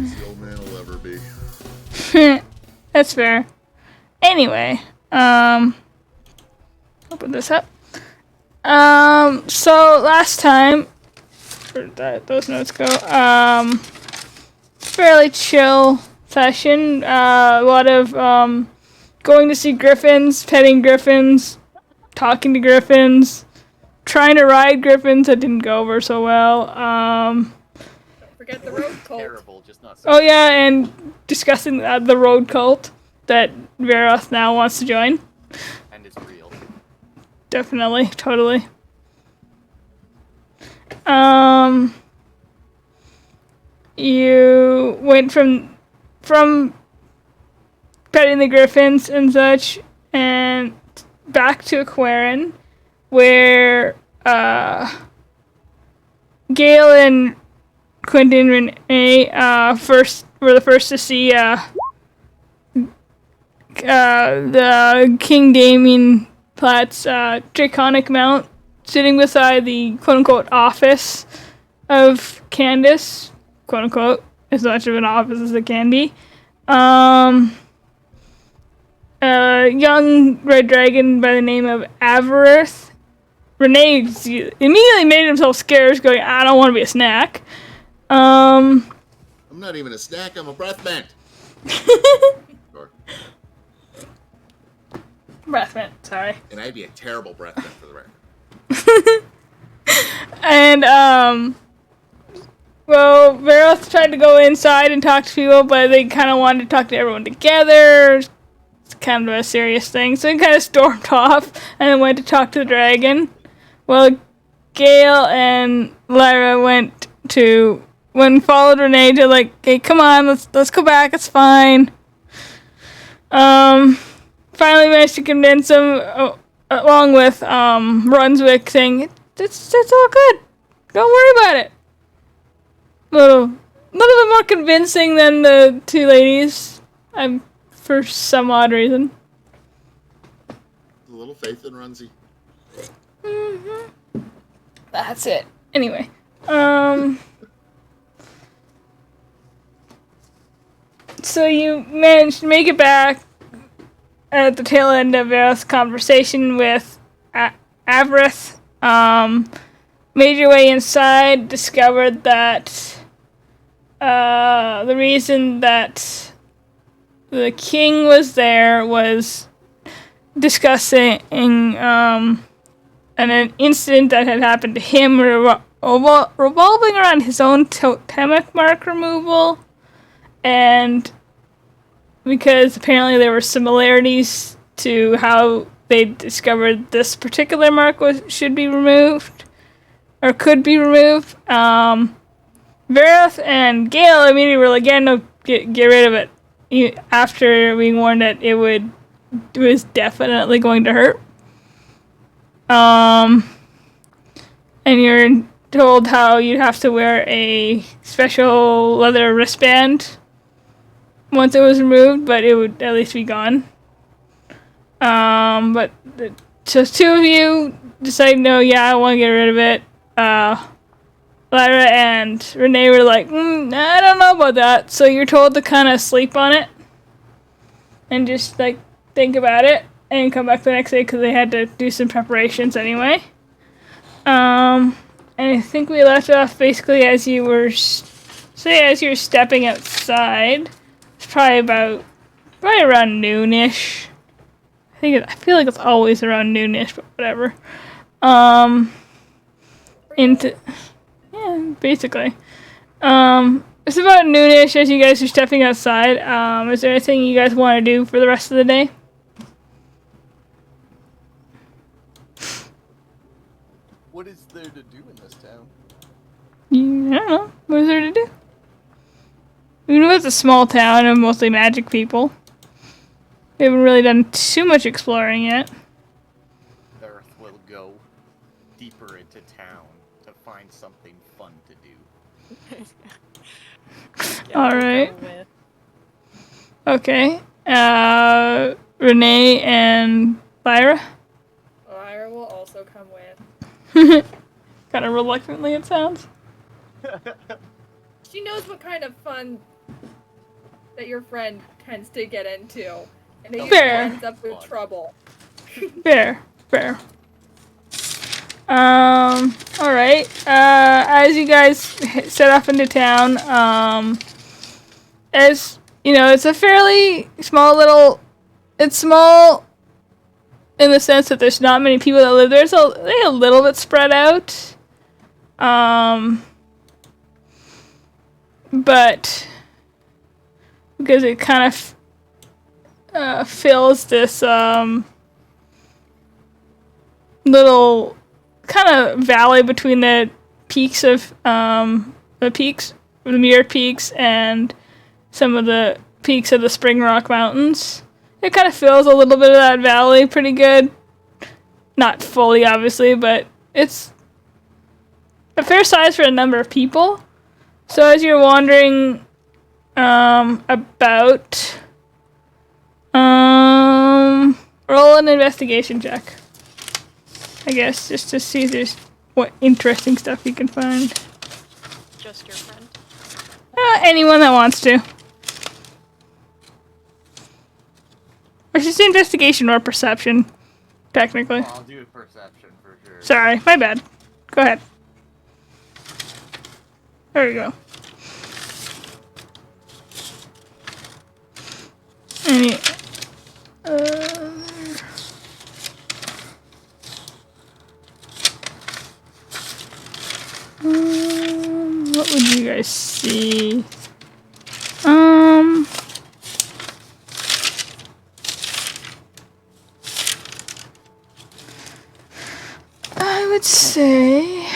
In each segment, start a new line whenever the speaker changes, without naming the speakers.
as the old man will ever be.
That's fair. Anyway, open this up. So last time, where did those notes go? Fairly chill session. A lot of going to see griffins, petting griffins, talking to griffins, trying to ride griffins. That didn't go over so well.
Don't forget the road cult.
Terrible, just not so
Oh yeah, and discussing the road cult that Veroth now wants to join.
and it's real.
Definitely, totally. You went from petting the griffins and such, and back to Aquarin, where Gale and Quentin Renee were the first to see the King Damien Platt's draconic mount sitting beside the quote-unquote office of Candace, quote-unquote, as much of an office as it can be. A young red dragon by the name of Avarith. Renee immediately made himself scarce, going, I don't want to be a snack.
I'm not even a snack, I'm a breath mint. Sure.
Breath mint, sorry.
And I'd be a terrible breath mint for the record.
And, well, Veroth tried to go inside and talk to people, but they kind of wanted to talk to everyone together. It's kind of a serious thing. So he kind of stormed off and then went to talk to the dragon. Well, Gale and Lyra followed Renee to like, hey, come on, let's go back, it's fine. Finally managed to convince him, along with Brunswick, saying, it's all good. Don't worry about it. A little bit more convincing than the two ladies, for some odd reason.
A little faith in Runzi.
Mm-hmm. That's it. Anyway, so you managed to make it back at the tail end of Veroth's conversation with Avarith. Made your way inside, discovered that the reason that the king was there was discussing an incident that had happened to him revolving around his own totemic mark removal, and because apparently there were similarities to how they discovered this particular mark should be removed, or could be removed. Veroth and Gale immediately were like, yeah, no, get rid of it. After being warned that it was definitely going to hurt. And you're told how you'd have to wear a special leather wristband once it was removed, but it would at least be gone. So two of you decided, no, yeah, I want to get rid of it. Lyra and Renee were like, I don't know about that. So you're told to kind of sleep on it and just like think about it and come back the next day because they had to do some preparations anyway. And I think we left off basically as you were stepping outside. It's probably around noonish. I feel like it's always around noonish, but whatever. Basically. It's about noonish as you guys are stepping outside. Is there anything you guys want to do for the rest of the day?
What is there to do in this town?
I don't know. What is there to do? We know it's a small town of mostly magic people. We haven't really done too much exploring yet.
Earth will go deeper into town to find something fun to do.
Alright. Okay. Renee and Lyra?
Lyra will also come with.
Kind of reluctantly, it sounds.
She knows what kind of fun that your friend tends to get into, and it
Fair.
ends up with trouble.
Fair. Alright. As you guys set off into town, as you know, it's a fairly small little. It's small in the sense that there's not many people that live there. It's a little bit spread out. But because it kind of fills this little kind of valley between the peaks of the Mirror Peaks, and some of the peaks of the Spring Rock Mountains. It kind of fills a little bit of that valley pretty good. Not fully, obviously, but it's a fair size for a number of people. So as you're wandering about, roll an investigation check. I guess, just to see if there's what interesting stuff you can find.
Just your friend.
Anyone that wants to. Or just investigation or perception, technically.
Well, I'll do a perception for sure.
Sorry, my bad. Go ahead. There we go. Any, what would you guys see? I would say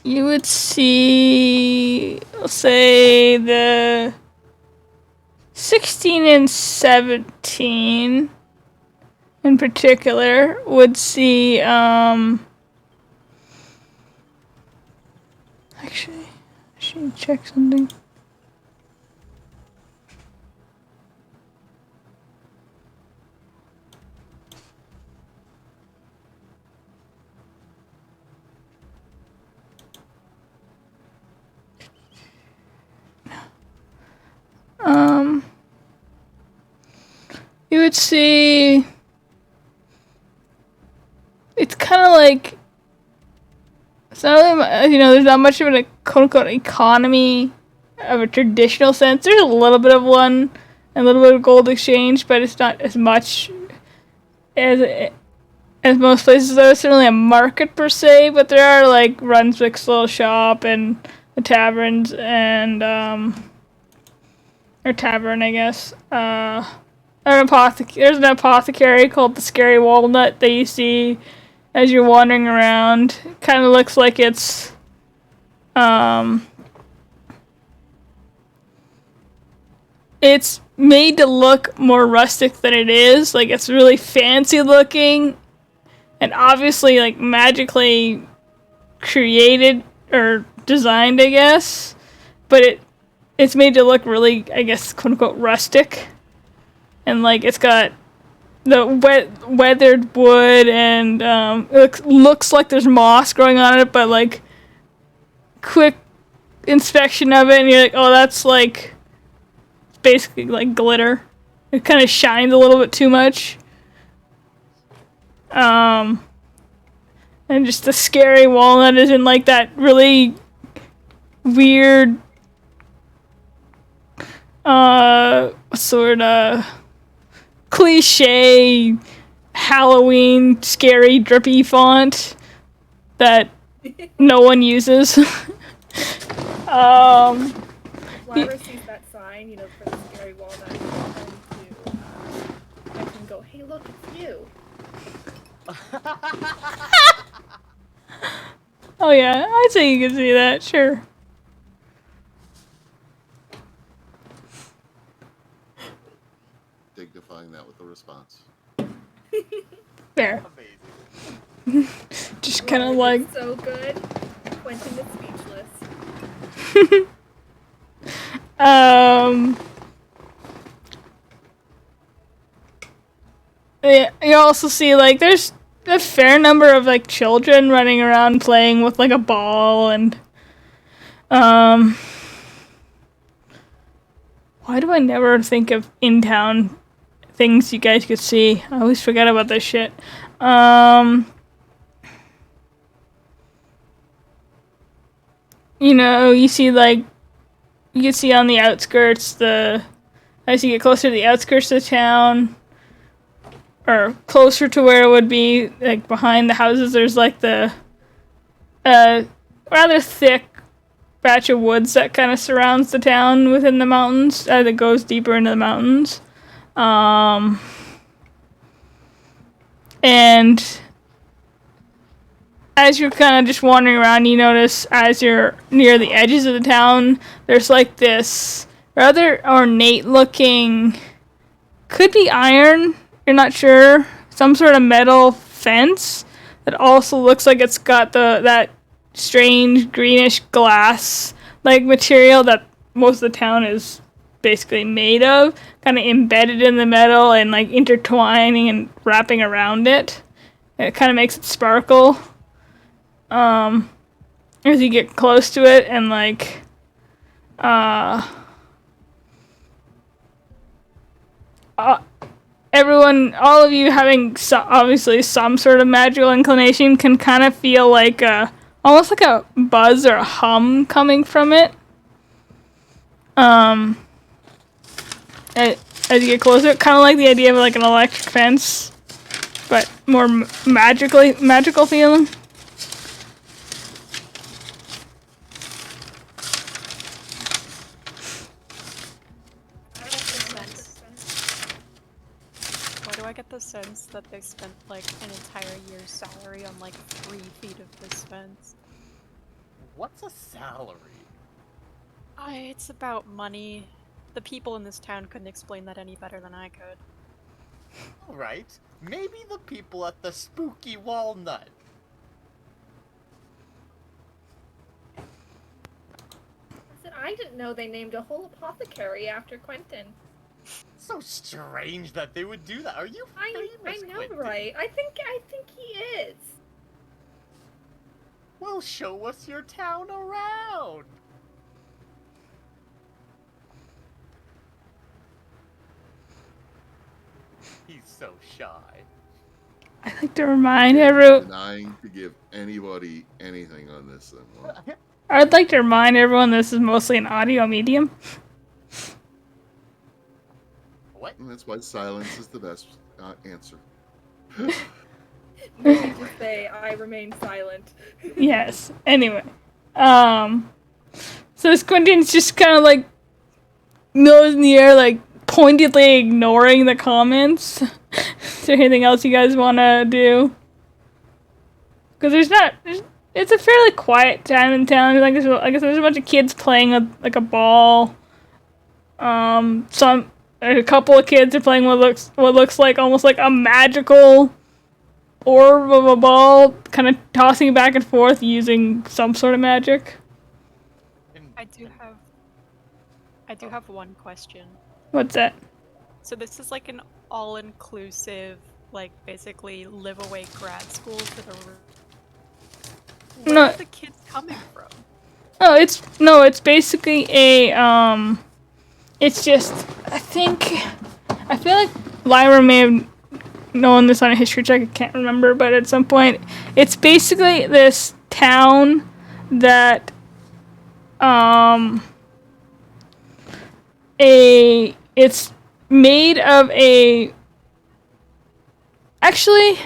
you would see, let's say, the 16 and 17 in particular would see, actually, I should check something. You would see, it's kind of like, it's not really, there's not much of a quote-unquote economy of a traditional sense. There's a little bit of one, and a little bit of gold exchange, but it's not as much as most places. There's certainly a market per se, but there are like Runswick's little shop and the taverns and, or tavern, I guess. There's an apothecary called the Scary Walnut that you see as you're wandering around. Kind of looks like it's made to look more rustic than it is. Like, it's really fancy looking and obviously like magically created or designed, I guess. But it's made to look really, I guess, quote unquote rustic. And like it's got the weathered wood, and it looks like there's moss growing on it, but like quick inspection of it, and you're like, oh, that's like basically like glitter. It kind of shines a little bit too much. And just the Scary Walnut is in like that really weird sort of cliche Halloween scary drippy font that no one uses.
Lyra sees that sign, for the Scary Walnut, I can go, hey, look, it's you.
Oh yeah, I'd say you can see that, sure.
Dignifying that with a response.
Fair.
Amazing.
Just kind of
Wow,
like,
it's so good. Quentin is speechless.
yeah, you also see like there's a fair number of like children running around playing with like a ball, and Why do I never think of in-town things you guys could see? I always forget about this shit. You know, you can see on the outskirts, as you get closer to the outskirts of the town, or closer to where it would be, like behind the houses, there's like the rather thick patch of woods that kind of surrounds the town within the mountains, that goes deeper into the mountains. And as you're kind of just wandering around, you notice as you're near the edges of the town, there's like this rather ornate looking, could be iron, you're not sure, some sort of metal fence that also looks like it's got that strange greenish glass like material that most of the town is basically made of, kind of embedded in the metal and like intertwining and wrapping around it. It kind of makes it sparkle. As you get close to it, and like, everyone, all of you having obviously some sort of magical inclination can kind of feel like almost like a buzz or a hum coming from it. As you get closer, kind of like the idea of like an electric fence, but more magical feeling.
Why do I get the sense that they spent like an entire year's salary on like 3 feet of this fence?
What's a salary?
It's about money. The people in this town couldn't explain that any better than I could.
Alright, maybe the people at the Spooky Walnut.
I didn't know they named a whole apothecary after Quentin.
So strange that they would do that. Are you
I
famous,
know,
Quentin?
right? I think he is.
Well, show us your town around. He's so shy.
I like to remind everyone.
Denying to give anybody anything on this then. Well,
I'd like to remind everyone this is mostly an audio medium.
What?
and that's why silence is the best answer.
Needless to say, I remain silent.
Yes. Anyway, so this Quentin's just kind of like nose in the air, like pointedly ignoring the comments. Is there anything else you guys want to do? Because it's a fairly quiet time in town. Like I guess there's a bunch of kids playing with like a ball. A couple of kids are playing what looks like almost like a magical orb of a ball, kind of tossing back and forth using some sort of magic.
I do have one question.
What's that?
So this is like an all-inclusive, like basically live-away grad school for the. Where
No.
are the kids coming from?
Oh, it's basically a it's just I feel like Lyra may have known this on a history check, I can't remember, but at some point it's basically this town that it's made of actually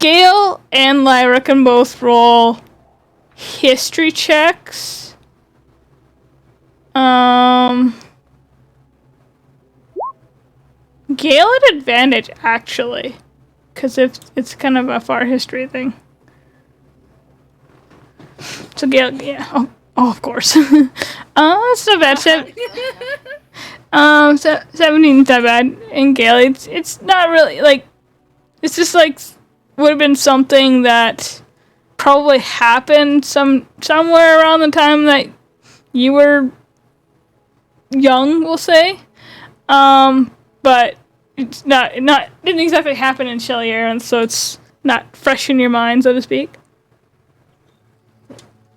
Gale and Lyra can both roll history checks. Gale at advantage, actually. Because it's kind of a far history thing. So Gale, yeah. Oh, of course. It's not bad. 17's not bad. And Gale, it's not really, like, it's just, like, would have been something that probably happened somewhere around the time that you were young, we'll say. But it's not didn't exactly happen in Shellier, and so it's not fresh in your mind, so to speak.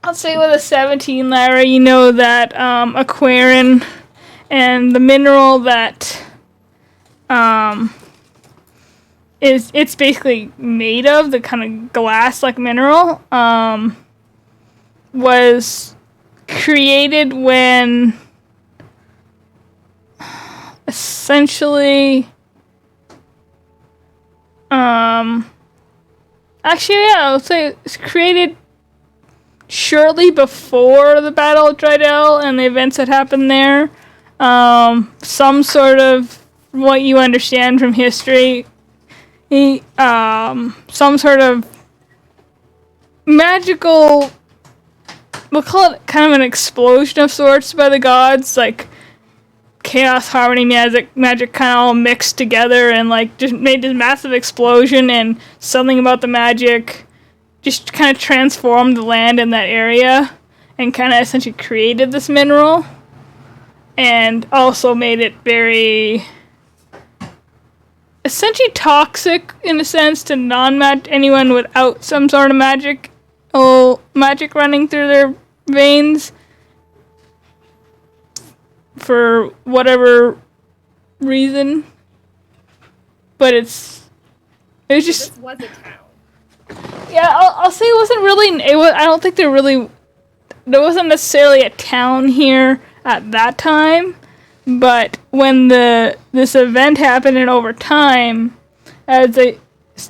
I'll say with a 17, Lara, you know that Aquarian and the mineral that it's basically made of, the kind of glass-like mineral, was created when essentially actually, yeah, I'll say it's created shortly before the Battle of Drydell and the events that happened there. Some sort of, what you understand from history, some sort of magical, we'll call it kind of an explosion of sorts by the gods, like chaos, harmony, magic kind of all mixed together and like just made this massive explosion, and something about the magic just kind of transformed the land in that area and kind of essentially created this mineral and also made it very essentially toxic in a sense to anyone without some sort of magic running through their veins for whatever reason. But it was just,
This was a town.
yeah, I'll say it wasn't really, I don't think there wasn't necessarily a town here at that time, but when this event happened and over time, as the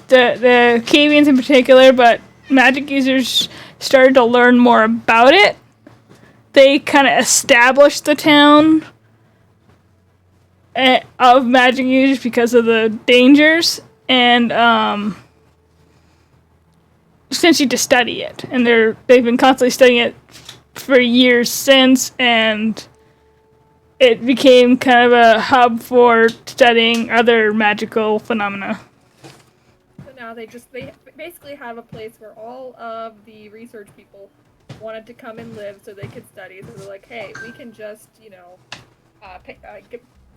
Cavians in particular, but magic users started to learn more about it, they kind of established the town of magic users because of the dangers, and essentially to study it, and they've been constantly studying it for years since, and it became kind of a hub for studying other magical phenomena.
So now they basically have a place where all of the research people wanted to come and live so they could study. So they're like, hey, we can just,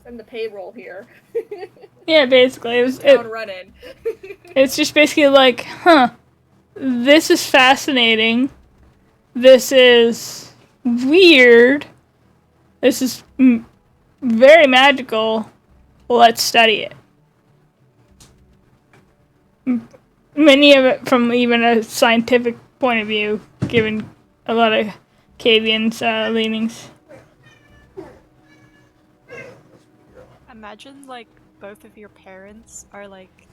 send the payroll here.
Yeah, basically.
Running.
It's just basically like, this is fascinating. This is weird. This is very magical. Let's study it. Many of it from even a scientific point of view, given a lot of Cavian's leanings.
Imagine, like, both of your parents are, like,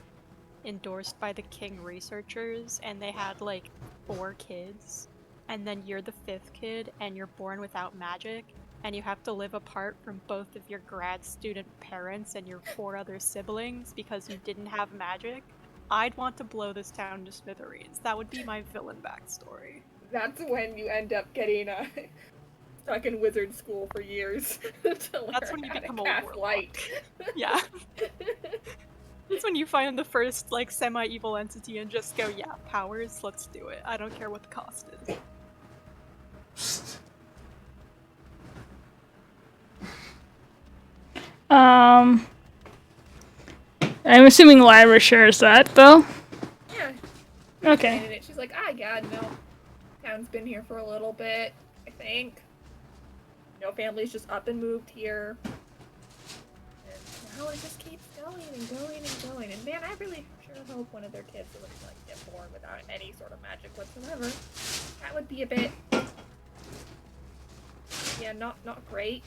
endorsed by the king researchers, and they had, like, 4 kids, and then you're the 5th kid, and you're born without magic, and you have to live apart from both of your grad student parents and your 4 other siblings because you didn't have magic. I'd want to blow this town to smithereens. That would be my villain backstory.
That's when you end up getting stuck in wizard school for years to learn
That's when you
how
become
to
a
cast
warlock.
light.
Yeah. That's when you find the first, like, semi-evil entity and just go, yeah, powers, let's do it. I don't care what the cost is.
I'm assuming Lyra shares that, though.
Yeah.
Okay.
And she's like, yeah, no. Town's been here for a little bit, I think. Family's just up and moved here. And now it just keeps going and going and going. And man, I really sure hope one of their kids will like get born without any sort of magic whatsoever. That would be a bit, yeah, not great.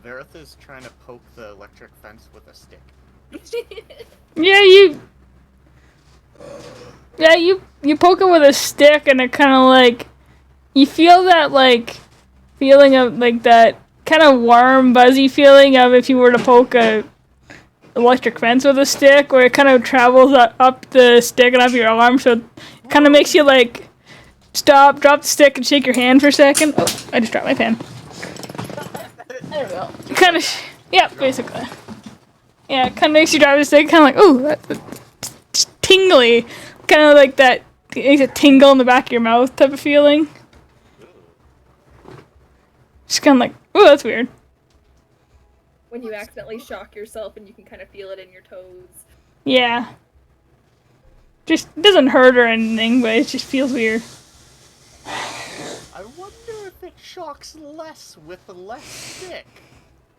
Varith is trying to poke the electric fence with a stick.
You poke it with a stick, and it kind of like, you feel that like feeling of like that kind of warm, buzzy feeling of if you were to poke a electric fence with a stick, where it kind of travels up the stick and up your arm, so it kind of makes you like stop, drop the stick, and shake your hand for a second. Oh, I just dropped my pen. There we go. Kind of, yeah, basically. Yeah, it kind of makes you drop the stick, kind of like, ooh, that's tingly. Kind of like that, it makes a tingle in the back of your mouth type of feeling. Just kind of like, ooh, that's weird.
When you accidentally shock yourself and you can kind of feel it in your toes.
Yeah. Just doesn't hurt or anything, but it just feels weird.
I wonder if it shocks less with less stick.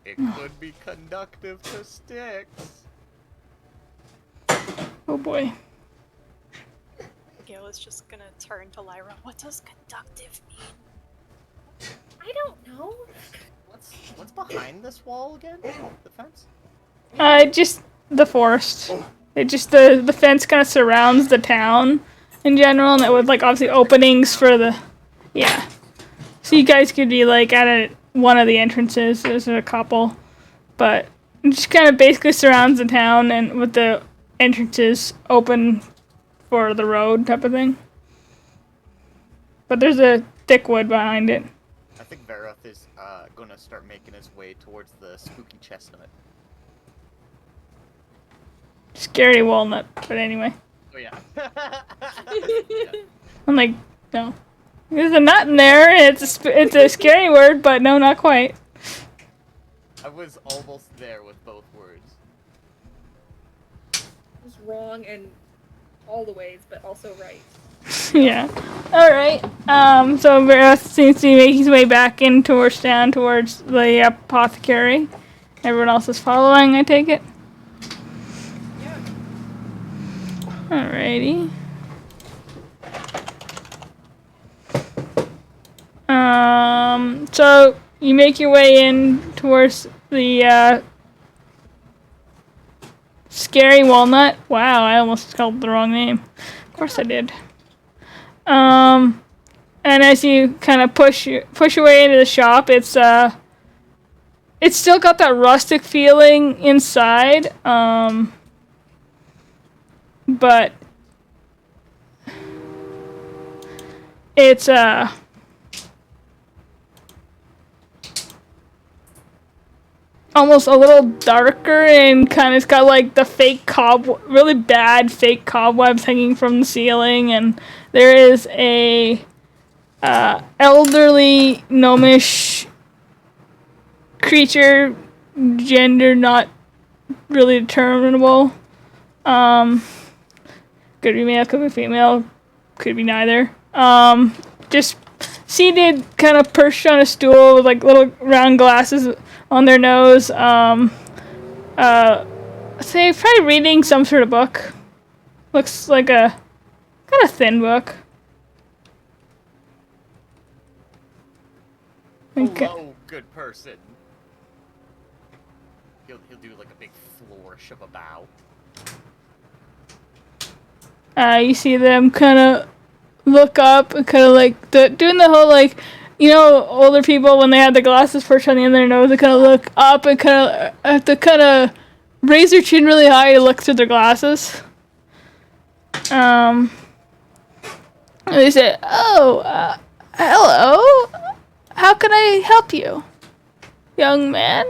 It could be conductive to sticks.
Oh boy.
Gil is just gonna turn to Lyra. What does conductive mean?
I don't know.
What's behind this wall again? The fence?
Just the forest. It just the fence kind of surrounds the town in general, and it would like obviously openings for the yeah. So you guys could be like at one of the entrances. There's a couple, but it just kind of basically surrounds the town, and with the entrances open for the road type of thing. But there's a thick wood behind it.
I think Vareth is gonna start making his way towards the spooky chestnut.
Scary walnut, but anyway.
Oh yeah.
I'm like, no. There's a nut in there. It's a scary word, but no, not quite.
I was almost there with both words.
It was wrong in all the ways, but also right.
Yeah. All right. So Vareth seems to be making his way back in towards the apothecary. Everyone else is following, I take it.
Yeah.
Alrighty. So you make your way in towards the scary walnut. Wow, I almost spelled the wrong name. Of course I did. And as you kind of push your way into the shop, it's still got that rustic feeling inside. But it's almost a little darker, and kind of it's got like the really bad fake cobwebs hanging from the ceiling, and there is a elderly gnomish creature, gender not really determinable. Could be male, could be female, could be neither. Just seated, kind of perched on a stool with like little round glasses on their nose. Say probably reading some sort of book. Looks like a kind of thin book. Okay.
Hello, good person. He'll do like a big flourish of a bow.
You see them kind of look up and kind of like doing the whole like, you know, older people when they have the glasses perched on the end of their nose, they kind of look up and kind of have to kind of raise their chin really high to look through their glasses. And they say, "Oh, hello. How can I help you, young man?"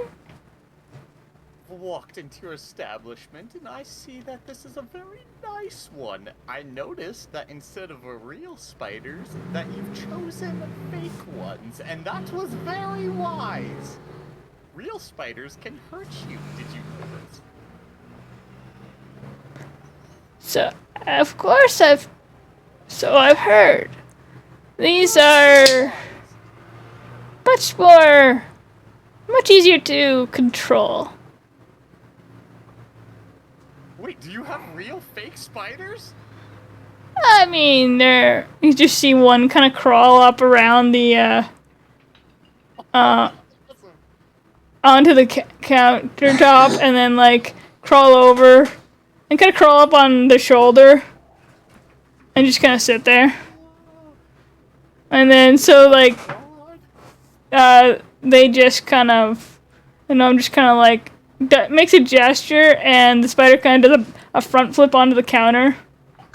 Walked into your establishment and I see that this is a very nice one. I noticed that instead of real spiders, that you've chosen fake ones, and that was very wise. Real spiders can hurt you, did you know this?
So, of course I've heard. These are much easier to control.
Wait, do you have real fake spiders?
I mean, you just see one kind of crawl up around the onto the countertop, and then like crawl over and kind of crawl up on the shoulder and just kind of sit there. And then so like they just kind of, I'm just kind of like makes a gesture, and the spider kind of does a front flip onto the counter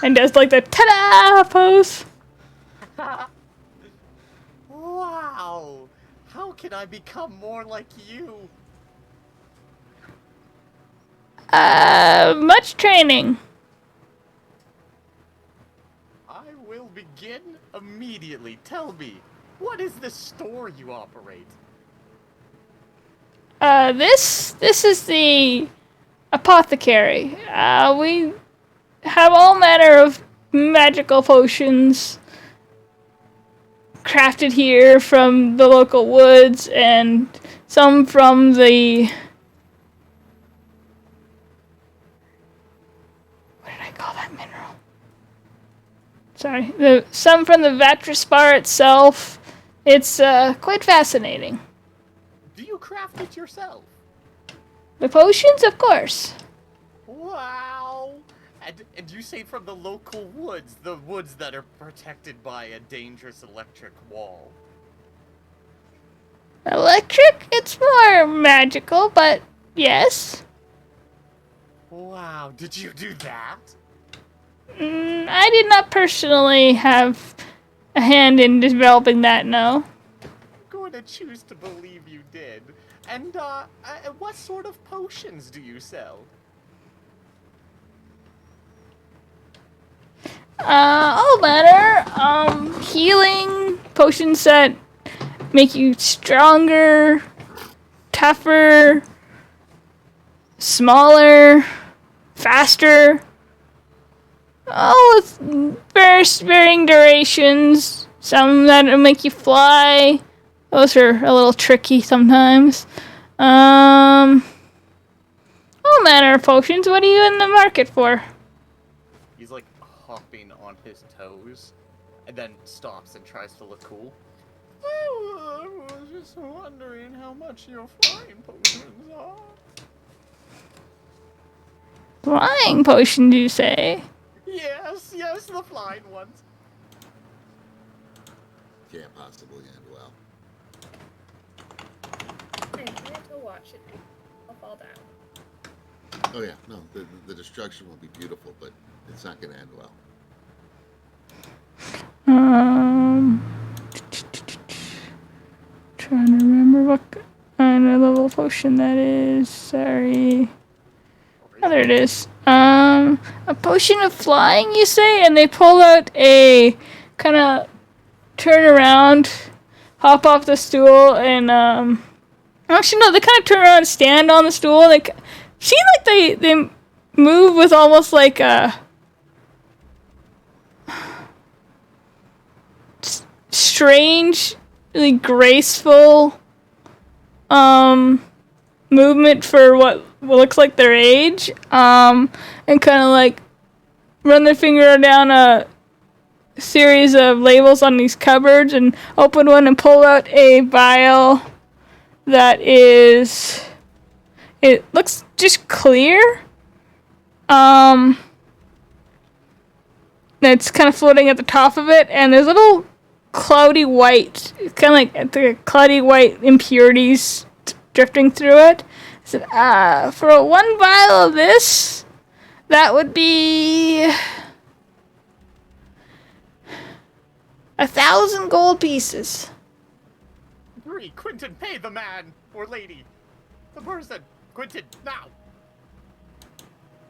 and does like the ta-da pose.
Wow! How can I become more like you?
Much training.
I will begin immediately. Tell me, what is the store you operate?
This is the apothecary. We have all manner of magical potions crafted here from the local woods and some from the... What did I call that mineral? Sorry. Some from the Vatrispar itself. It's quite fascinating.
Do you craft it yourself?
The potions, of course.
Wow! And you say from the local woods, the woods that are protected by a dangerous electric wall.
Electric? It's more magical, but yes.
Wow, did you do that?
I did not personally have a hand in developing that, no.
I'm going to choose to believe you did. And, what sort of potions do you sell?
All manner. Healing potions that make you stronger, tougher, smaller, faster. Oh, it's varying durations. Some that'll make you fly. Those are a little tricky sometimes. All manner of potions. What are you in the market for?
He's like hopping on his toes, and then stops and tries to look cool. I was just wondering how much your flying potions are.
Flying potion, do you say?
Yes, the flying ones.
Can't possibly end well.
I'm going to watch it. I'll fall down.
Oh yeah, no, the destruction will be beautiful, but it's not going to end well.
Trying to remember what kind of level potion that is. Sorry. Oh, there it is. A potion of flying, you say? And they pull out a kind of turn around, hop off the stool, and actually no, they kind of turn around and stand on the stool. They seem like they move with almost like a strangely graceful movement for what looks like their age, and kind of like run their finger down a series of labels on these cupboards and open one and pull out a vial that is, it looks just clear. It's kind of floating at the top of it, and there's little cloudy white, kind of like the cloudy white impurities drifting through it. I said, for one vial of this, that would be 1,000 gold pieces.
Hurry, Quentin, pay the man or lady. The person. Quentin, now.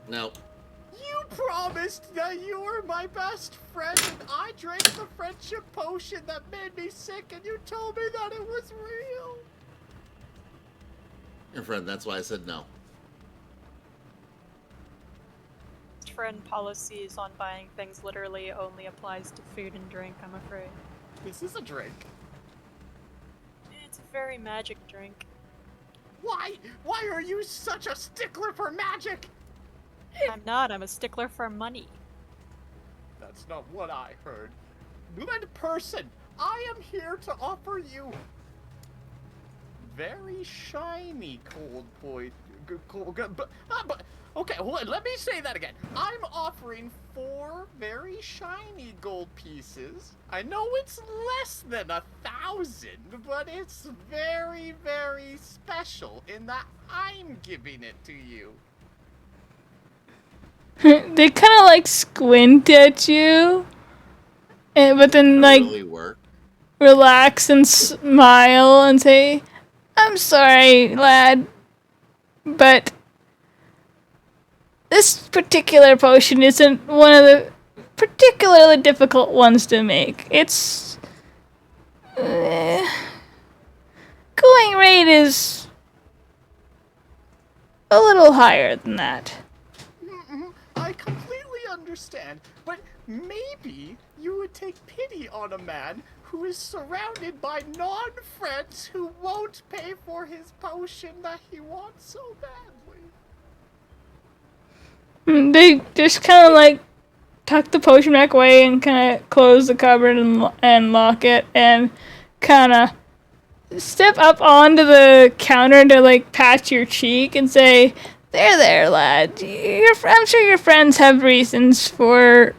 No.
You promised that you were my best friend, and I drank the friendship potion that made me sick, and you told me that it was real.
Your friend, that's why I said no.
Friend policies on buying things literally only applies to food and drink, I'm afraid.
This is a drink.
It's a very magic drink.
Why? Why are you such a stickler for magic?
I'm not, I'm a stickler for money.
That's not what I heard. Good person, I am here to offer you very shiny okay, hold on, let me say that again. I'm offering 4 very shiny gold pieces. I know it's less than 1,000, but it's very, very special in that I'm giving it to you.
They kind of like squint at you, but then like
Really work.
relax and smile and say, "I'm sorry, lad, but this particular potion isn't one of the particularly difficult ones to make. It's going rate is a little higher than that."
I completely understand. understand, but maybe you would take pity on a man who is surrounded by non-friends who won't pay for his potion that he wants so badly.
They just kind of like tuck the potion back away and kind of close the cupboard and lock it and kind of step up onto the counter to like pat your cheek and say, there, lad. I'm sure your friends have reasons for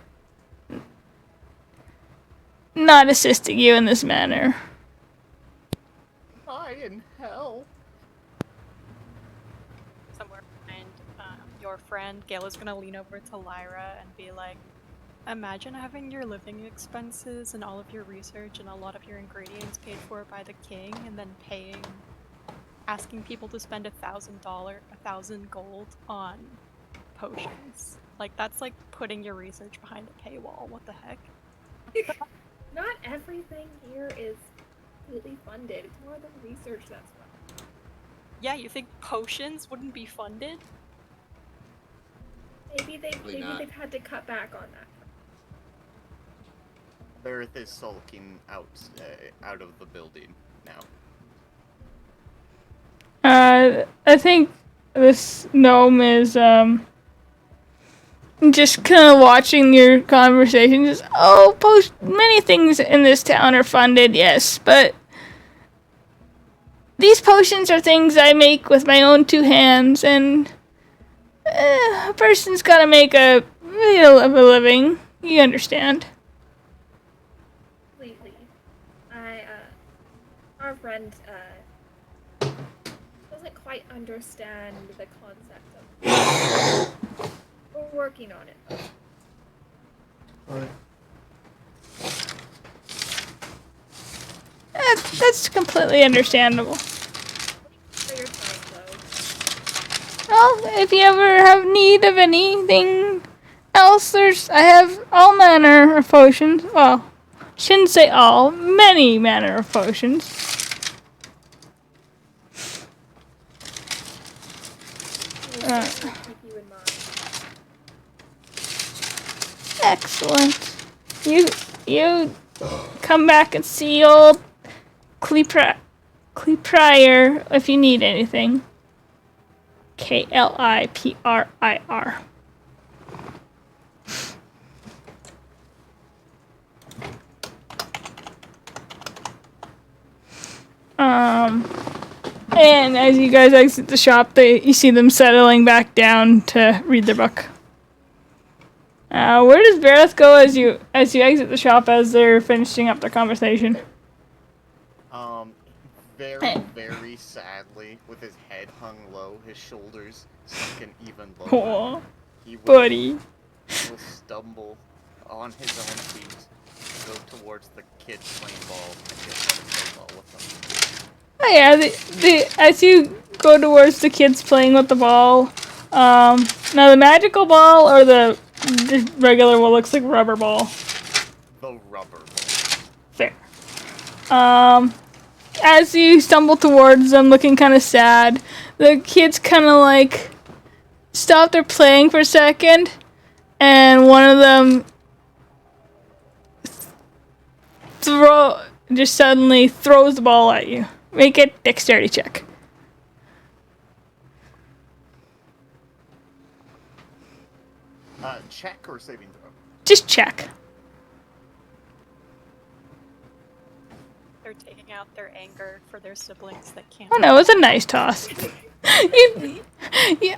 not assisting you in this manner.
I in hell.
Somewhere behind your friend, Gail is gonna lean over to Lyra and be like, imagine having your living expenses and all of your research and a lot of your ingredients paid for by the king, and then asking people to spend $1,000 gold on potions. Like, that's like putting your research behind a paywall. What the heck?
Not everything here is completely funded. It's more the research that's funded.
Yeah, you think potions wouldn't be funded?
Maybe they've had to cut back on that.
Barrett is sulking out of the building now.
I think this gnome is just kind of watching your conversation. Just many things in this town are funded, yes, but these potions are things I make with my own two hands, and a person's got to make a living. You understand?
Completely. Our friend doesn't quite understand the concept of. We're working on it, though.
That's completely understandable.
For your time, though.
Well, if you ever have need of anything else, I have all manner of potions. Well, shouldn't say all, many manner of potions.
We'll keep you in mind.
Excellent. You come back and see old Cleprior if you need anything. Kliprior. And as you guys exit the shop, you see them settling back down to read their book. Where does Bareth go as you exit the shop as they're finishing up their conversation?
Very sadly, with his head hung low, his shoulders sunken even lower.
Oh,
He will
buddy.
stumble on his own feet, go towards the kids playing ball, and get them to play ball with them.
Oh yeah, as you go towards the kids playing with the ball, now the magical ball or the regular what looks like rubber ball?
The rubber ball.
Fair. As you stumble towards them looking kind of sad, the kids kind of like stop their playing for a second, and one of them just suddenly throws the ball at you. Make a dexterity check.
Check or saving throw?
Just check.
They're taking out their anger for their siblings that can't.
Oh no, it's a nice toss.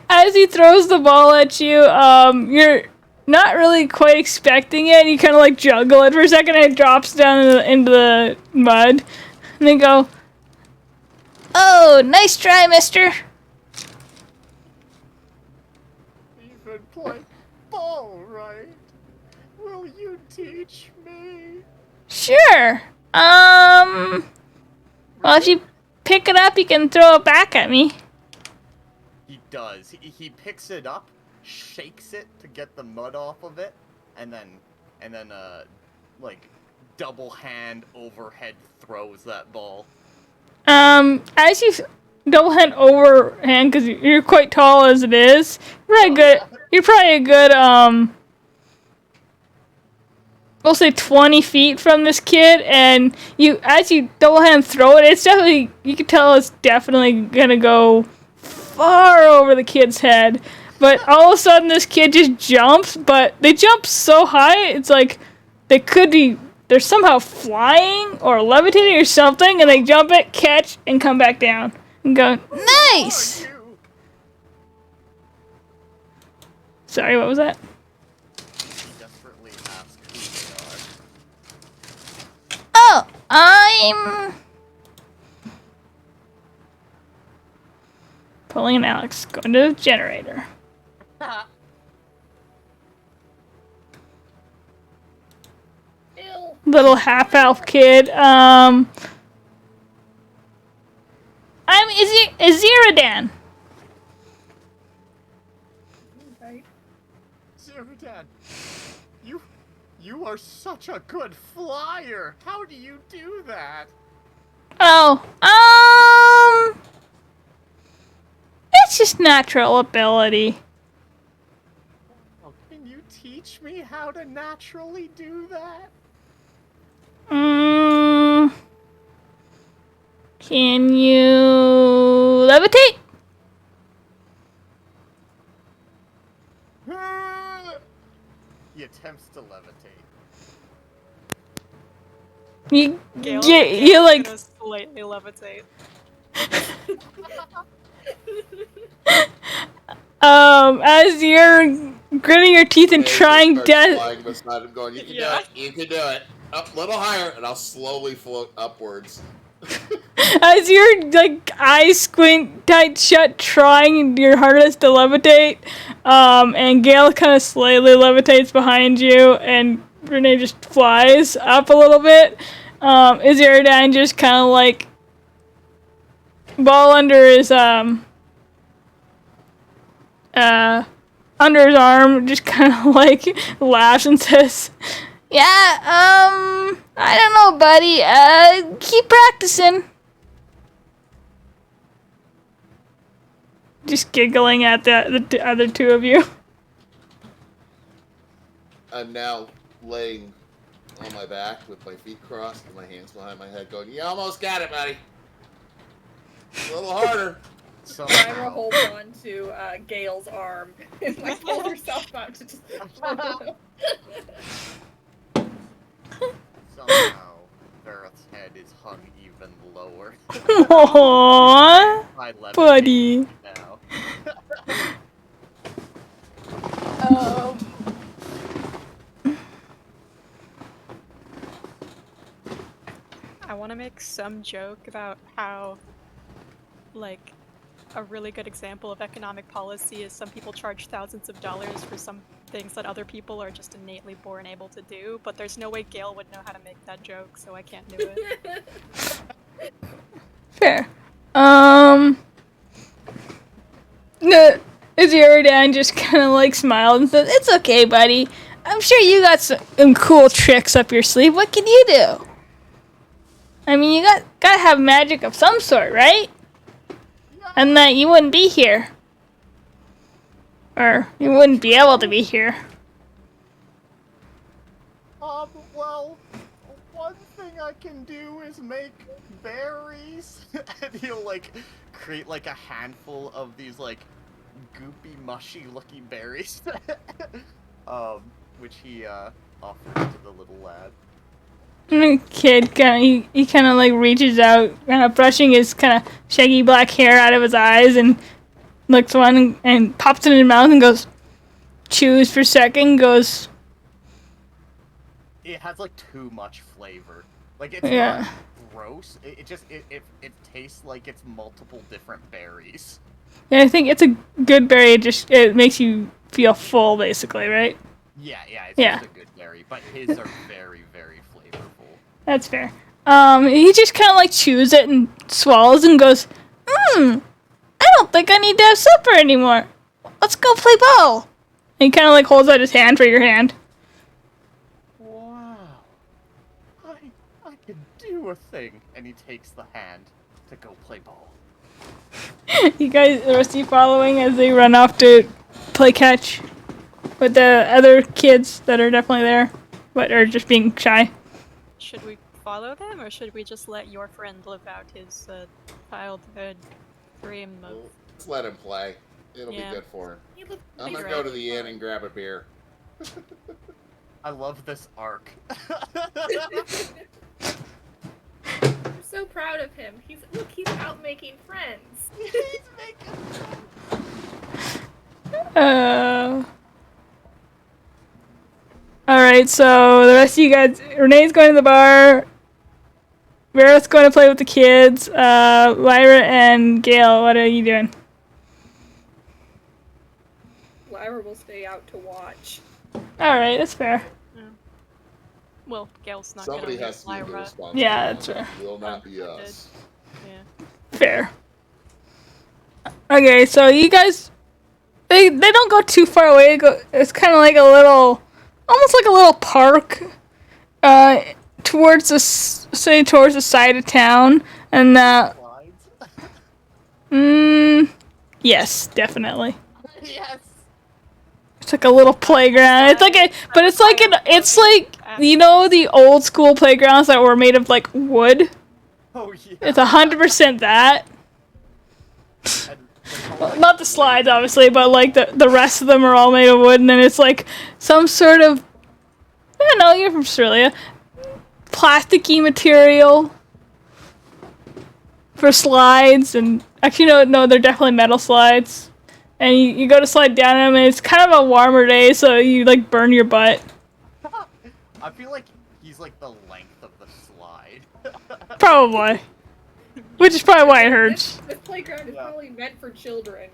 As he throws the ball at you, you're not really quite expecting it. You kind of like juggle it for a second, and it drops down into the mud. And they go, "Oh, nice try, mister."
Even play ball, right? Will you teach me?
Sure. Well, if you pick it up, you can throw it back at me.
He does. He picks it up, shakes it to get the mud off of it, and then like double hand overhead throws that ball.
As you double hand overhand, because you're quite tall as it is, you're probably a good we'll say 20 feet from this kid, and as you double hand throw it, it's definitely, you can tell it's definitely gonna go far over the kid's head. But all of a sudden, this kid just jumps, but they jump so high, it's like they're somehow flying or levitating or something, and they jump it, catch, and come back down. And go, nice! Sorry, what was that?
Desperately ask who they are.
Oh, I'm pulling an Alex, going to the generator.
Ew.
Little half-elf kid. I'm Aziradan.
Okay.
Ziradan, you are such a good flyer. How do you do that?
Oh, it's just natural ability.
Oh, can you teach me how to naturally do that?
Can you levitate?
He attempts to levitate.
You
Gale's
like
gonna slightly levitate.
as you're gritting your teeth and trying
flying beside him, going, "You can
Yeah.
do it. You can do it. Up a little higher, and I'll slowly float upwards."
as your like eyes squint tight shut, trying your hardest to levitate, and Gale kind of slightly levitates behind you, and Renee just flies up a little bit. Iziradan just kind of like ball under his under his arm, just kind of like laughs and says, "Yeah, I don't know, buddy. Keep practicing." Just giggling at the other two of you.
I'm now laying on my back with my feet crossed and my hands behind my head, going, "You almost got it, buddy. A little harder."
So
Myra holds on to Gale's arm and like pulls herself out to just.
somehow Barrett's head is hung even lower.
Aww,
My left
buddy.
now.
I want to make some joke about how, like, a really good example of economic policy is some people charge thousands of dollars for some things that other people are just innately born able to do, but there's no way Gale would know how to make that joke, so I can't do it.
Fair. The Iziradan just kind of like smiled and said, "It's okay, buddy. I'm sure you got some cool tricks up your sleeve. What can you do? I mean, you gotta have magic of some sort, right? And that you wouldn't be here. Or you wouldn't be able to be here."
Well, one thing I can do is make berries. And he'll, like, create, like, a handful of these, like, goopy, mushy looking berries. Which he, offers to the little lad.
And the kid he kind of like reaches out, kind of brushing his kind of shaggy black hair out of his eyes, and looks one and pops it in his mouth and goes, chews for a second, goes,
It has, like, too much flavor. Like, it's
yeah.
not gross. It just, it tastes like it's multiple different berries.
Yeah, I think it's a good berry. It makes you feel full, basically, right?
Yeah, it's
Yeah.
just a good berry, but his are very, very flavorful.
That's fair. He just kind of like chews it and swallows and goes, I don't think I need to have supper anymore. Let's go play ball. And he kind of like holds out his hand for your hand.
Wow. I can do a thing. And he takes the hand to go play ball.
You guys, the rest of you following as they run off to play catch with the other kids that are definitely there. but are just being shy.
Should we follow them, or should we just let your friend live out his childhood dream of...
Let's let him play. It'll
Yeah.
be good for him.
He looks
I'm
like
gonna
he's
go to
really
the inn
fun.
and grab a beer.
I love this arc.
I'm so proud of him. He's out making friends.
He's making
Alright, so the rest of you guys, Renee's going to the bar, Vera's going to play with the kids, Lyra and Gail, what are you doing?
Lyra will stay out to watch.
Alright, that's fair.
Well, Gail's not
Somebody
gonna
has to be the
Lyra.
responsible
Yeah,
one.
that's fair.
It will not be us.
Yeah.
Fair. Okay, so you guys, they don't go too far away. It's kind of like a little, almost like a little park, towards towards the side of town, and
slides.
yes, definitely.
Yes.
It's like a little playground. It's like it's like you know the old school playgrounds that were made of like wood.
Oh yeah.
It's 100% that.
And
Not the slides, obviously, but like the rest of them are all made of wood, and then it's like some sort of, I don't know, you're from Australia, plasticky material for slides, and actually no, they're definitely metal slides, and you go to slide down them, and it's kind of a warmer day, so you like burn your butt.
I feel like he's like the length of the slide.
Probably. Which is probably why it hurts.
This playground is
Yeah.
probably meant for children,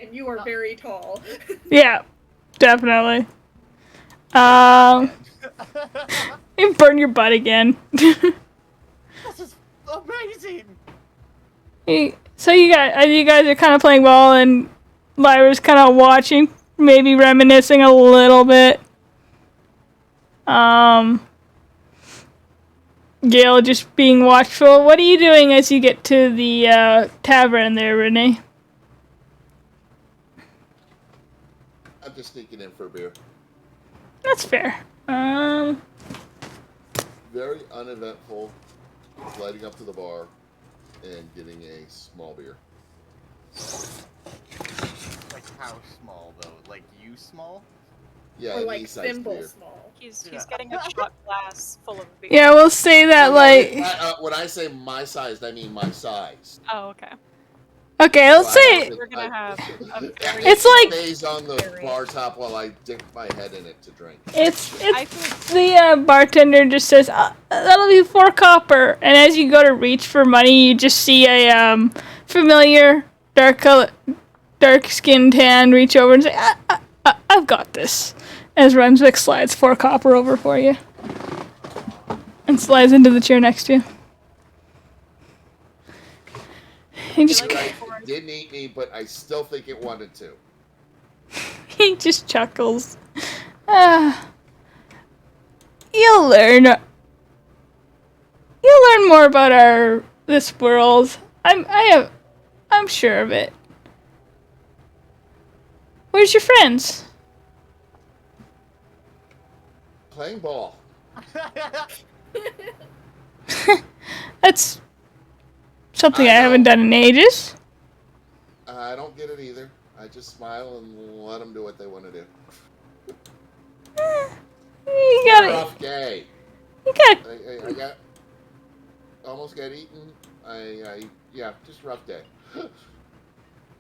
and you are very tall.
Yeah, definitely. You burn your butt again.
This is amazing.
So you guys are kind of playing ball, and Lyra's kind of watching, maybe reminiscing a little bit. Gail just being watchful. What are you doing as you get to the tavern there, Renee?
I'm just sneaking in for a beer.
That's fair.
Very uneventful. Sliding up to the bar and getting a small beer.
Like how small though? Like you small?
Yeah,
Or
an
like
E-sized
thimble
beer.
small.
He's
Yeah.
getting a shot glass full of beer.
Yeah, we'll say that
When I say my size, I mean my size.
Oh, okay.
Okay, let's say
We're gonna have a very
It's like-
stays on the bar top while I dip my head in it to drink.
it's
I think
the bartender just says that'll be 4 copper, and as you go to reach for money, you just see a familiar dark-skinned hand reach over and say, I've got this. As Runswick slides 4 copper over for you, and slides into the chair next to you. He just
like-
It didn't eat me, but I still think it wanted to.
he just chuckles. You'll learn. You'll learn more about this world. I'm sure of it. Where's your friends?
Playing ball.
That's something I
I know.
haven't done in ages.
I don't get it either. I just smile and let them do what they want to do.
You got it.
Rough day.
You got.
I got almost got eaten. Yeah, just rough day.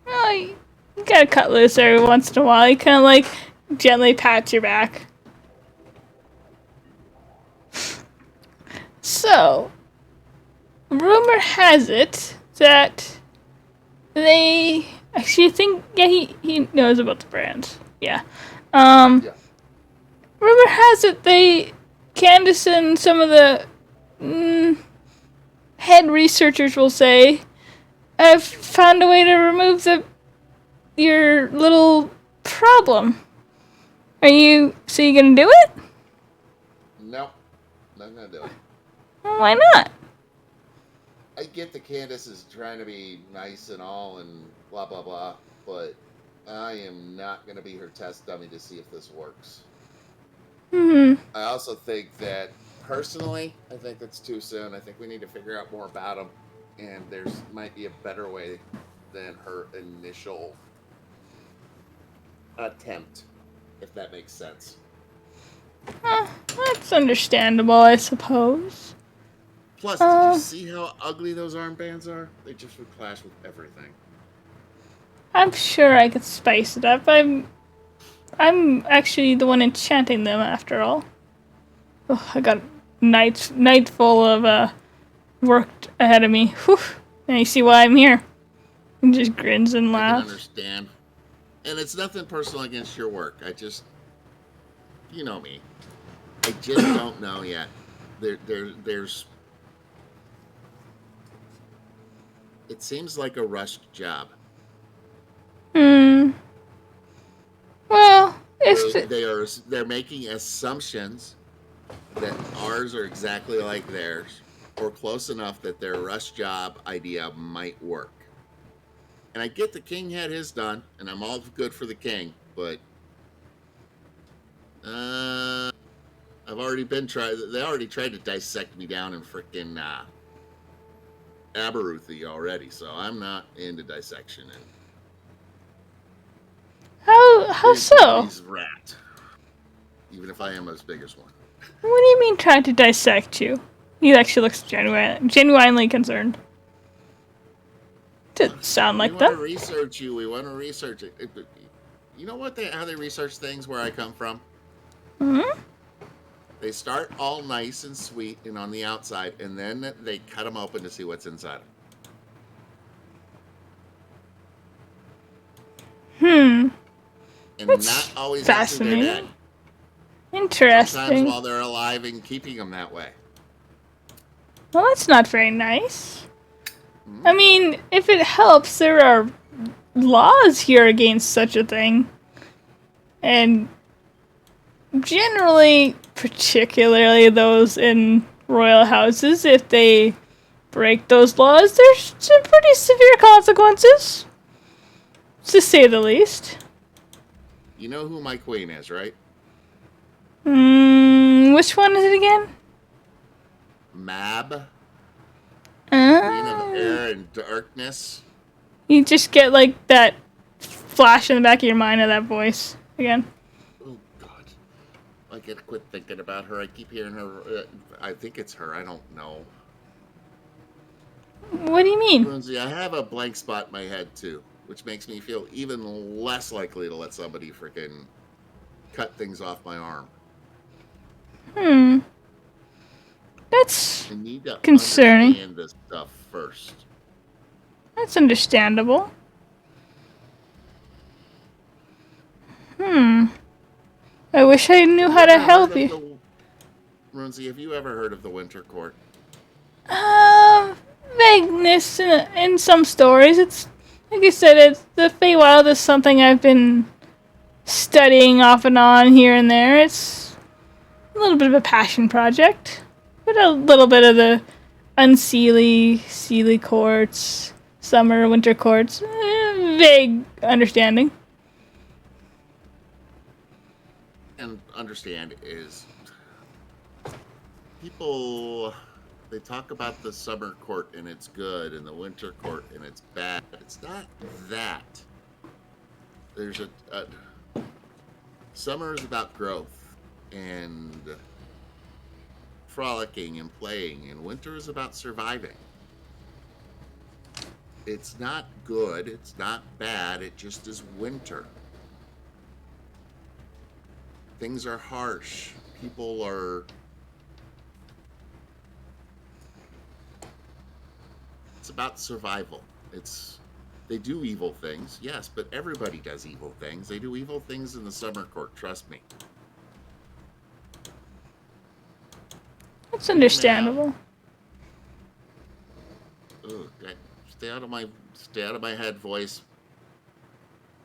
Well, you gotta cut loose every once in a while. You kind of like gently pat your back. So, rumor has it that they actually think he knows about the brand. Yeah.
Yeah.
Rumor has it Candace and some of the head researchers will say have found a way to remove your little problem. So you gonna do it?
No, not gonna do it.
Well, why not?
I get the Candace is trying to be nice and all and blah blah blah, but I am not gonna be her test dummy to see if this works.
Hmm.
I also think that, personally, I think that's too soon. I think we need to figure out more about him, and there's might be a better way than her initial attempt, if that makes sense.
That's understandable, I suppose.
Plus, did you see how ugly those armbands are? They just would clash with everything.
I'm sure I could spice it up. I'm actually the one enchanting them after all. Oh, I got night full of work ahead of me. Whew. Now you see why I'm here. He just grins and
I can
laughs.
understand. And it's nothing personal against your work. I just, you know me. I just don't know yet. There's. It seems like a rushed job.
Hmm. Well, if
They're making assumptions that ours are exactly like theirs, or close enough that their rush job idea might work. And I get the king had his done, and I'm all good for the king, but I've already been tried. They already tried to dissect me down in frickin' Aberuthy already, so I'm not into dissection. And
how so?
somebody's rat, even if I am as big as one.
What do you mean trying to dissect you? He actually looks genuinely concerned. Didn't sound like
We
that.
want to research you. We want to research it. You know what? How they research things where I come from?
Hmm.
They start all nice and sweet and on the outside, and then they cut them open to see what's inside them. And
That's
not always after they're dead.
fascinating. Interesting.
Sometimes while they're alive and keeping them that way.
Well, that's not very nice. I mean, if it helps, there are laws here against such a thing. And generally, particularly those in royal houses, if they break those laws, there's some pretty severe consequences. To say the least.
You know who my queen is, right?
Which one is it again?
Mab. Queen of air and darkness.
You just get like that flash in the back of your mind of that voice again.
Oh God! I gotta quit thinking about her. I keep hearing her. I think it's her. I don't know.
What do you mean?
Lindsay, I have a blank spot in my head too, which makes me feel even less likely to let somebody freaking cut things off my arm.
That's
I need to
concerning.
understand this stuff first.
That's understandable. I wish I knew how to help you.
Runzi, have you ever heard of the Winter Court?
Vagueness in some stories. It's like I said, it's the Feywild is something I've been studying off and on here and there. It's a little bit of a passion project, but a little bit of the Sealy courts, summer, winter courts. Vague understanding.
And understand is people, they talk about the summer court and it's good and the winter court and it's bad. It's not that. There's summer is about growth and frolicking and playing, and winter is about surviving. It's not good, it's not bad, it just is winter. Things are harsh. People are... It's about survival. They do evil things, yes, but everybody does evil things. They do evil things in the summer court, trust me.
That's understandable.
Ugh, stay out of my head, voice.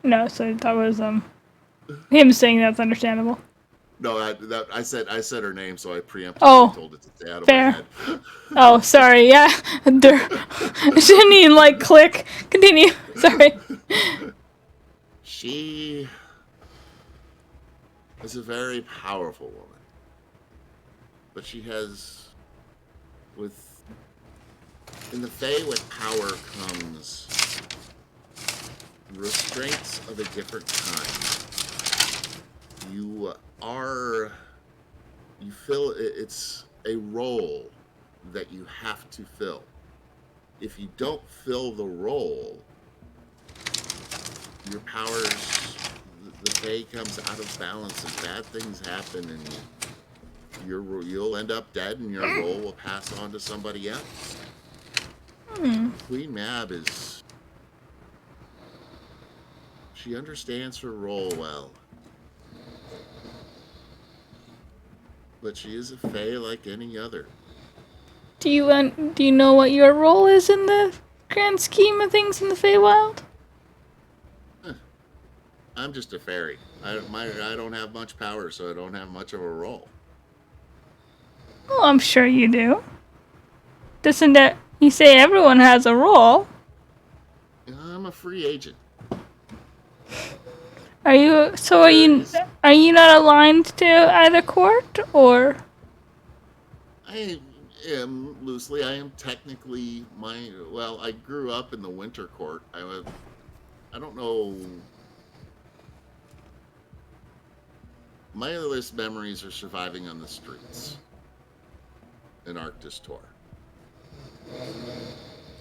No, so that was him saying that's understandable.
No, I said her name, so I preemptively told it to stay out of
fair.
my head.
Oh, sorry. Yeah, I didn't even click. Continue. Sorry.
She is a very powerful woman. but she has, in the Fae, with power comes restraints of a different kind. You fill, it's a role that you have to fill. If you don't fill the role, your powers, the Fae comes out of balance and bad things happen, and you'll end up dead, and your role will pass on to somebody else. Queen Mab she understands her role well, but she is a Fae like any other.
Do you know what your role is in the grand scheme of things in the Feywild?
I'm just a fairy. I don't have much power, so I don't have much of a role.
Well, I'm sure you do. Doesn't that you say everyone has a role?
I'm a free agent.
Are you not aligned to either court, or?
I am loosely. I am technically I grew up in the Winter Court. I don't know. My earliest memories are surviving on the streets in Arctis Tor.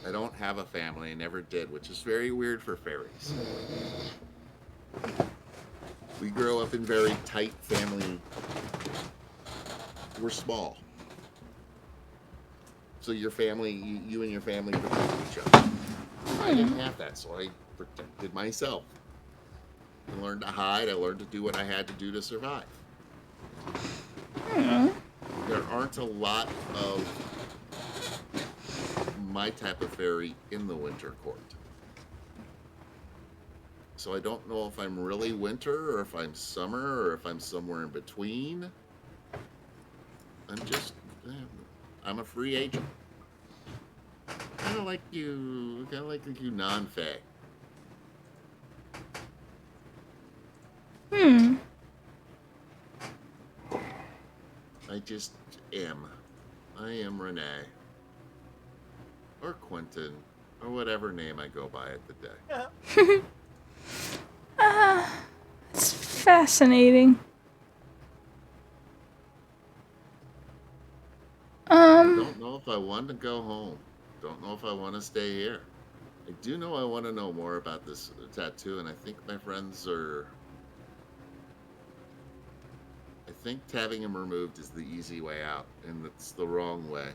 I don't have a family. I never did, which is very weird for fairies. We grow up in very tight family. We're small. So your family, you and your family protect each other. I didn't have that, so I protected myself. I learned to hide. I learned to do what I had to do to survive. There aren't a lot of my type of fairy in the Winter Court. So I don't know if I'm really winter, or if I'm summer, or if I'm somewhere in between. I'm a free agent. Kind of like you non-Fae. I just am. I am Renee. Or Quentin. Or whatever name I go by at the day.
It's fascinating.
I don't know if I want to go home. Don't know if I want to stay here. I do know I want to know more about this tattoo, and I think my friends are... I think having him removed is the easy way out, and it's the wrong way.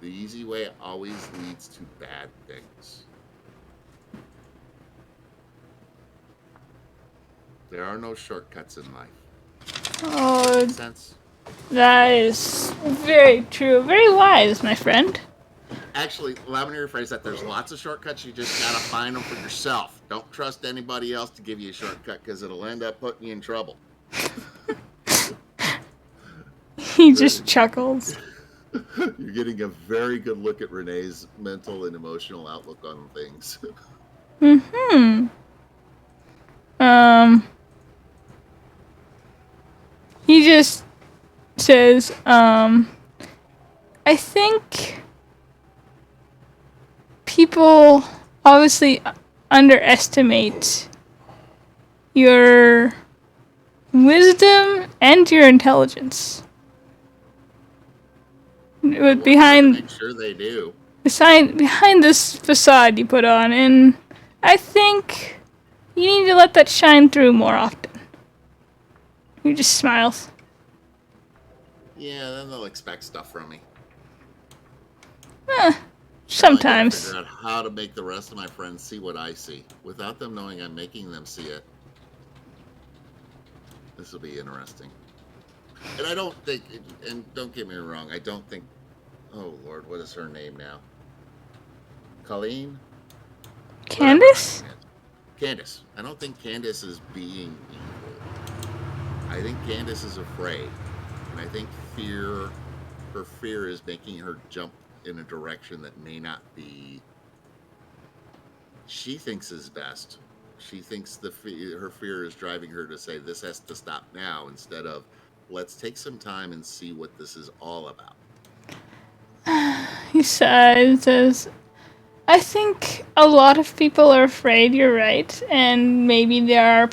The easy way always leads to bad things. There are no shortcuts in life.
Oh,
Makes sense?
that is very true. Very wise, my friend.
Actually, allow me to rephrase that. There's lots of shortcuts. You just gotta find them for yourself. Don't trust anybody else to give you a shortcut, because it'll end up putting you in trouble.
He just chuckles.
You're getting a very good look at Renee's mental and emotional outlook on things.
He just says, I think people obviously underestimate your wisdom and your intelligence. Behind
Make sure they do.
behind this facade you put on, and I think you need to let that shine through more often. He just smiles.
Yeah, then they'll expect stuff from me.
Sometimes.
I gotta figure out how to make the rest of my friends see what I see without them knowing I'm making them see it. This will be interesting. And I don't think, and don't get me wrong, I don't think, oh Lord, what is her name now? Colleen?
Candace?
Candace. I don't think Candace is being evil. I think Candace is afraid. And I think her fear is making her jump in a direction that may not be, she thinks is best. She thinks her fear is driving her to say, this has to stop now, instead of, let's take some time and see what this is all about.
He says, I think a lot of people are afraid, you're right, and maybe there are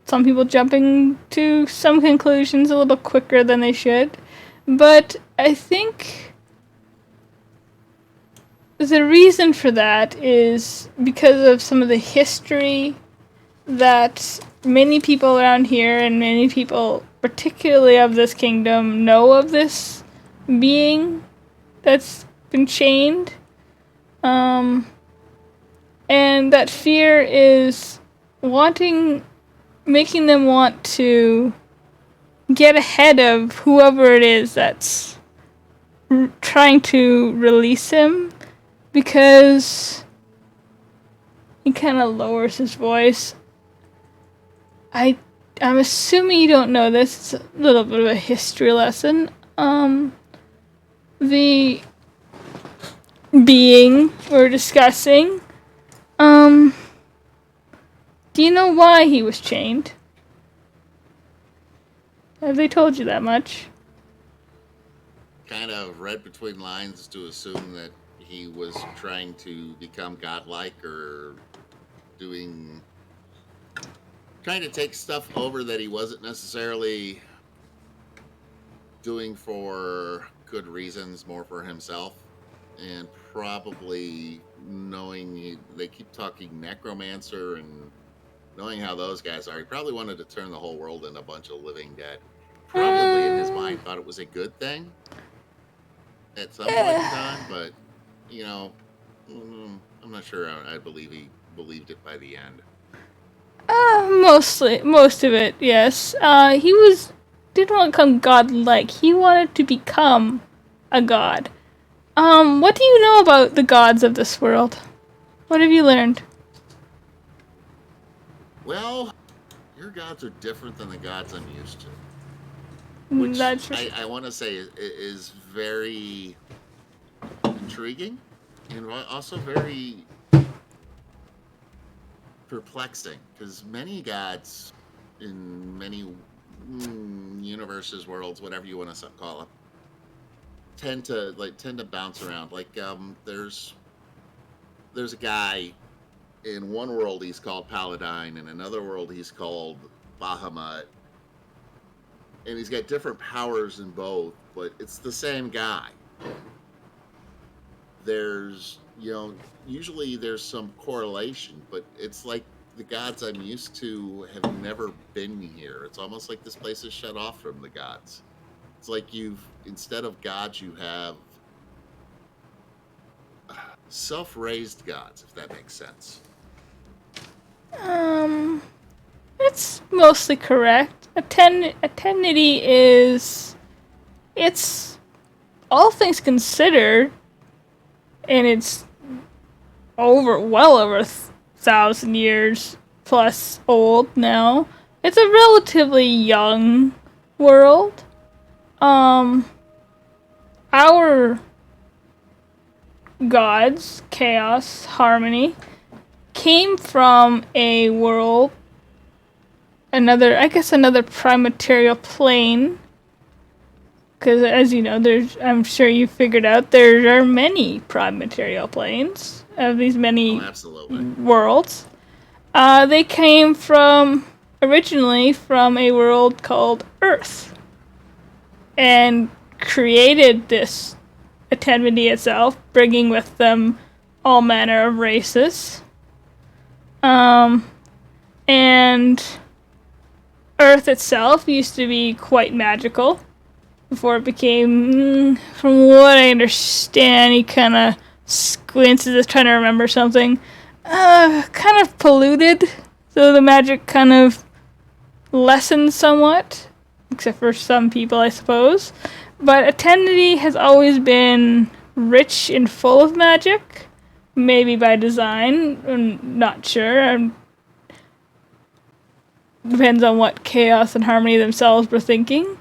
some people jumping to some conclusions a little quicker than they should, but I think the reason for that is because of some of the history that many people around here and many people, particularly of this kingdom, know of this being that's been chained. And that fear is making them want to get ahead of whoever it is that's trying to release him, because he kind of lowers his voice. I'm assuming you don't know this. It's a little bit of a history lesson. The being we're discussing, do you know why he was chained? Have they told you that much?
Kind of read between lines to assume that he was trying to become godlike or trying to take stuff over that he wasn't necessarily doing for good reasons, more for himself. And probably knowing they keep talking necromancer and knowing how those guys are, he probably wanted to turn the whole world into a bunch of living dead. Probably in his mind thought it was a good thing at some point in time, but I'm not sure I believe he believed it by the end.
Most of it, yes. Didn't want to become godlike. He wanted to become a god. What do you know about the gods of this world? What have you learned?
Well, your gods are different than the gods I'm used to. Which I want to say is very intriguing and also very perplexing, because many gods in many universes, worlds, whatever you want to call them, tend to bounce around. Like there's a guy in one world he's called Paladine, in another world he's called Bahamut, and he's got different powers in both, but it's the same guy. There's usually there's some correlation, but it's like the gods I'm used to have never been here. It's almost like this place is shut off from the gods. It's like instead of gods, you have self-raised gods, if that makes sense.
It's mostly correct. Atemnity is, it's, all things considered, and it's well over 1,000 years plus old now. It's a relatively young world. Our gods, chaos, harmony, came from a world, another prime material plane. Because as you know, I'm sure you figured out, there are many prime material planes of these many worlds. They came originally from a world called Earth, and created this Atemnity itself, bringing with them all manner of races. And Earth itself used to be quite magical before it became, from what I understand, he kind of squints as if trying to remember something, kind of polluted, so the magic kind of lessened somewhat, except for some people, I suppose. But Atemnity has always been rich and full of magic, maybe by design, I'm not sure. Depends on what Chaos and Harmony themselves were thinking.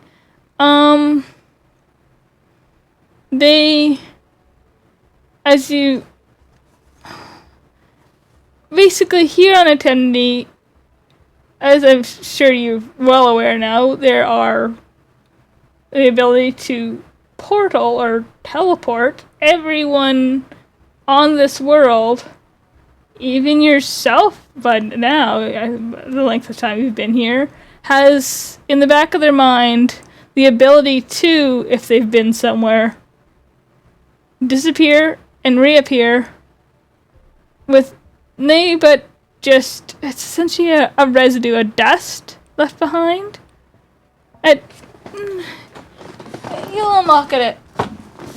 Basically here on Atemnity, as I'm sure you're well aware now, there are the ability to portal or teleport everyone on this world, even yourself, but now, the length of time you've been here, has in the back of their mind the ability to, if they've been somewhere, disappear and reappear with but just, it's essentially a residue, a dust left behind. You'll unlock it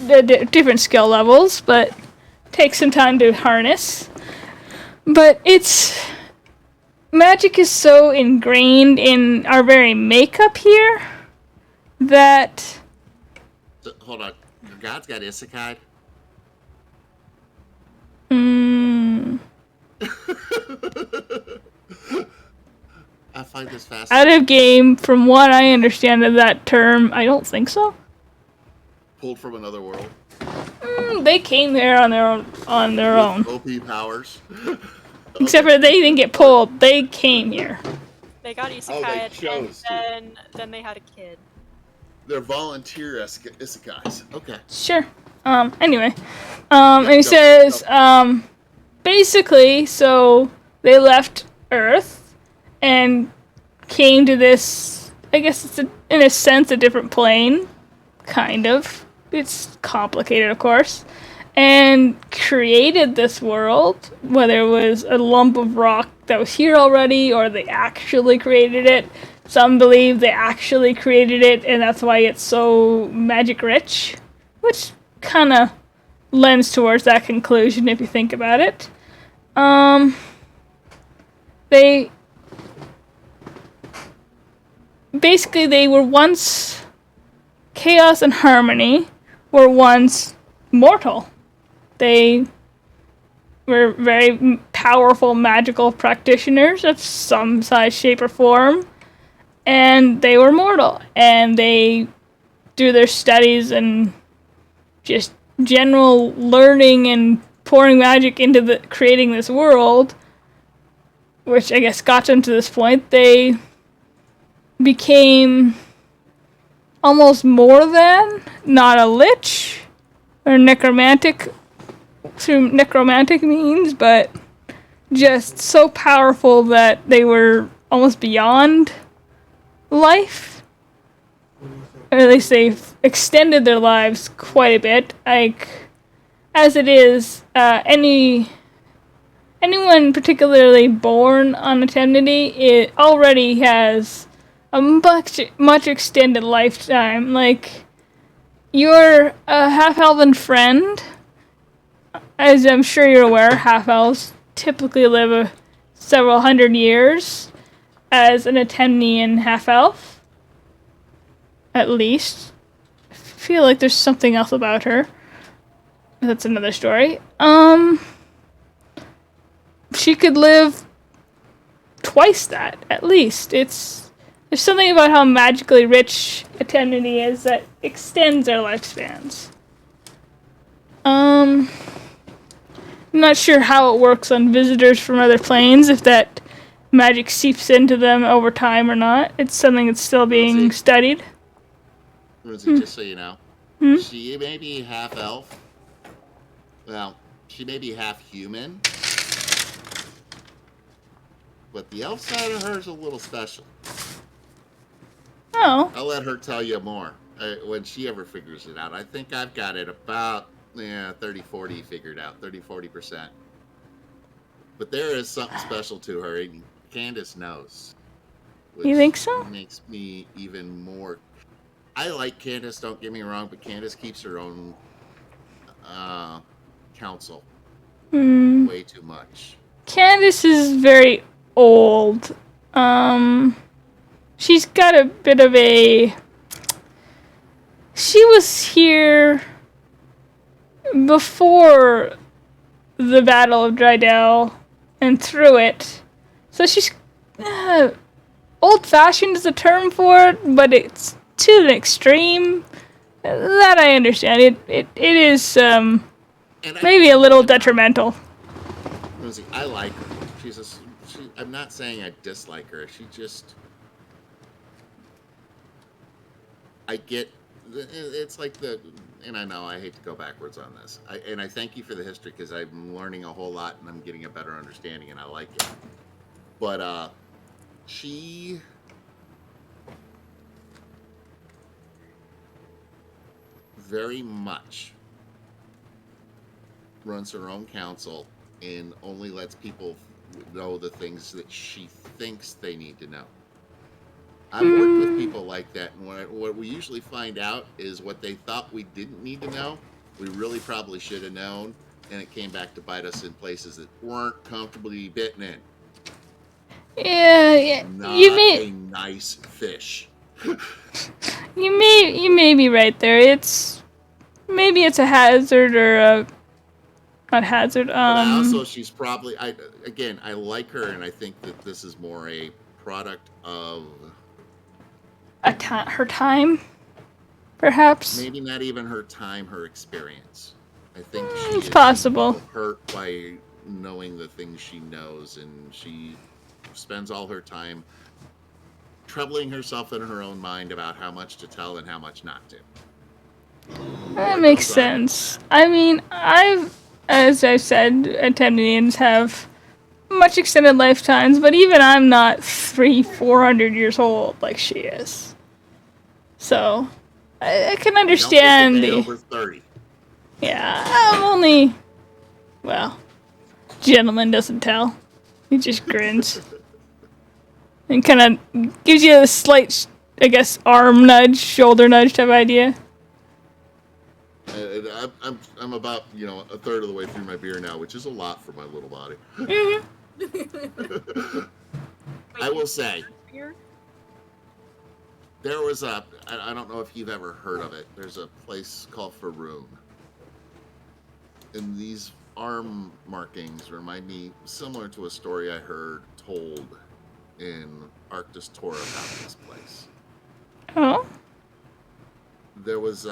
at different skill levels, but takes some time to harness. But magic is so ingrained in our very makeup here that...
So, hold on. Your god's got isekai? I find this fascinating.
Out of game, from what I understand of that term, I don't think so.
Pulled from another world.
They came there on their own.
OP powers.
Except for they didn't get pulled. They came here.
They got isekai and then they had a kid.
They're volunteer isekais. Okay.
Sure. Anyway. And he says, basically, so they left Earth and came to this, I guess it's in a sense a different plane. Kind of. It's complicated, of course. And created this world, whether it was a lump of rock that was here already or they actually created it. Some believe they actually created it and that's why it's so magic rich, which kind of lends towards that conclusion if you think about it. They were once chaos and harmony, were once mortal. They were very powerful magical practitioners of some size, shape, or form, and they were mortal. And they, through their studies and just general learning and pouring magic into creating this world, which I guess got them to this point, they became almost more than, not a lich or necromantic through necromantic means, but just so powerful that they were almost beyond life. Or at least they've extended their lives quite a bit. Like, as it is, anyone particularly born on Atemnity, it already has a much extended lifetime. Like, your half-elven friend, as I'm sure you're aware, half-elves typically live several hundred years as an Atemnian half-elf. At least. I feel like there's something else about her. That's another story. She could live twice that, at least. There's something about how magically rich Atemnity is that extends their lifespans. I'm not sure how it works on visitors from other planes, if that magic seeps into them over time or not. It's something that's still being studied.
Rosie, just so you know, she may be half elf. Well, she may be half human. But the elf side of her is a little special.
Oh.
I'll let her tell you more when she ever figures it out. I think I've got it about 30-40 figured out, 30-40%. But there is something special to her, and Candace knows.
You think so?
Makes me even more... I like Candace, don't get me wrong, but Candace keeps her own counsel way too much.
Candace is very old. She's got a bit of a... She was here before the Battle of Drydell and through it. So she's... old-fashioned is a term for it, but it's to an extreme. That I understand. It is maybe a little detrimental.
Rosie, I like her. I'm not saying I dislike her. I get it's like and I know I hate to go backwards on this. I thank you for the history because I'm learning a whole lot and I'm getting a better understanding and I like it. But she very much runs her own council and only lets people know the things that she thinks they need to know. I've worked with people like that, and what we usually find out is what they thought we didn't need to know, we really probably should have known, and it came back to bite us in places that weren't comfortably bitten in.
Yeah.
Not
You may
a nice fish.
you may be right there. Maybe it's a hazard or a not hazard.
But also, she's probably I like her, and I think that this is more a product of
her time, perhaps.
maybe not even her time, her experience. I think
It's possible.
Hurt by knowing the things she knows, and she spends all her time troubling herself in her own mind about how much to tell and how much not to.
That makes sense. I mean, as I've said, Atemnians have much extended lifetimes, but even I'm not 400 years old like she is. So, I can understand
the over 30.
Yeah, I'm only. Well, gentleman doesn't tell. He just grins. And kind of gives you a slight, I guess, arm nudge, shoulder nudge type idea.
I'm about, a third of the way through my beer now, which is a lot for my little body. I will say, there was I don't know if you've ever heard of it. There's a place called Faroon. And these arm markings remind me similar to a story I heard told in Arctis Torah about this place.
Oh?
There was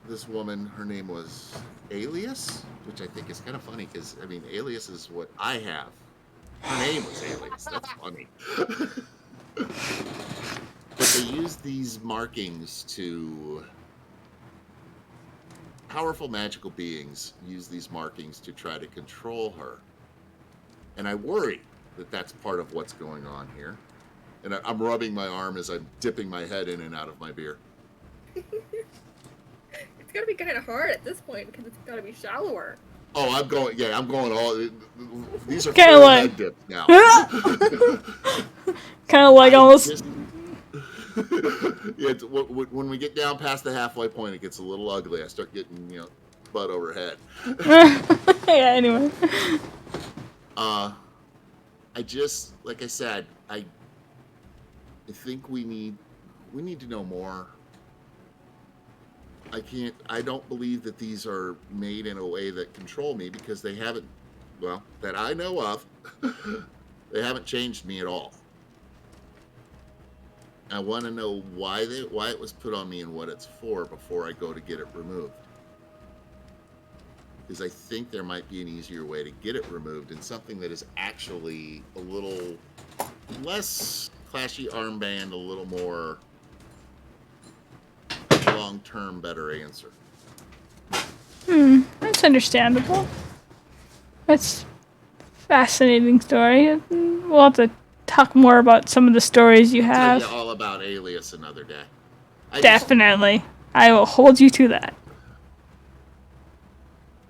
this woman, her name was Alias, which I think is kind of funny because, Alias is what I have. Her name was Alias. That's funny. But they used these markings to... Powerful magical beings use these markings to try to control her. And I worry that that's part of what's going on here. And I'm rubbing my arm as I'm dipping my head in and out of my beer.
It's gotta be kind of hard at this point because it's gotta be shallower.
Oh, I'm going all... These are
kinda
full
like...
head dips now.
Kind of like almost...
Yeah, when we get down past the halfway point, it gets a little ugly. I start getting, butt over head.
Yeah, anyway.
I just, like I said, I think we need to know more. I don't believe that these are made in a way that control me because they haven't, well, that I know of, they haven't changed me at all. I want to know why it was put on me and what it's for before I go to get it removed. Because I think there might be an easier way to get it removed and something that is actually a little less flashy armband, a little more long-term better answer.
That's understandable. That's a fascinating story. We'll have to talk more about some of the stories you have.
I'll tell you all about Alias another day.
Definitely. I will hold you to that.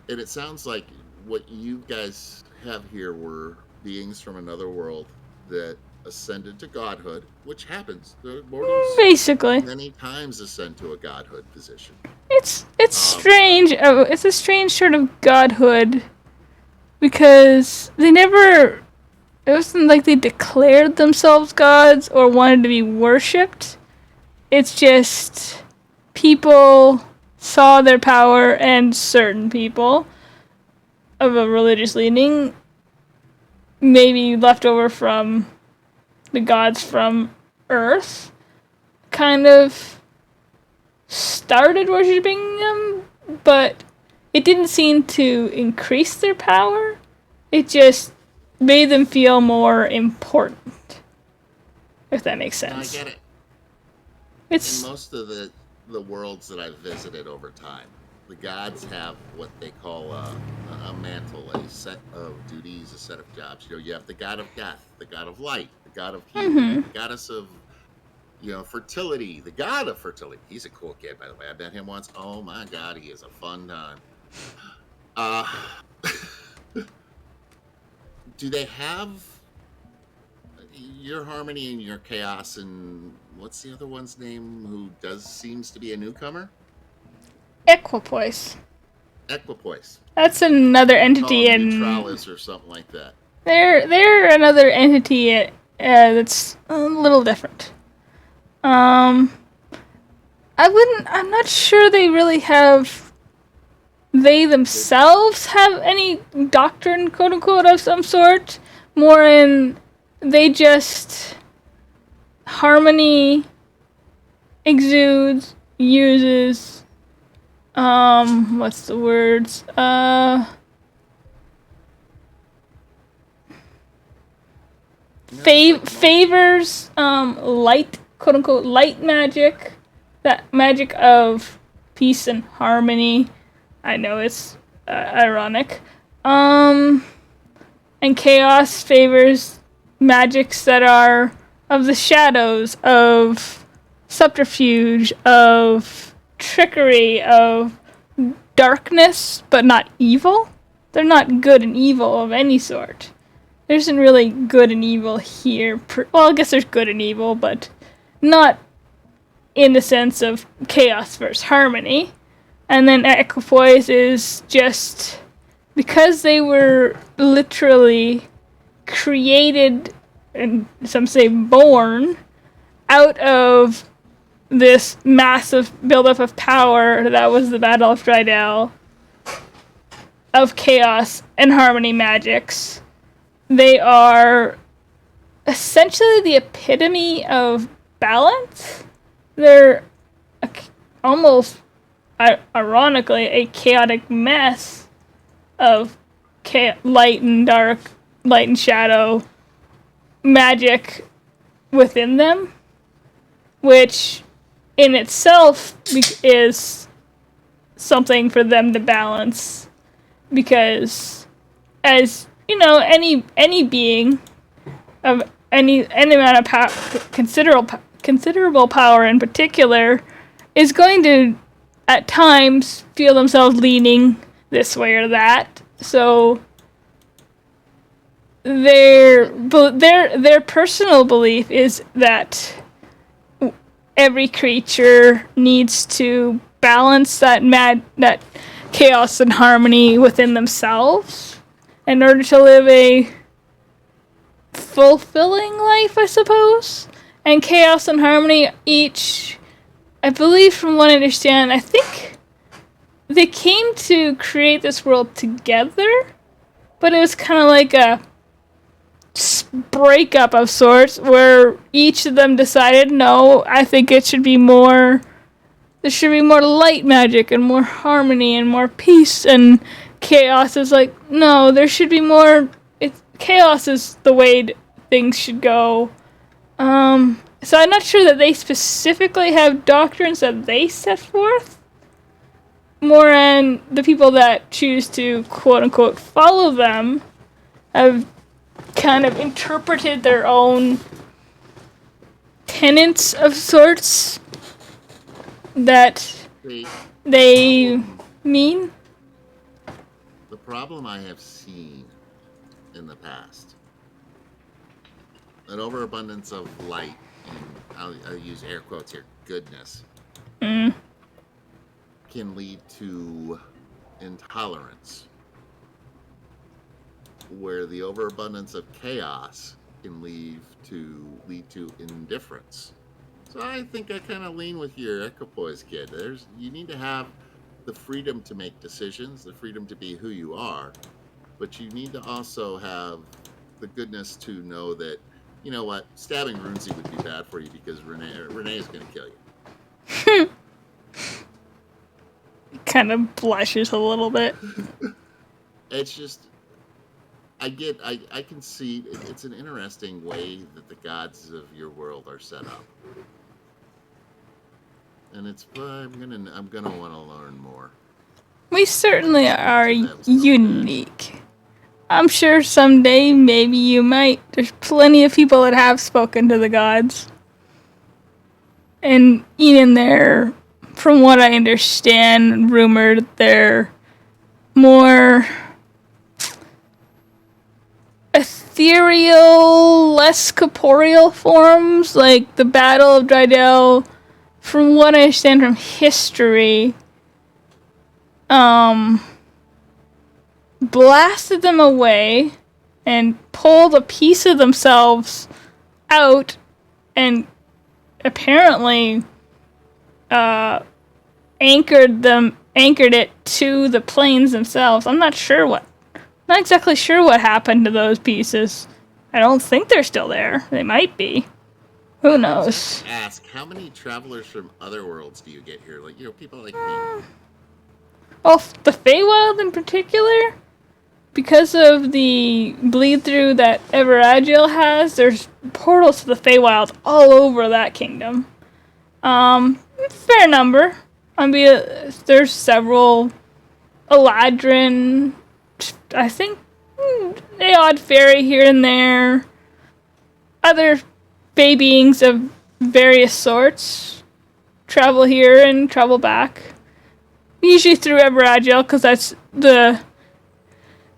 And it sounds like what you guys have here were beings from another world that ascended to godhood, which happens. The mortals
Basically.
many times ascend to a godhood position.
It's strange. It's a strange sort of godhood because they never... It wasn't like they declared themselves gods or wanted to be worshipped. It's just people saw their power and certain people of a religious leaning, maybe left over from the gods from Earth, kind of started worshipping them, but it didn't seem to increase their power. It just made them feel more important, if that makes sense.
I get it.
It's
And most of the the worlds that I've visited over time. The gods have what they call a mantle, a set of duties, a set of jobs. You have the god of death, the god of light, the god of healing,
Mm-hmm.
the goddess of fertility, the god of fertility. He's a cool kid, by the way. I met him once. Oh my god, he is a fun time. Uh, do they have your harmony and your chaos, and what's the other one's name who seems to be a newcomer?
Equipoise.
Equipoise.
That's another
Call
entity
them
in.
Neutralis or something like that.
They're another entity that's a little different. I'm not sure they really have. They themselves have any doctrine, quote unquote, of some sort. More in, they just harmony exudes, uses. What's the words? Favors light, quote unquote, light magic, that magic of peace and harmony. I know it's ironic. And chaos favors magics that are of the shadows, of subterfuge, of trickery, of darkness, but not evil. They're not good and evil of any sort. There isn't really good and evil here. Well, I guess there's good and evil, but not in the sense of chaos versus harmony. And then equipoise is just because they were literally created, and some say born, out of this massive buildup of power that was the Battle of Drydell, of chaos and harmony magics. They are essentially the epitome of balance. They're almost, ironically, a chaotic mess of light and dark, light and shadow magic within them, which in itself is something for them to balance, because as any being of any amount of power, considerable power in particular, is going to at times feel themselves leaning this way or that. So their personal belief is that every creature needs to balance that chaos and harmony within themselves in order to live a fulfilling life, I suppose. And chaos and harmony each, I believe from what I understand, I think they came to create this world together, but it was kind of like a breakup of sorts where each of them decided, no, I think there should be more light magic and more harmony and more peace, and chaos is like, no, there should be more. Chaos is the way things should go. So I'm not sure that they specifically have doctrines that they set forth. More on the people that choose to quote unquote follow them have kind of interpreted their own tenets of sorts that they mean.
The problem I have seen in the past, an overabundance of light, and I'll use air quotes here, goodness, can lead to intolerance, where the overabundance of chaos can lead to indifference. So I think I kind of lean with your equipoise kid. You need to have the freedom to make decisions, the freedom to be who you are, but you need to also have the goodness to know that, you know what, stabbing Runzi would be bad for you because Renee is going to kill you.
Kind of blushes a little bit.
It's just, I can see it's an interesting way that the gods of your world are set up. and I'm gonna want to learn more.
We certainly are
That was so
unique. I'm sure someday maybe you might. There's plenty of people that have spoken to the gods. And even they're, from what I understand, rumored they're more ethereal, less corporeal forms, like the Battle of Drydell. From what I understand from history, blasted them away and pulled a piece of themselves out and apparently anchored it to the planes themselves. I'm not exactly sure what happened to those pieces. I don't think they're still there. They might be. Who knows?
Ask, how many travelers from other worlds do you get here? Like, people like me.
Well, the Feywild in particular, because of the bleed through that Everagil has, there's portals to the Feywild all over that kingdom. Fair number. I mean, there's several. Eladrin, I think, the odd fairy here and there. Other Fey beings of various sorts travel here and travel back. Usually through Everagil, because that's the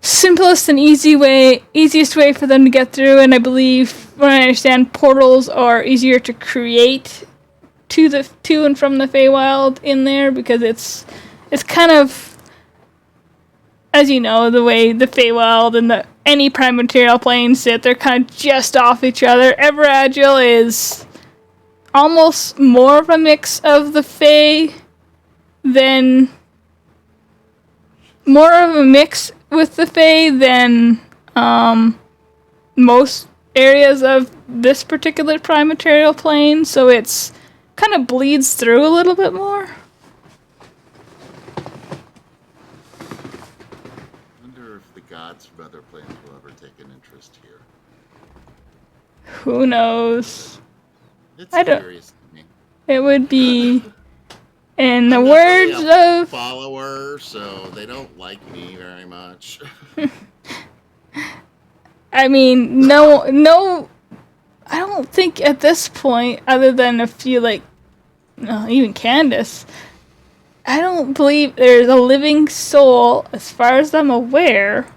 simplest and easiest way for them to get through. And I believe, when I understand, portals are easier to create to and from the Feywild in there, because it's kind of, as you know, the way the Feywild and any prime material planes sit, they're kind of just off each other. Everagil is almost more of a mix of the Fey than with the Fae than most areas of this particular prime material plane, so it's kind of bleeds through a little bit more.
I wonder if the gods from other planes will ever take an interest here.
Who knows?
It's
I don't.
curious to me.
It would be, in the
I'm not
words
really a
of
follower, so they don't like me very much.
I mean, no, I don't think at this point, other than a few, like, even Candace, I don't believe there's a living soul, as far as I'm aware,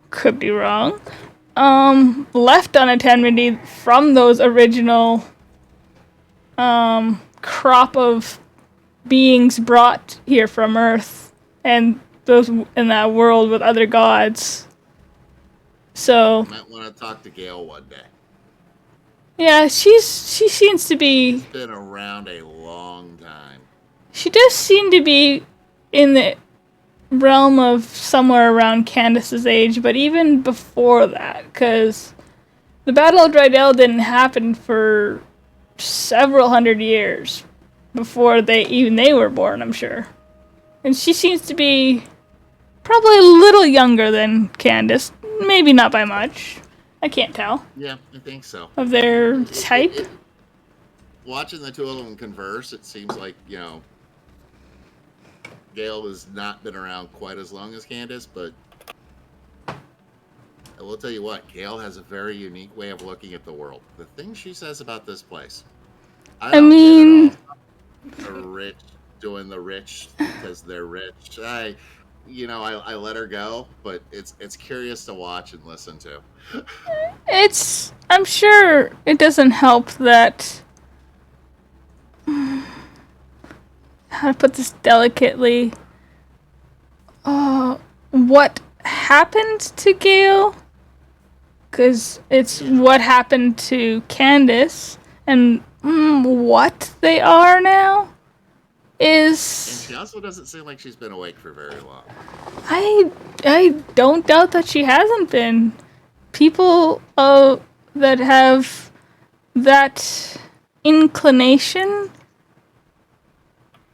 could be wrong, left on Atemnity from those original, crop of beings brought here from Earth, and those in that world with other gods. So
Might want to talk to Gale one day.
yeah, she seems to be.
She's been around a long time.
She does seem to be in the realm of somewhere around Candace's age, but even before that, because the Battle of Drydell didn't happen for several hundred years before they were born, I'm sure. And she seems to be probably a little younger than Candace. Maybe not by much. I can't tell.
Yeah, I think so.
Of their type.
Watching the two of them converse, it seems like, Gale has not been around quite as long as Candace, but I will tell you what, Gale has a very unique way of looking at the world. The things she says about this place. I mean, get it all. The rich doing the rich because they're rich. I let her go, but it's curious to watch and listen to.
I'm sure it doesn't help that, how to put this delicately, what happened to Gale, because it's what happened to Candace, and what they are now is...
And she also doesn't seem like she's been awake for very long.
I don't doubt that she hasn't been. People that have that inclination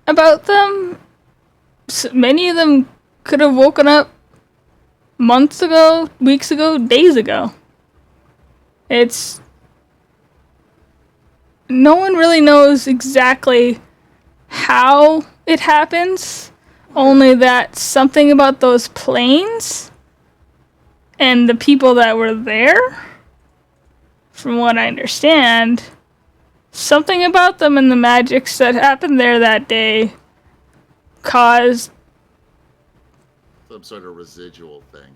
about them, many of them could have woken up months ago, weeks ago, days ago. It's no one really knows exactly how it happens, only that something about those planes and the people that were there, from what I understand, something about them and the magics that happened there that day caused
Some sort of residual thing.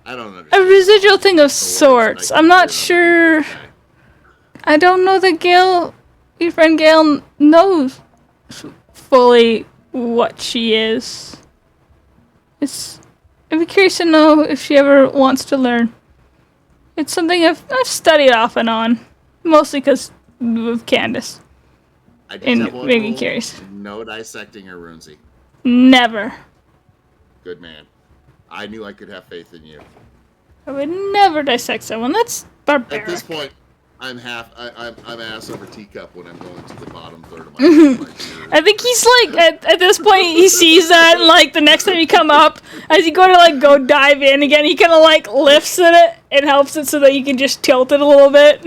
I don't
a
understand.
residual thing of
The words
sorts.
I
I'm
can
not
hear them.
sure. I don't know that Gail, your friend Gail, knows fully what she is. I'd be curious to know if she ever wants to learn. It's something I've studied off and on, mostly because of Candace.
I just
And
have one
made me
rule.
curious.
No dissecting her, Runesy.
Never.
Good man. I knew I could have faith in you.
I would never dissect someone. That's barbaric.
At this point, I'm ass over teacup when I'm going to the bottom third of my beard.
I think he's like at this point he sees that, and like the next time you come up, as you go to like go dive in again, he kind of like lifts it and helps it so that you can just tilt it a little bit,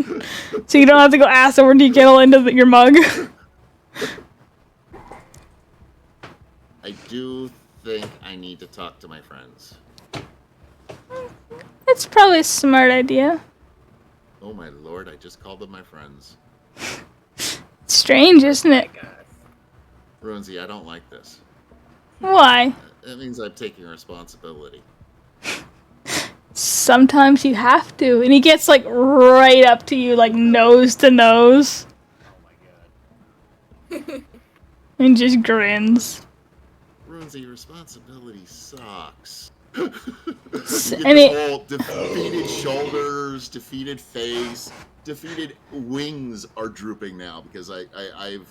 so you don't have to go ass over teacup into your mug.
I do think I need to talk to my friends.
That's probably a smart idea.
Oh my lord, I just called them my friends.
Strange, isn't it?
Runesy, I don't like this.
Why?
That means I'm taking responsibility.
Sometimes you have to, and he gets like right up to you, like nose to nose,
Oh my god.
and just grins.
Runesy, responsibility sucks.
And
this whole defeated shoulders, defeated face, defeated wings are drooping now because I've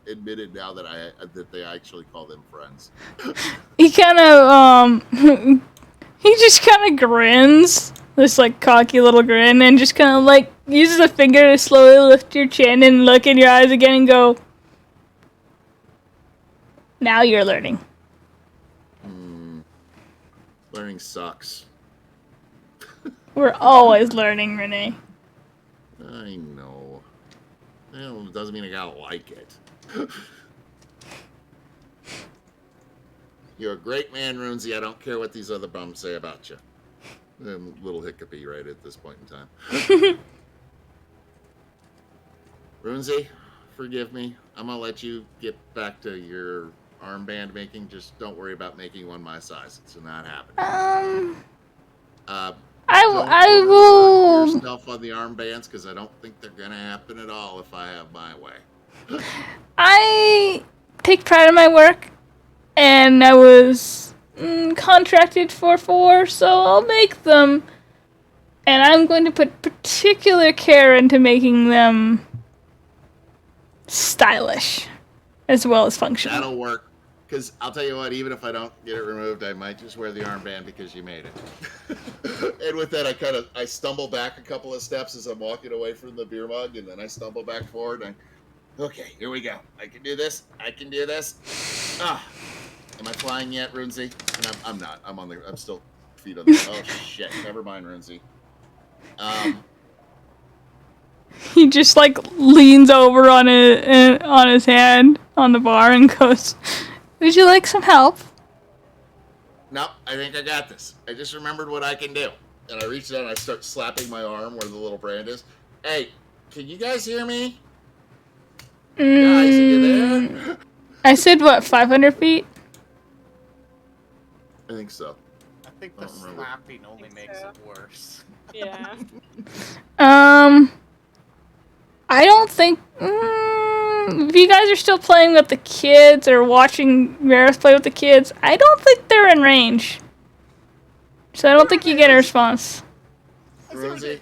admitted now that they actually call them friends.
He kind of he just kind of grins, this like cocky little grin, and just kind of like uses a finger to slowly lift your chin and look in your eyes again and go, now you're learning.
Learning sucks.
We're always learning, Renee.
I know. Well, it doesn't mean I gotta like it. You're a great man, Runesy. I don't care what these other bums say about you. I'm a little hiccupy right at this point in time. Runesy, forgive me. I'm gonna let you get back to your armband making. Just don't worry about making one my size. It's not happening.
I will.
Yourself on the armbands because I don't think they're gonna happen at all if I have my way.
I take pride in my work, and I was contracted for 4, so I'll make them. And I'm going to put particular care into making them stylish, as well as functional.
That'll work. Because I'll tell you what, even if I don't get it removed, I might just wear the armband because you made it. And with that, I stumble back a couple of steps as I'm walking away from the beer mug, and then I stumble back forward. And okay, here we go. I can do this. I can do this. Am I flying yet, Runesy? And I'm not. I'm still feet on the. Oh shit! Never mind, Runesy.
He just like leans over on his hand on the bar and goes, "Would you like some help?"
Nope, I think I got this. I just remembered what I can do. And I reach out and I start slapping my arm where the little brand is. Hey, can you guys hear me? Guys, are you there?
I said what, 500 feet?
I think so.
I think the slapping only makes it worse.
Yeah.
I don't think. If you guys are still playing with the kids or watching Varys play with the kids, I don't think they're in range. So I don't think you get a response.
Rosie?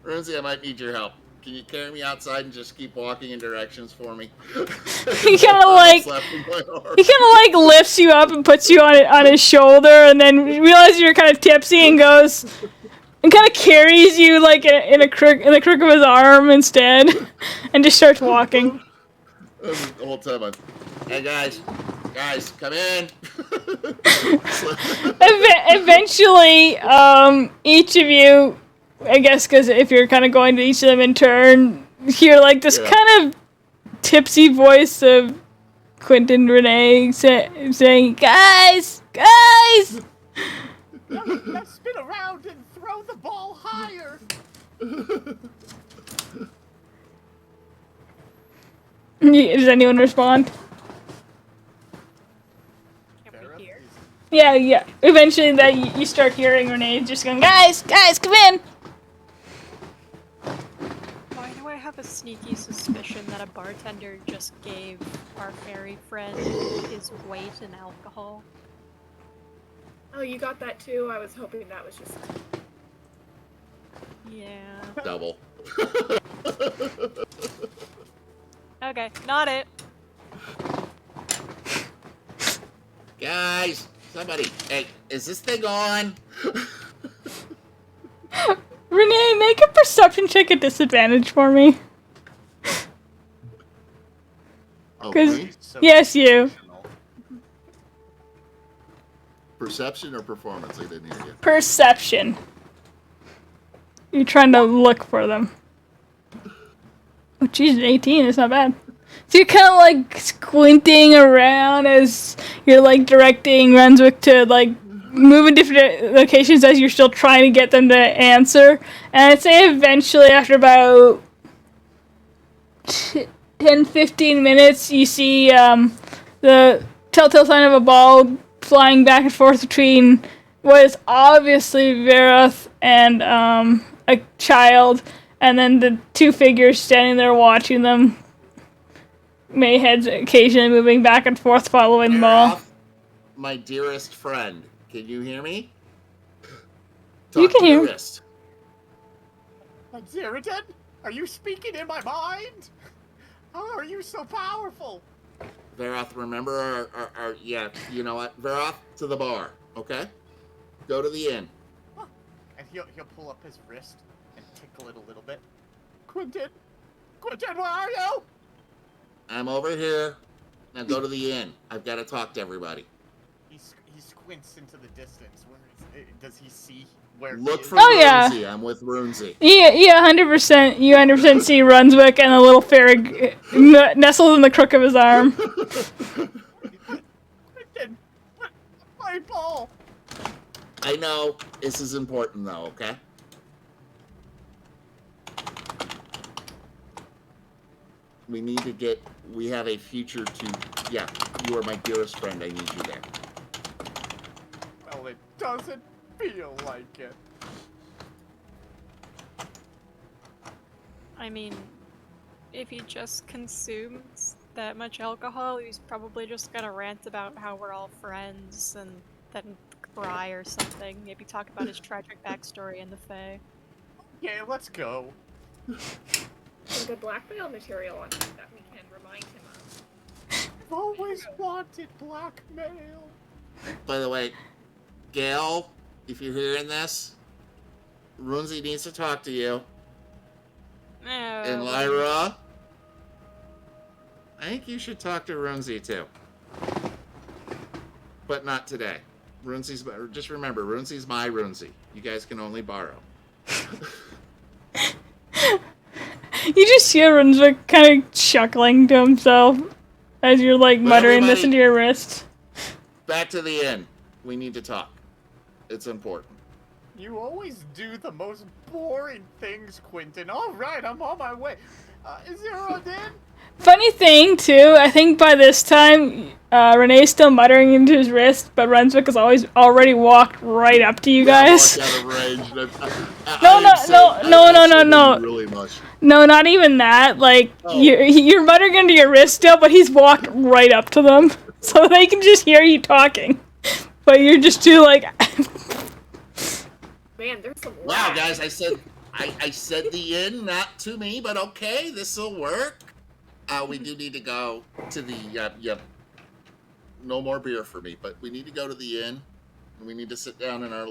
Rosie, I might need your help. Can you carry me outside and just keep walking in directions for me?
He kind of like lifts you up and puts you on his shoulder, and then realizes you're kind of tipsy and goes and kind of carries you like in the crook of his arm instead, and just starts walking.
The whole time hey guys, Guys, come in.
Eventually, each of you, I guess, because if you're kind of going to each of them in turn, hear like this kind of tipsy voice of Quentin Renee saying, "Guys, guys!"
Let's spin around and throw the ball higher.
Does anyone respond?
Can we hear?
Yeah. Eventually, that you start hearing Renee just going, "Guys, guys, come in!"
Why do I have a sneaky suspicion that a bartender just gave our fairy friend his weight in alcohol?
Oh, you got that too? I was hoping that was just...
Yeah.
Double.
Okay, not it.
Guys, somebody. Hey, is this thing on?
Renee, make a perception check at disadvantage for me.
Oh,
'Cause-
me?
Yes, you.
Perception or performance? I didn't hear you.
Perception. You're trying to look for them. Oh, geez, 18. It's not bad. So you're kind of like squinting around as you're like directing Brunswick to like move in different locations as you're still trying to get them to answer. And I'd say eventually, after about 10-15 minutes, you see the telltale sign of a ball flying back and forth between what is obviously Verath and a child, and then the two figures standing there watching them. Mayheads occasionally moving back and forth following the ball.
My dearest friend, can you hear me?
You can hear me.
Zeridan, are you speaking in my mind? How are you so powerful?
Verath, remember our yeah, you know what? Verath, to the bar, okay? Go to the inn.
And he'll pull up his wrist and tickle it a little bit. Quentin, where are you?
I'm over here. Now go to the inn. I've got to talk to everybody.
He squints into the distance. Where is it? Does he see where
Look
he is?
for
yeah.
Runzi. I'm with Runzi.
Yeah, 100%. You 100% see Brunswick and a little fairy nestled in the crook of his arm.
Quentin, my ball.
I know this is important though, okay? We have a future to, yeah, you are my dearest friend. I need you there.
Well, it doesn't feel like it.
I mean, if he just consumes that much alcohol, he's probably just gonna rant about how we're all friends and then cry or something. Maybe talk about his tragic backstory in the Fae.
Yeah, let's go.
some good blackmail material on him that we can remind him of.
I've always wanted blackmail.
By the way, Gail, if you're hearing this, Runzi needs to talk to you. And Lyra, I think you should talk to Runzi too. But not today. Runzi's, just remember, Runzi's my Runzi. You guys can only borrow.
You just hear Brunswick kind of chuckling to himself as you're like muttering this into your wrist.
Back to the inn. We need to talk. It's important.
You always do the most boring things, Quentin. All right, I'm on my way. Is there a din?
Funny thing, too, I think by this time, Renee's still muttering into his wrist, but Brunswick has already walked right up to you guys.
Walked out of range.
No.
Really much.
No, not even that. Like, you're muttering into your wrist still, but he's walked right up to them. So they can just hear you talking. But you're just too, like...
Man, there's some
Wow, guys, I said the inn, not to me, but okay, this'll work. We do need to go to the, no more beer for me, but we need to go to the inn, and we need to sit down in our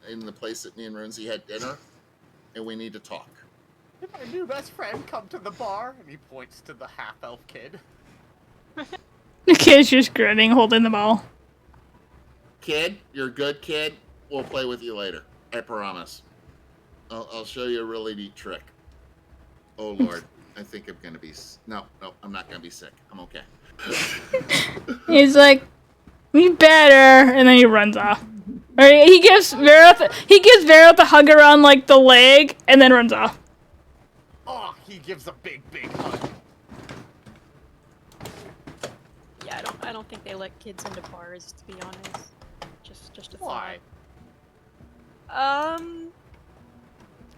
in the place that me and Runzi had dinner, and we need to talk.
Did my new best friend come to the bar? And he points to the half-elf kid.
The kid's just grinning, holding the ball.
Kid, you're a good kid. We'll play with you later. I promise. I'll show you a really neat trick. Oh, Lord. I think I'm going to be... No, I'm not going to be sick. I'm okay.
He's like, "We better," and then he runs off. Or he gives Veroth a hug around like the leg, and then runs off.
Oh, he gives a big hug.
Yeah, I don't think they let kids into bars, to be honest. Just a
Why?
thought.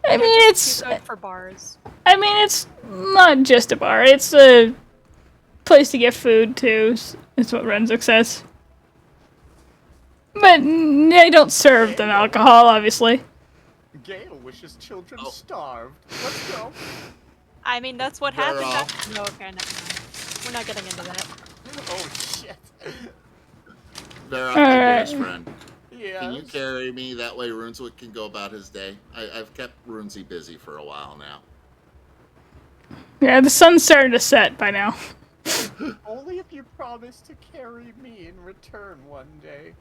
I mean,
Too good for bars.
I mean, it's not just a bar. It's a place to get food too. Is what Renzik says. But they don't serve them alcohol, obviously.
Gale wishes children starved. Let's go.
I mean, that's what happened.
off.
No, okay, never mind. We're not getting into that.
Oh shit.
They're my dearest friend.
Yeah.
Can you carry me? That way Runeswick can go about his day. I've kept Runesy busy for a while now.
Yeah, the sun's starting to set by now.
Only if you promise to carry me in return one day.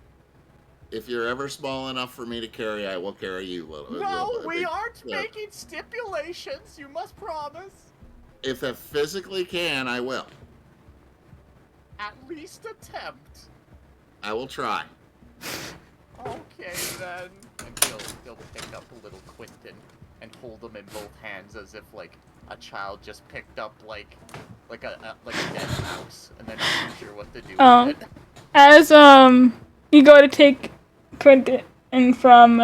If you're ever small enough for me to carry, I will carry you.
No, we aren't making stipulations. You must promise.
If I physically can, I will.
At least attempt.
I will try.
Okay then. And he'll pick up little Quentin and hold him in both hands as if like a child just picked up like a dead mouse and then not sure what to do with it.
As you go to take Quentin from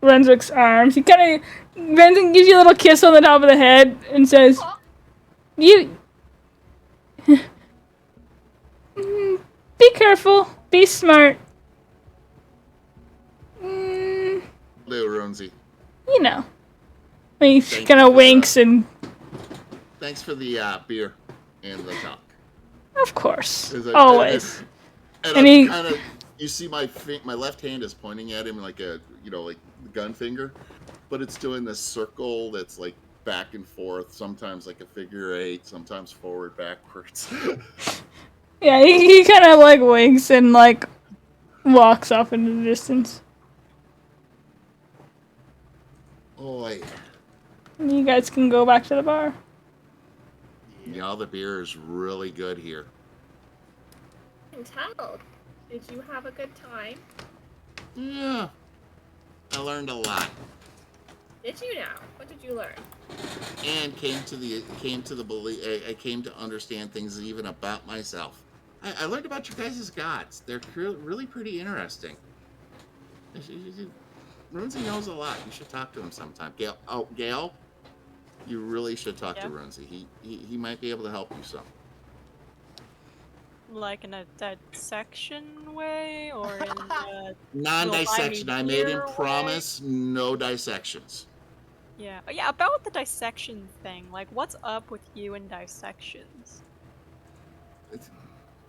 Renwick's arms, Renwick gives you a little kiss on the top of the head and says, "You be careful, be smart."
Lou Runesy.
You know. He kind of winks and...
Thanks for the beer and the talk.
Of course. Always.
And I'm kind of... You see my left hand is pointing at him like a, like the gun finger. But it's doing this circle that's like back and forth. Sometimes like a figure 8. Sometimes forward, backwards.
Yeah, he kind of like winks and like walks off into the distance.
Boy.
You guys can go back to the bar.
Yeah, the beer is really good here.
I can tell. Did you have a good time?
Yeah. I learned a lot.
Did you now? What did you learn?
And came to belief. I came to understand things even about myself. I learned about your guys' gods. They're really pretty interesting. Runesy knows a lot. You should talk to him sometime. Gale, you really should talk to Runesy. He might be able to help you some.
Like in a dissection way, or in a...
Non-dissection. I made him promise no dissections.
Yeah. Yeah, about the dissection thing, like, what's up with you and dissections?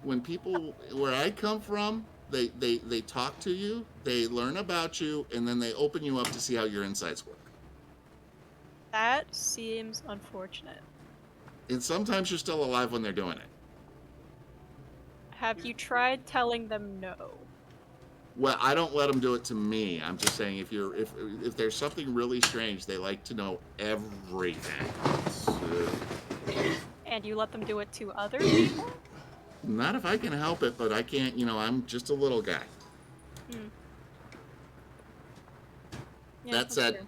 When people, where I come from, they talk to you, they learn about you, and then they open you up to see how your insides work.
That seems unfortunate.
And sometimes you're still alive when they're doing it.
Have you tried telling them no?
Well, I don't let them do it to me. I'm just saying if there's something really strange, they like to know everything.
And you let them do it to other people?
Not if I can help it, but I can't, I'm just a little guy.
Yeah,
that said,
true.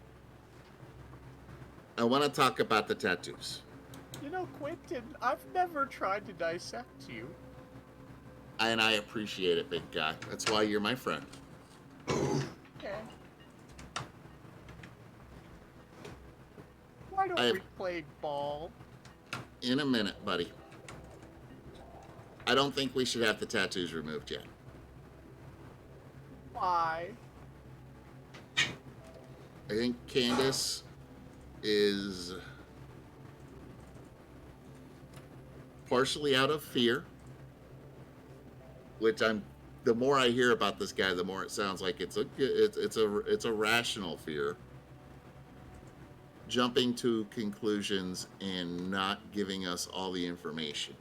I want to talk about the tattoos.
Quentin, I've never tried to dissect you.
And I appreciate it, big guy. That's why you're my friend.
Okay. Why don't we play ball?
In a minute, buddy. I don't think we should have the tattoos removed yet.
Why?
I think Candace is partially out of fear, which the more I hear about this guy, the more it sounds like it's a rational fear. Jumping to conclusions and not giving us all the information.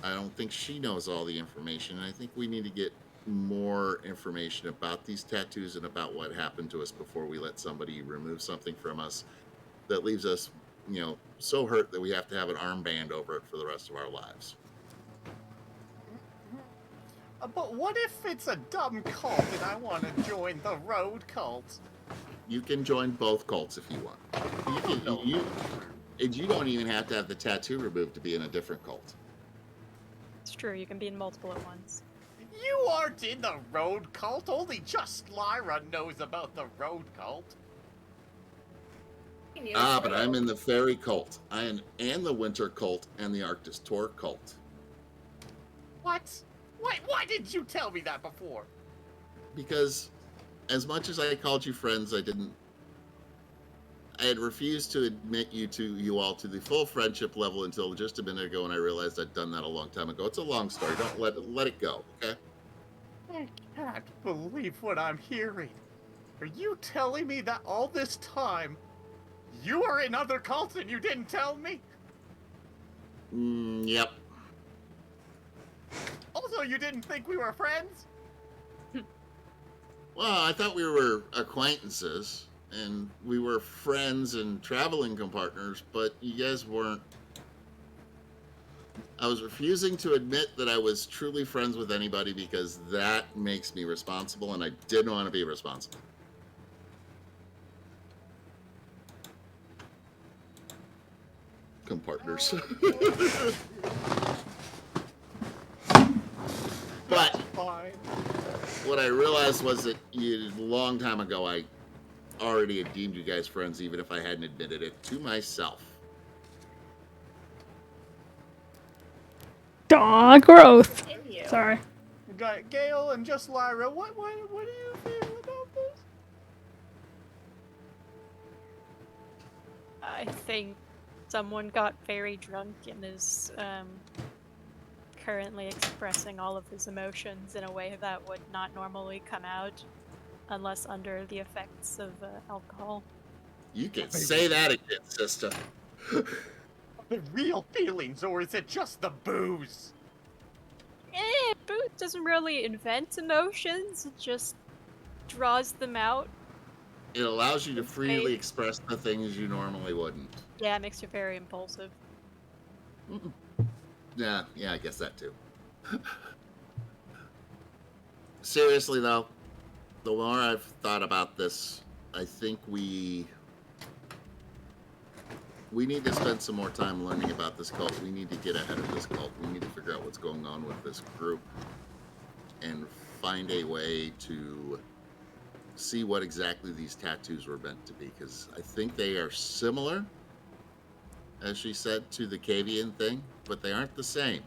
I don't think she knows all the information. I think we need to get more information about these tattoos and about what happened to us before we let somebody remove something from us that leaves us, so hurt that we have to have an armband over it for the rest of our lives.
But what if it's a dumb cult and I want to join the road cult?
You can join both cults if you want. You don't even have to have the tattoo removed to be in a different cult.
It's true, you can be in multiple at once.
You aren't in the road cult. Only just Lyra knows about the road cult.
But I'm in the fairy cult. And the winter cult and the Arctis Tour cult.
What? Why didn't you tell me that before?
Because as much as I called you friends, I had refused to admit you all to the full friendship level until just a minute ago, and I realized I'd done that a long time ago. It's a long story. Don't let it go, okay?
I can't believe what I'm hearing. Are you telling me that all this time you are in other cults and you didn't tell me?
Yep.
Also, you didn't think we were friends?
Well, I thought we were acquaintances, and we were friends and traveling partners, but you guys weren't. I was refusing to admit that I was truly friends with anybody because that makes me responsible, and I didn't want to be responsible. Partners. But what I realized was that a long time ago I already had deemed you guys friends, even if I hadn't admitted it to myself.
Dog growth. Sorry.
Gale and just Lyra, what do you feel about this?
I think someone got very drunk and is currently expressing all of his emotions in a way that would not normally come out unless under the effects of alcohol.
You can say that again, sister.
The real feelings, or is it just the booze?
Booze doesn't really invent emotions, it just draws them out.
It allows you to freely express the things you normally wouldn't.
Yeah, it makes you very impulsive.
Yeah, I guess that too. Seriously though, the more I've thought about this, I think we need to spend some more time learning about this cult. We need to get ahead of this cult. We need to figure out what's going on with this group and find a way to see what exactly these tattoos were meant to be, because I think they are similar, as she said, to the Cavian thing, but they aren't the same.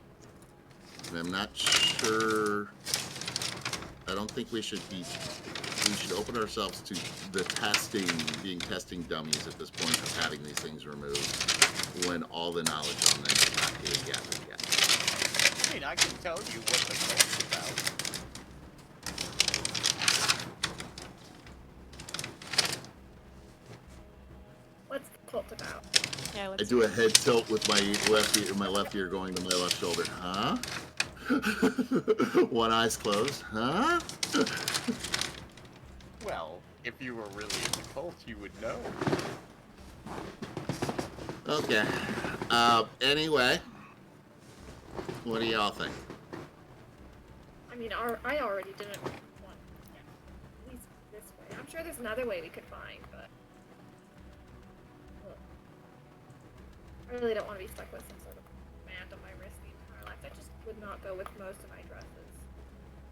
And I'm not sure. I don't think we should open ourselves to the being testing dummies at this point of having these things removed when all the knowledge on them is not being gathered yet.
I mean, I can tell you what the cult's about.
What's the cult about?
Yeah,
I do a head tilt with my left ear going to my left shoulder. Huh? One eye's closed. Huh?
Well, if you were really in the cult, you would know.
Okay. Anyway, what do y'all think?
I mean, I already didn't want, at least this way. I'm sure there's another way we could find, but look, I really don't want to be stuck with some sort of band on my wrist the entire life. I just would not go with most of my dresses.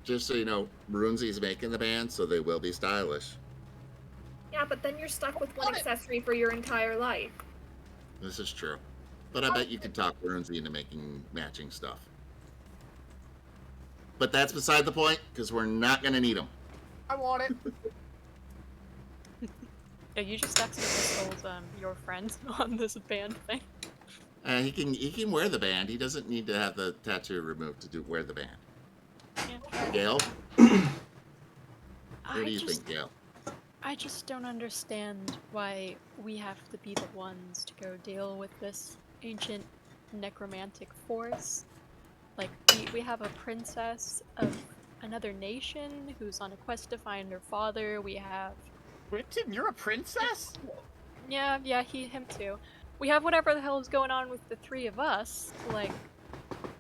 Just so you know, Runzi's making the band, so they will be stylish.
Yeah, but then you're stuck with one accessory for your entire life.
This is true. But I bet you could talk Runzi into making matching stuff. But that's beside the point, because we're not going to need them.
I want it.
Yeah, you just accidentally told your friend on this band thing.
He can wear the band. He doesn't need to have the tattoo removed to wear the band.
Yeah.
Gail? What do you think, Gail?
I just don't understand why we have to be the ones to go deal with this ancient necromantic force. Like, we have a princess of another nation who's on a quest to find her father. We have...
Quentin, you're a princess?
Yeah, him too. We have whatever the hell is going on with the three of us. Like,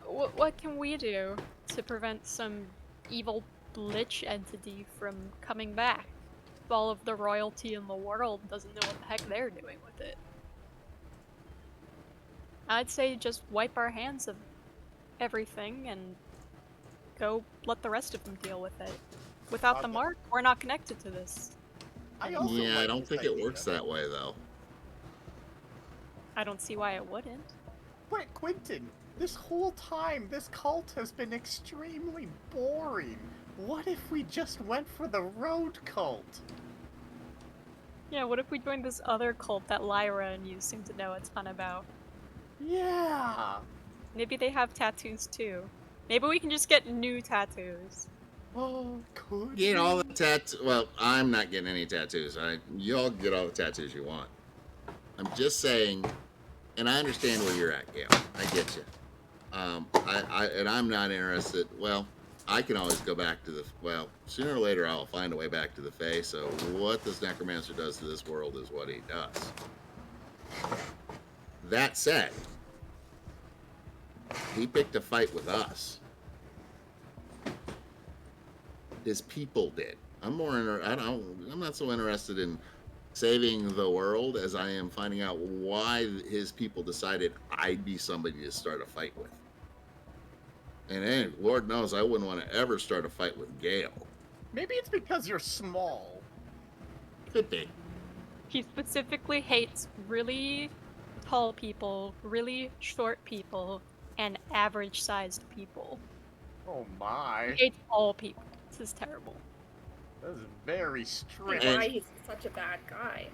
what can we do to prevent some evil lich entity from coming back? If all of the royalty in the world doesn't know what the heck they're doing with it. I'd say just wipe our hands of everything and go let the rest of them deal with it. Without the mark, we're not connected to this.
I also
Yeah, I
like
don't
this
think
idea.
it works that way, though.
I don't see why it wouldn't.
Wait, Quentin, this whole time, this cult has been extremely boring. What if we just went for the road cult?
Yeah, what if we joined this other cult that Lyra and you seem to know a ton about?
Yeah.
Maybe they have tattoos too. Maybe we can just get new tattoos.
Oh, could
Get all the
we?
tattoos. Well, I'm not getting any tattoos. Y'all get all the tattoos you want. I'm just saying, and I understand where you're at, Gail. I get you. And I'm not interested. Well, I can always go back to the. Well, sooner or later, I'll find a way back to the Fae. So what this necromancer does to this world is what he does. That said, he picked a fight with us. His people did. I'm not so interested in saving the world as I am finding out why his people decided I'd be somebody to start a fight with. And then, Lord knows, I wouldn't want to ever start a fight with Gale.
Maybe it's because you're small.
Could be.
He specifically hates really tall people, really short people, and average-sized people.
Oh my.
He hates all people. This is terrible.
That's very
That's
strict.
And-
why he's such a bad guy.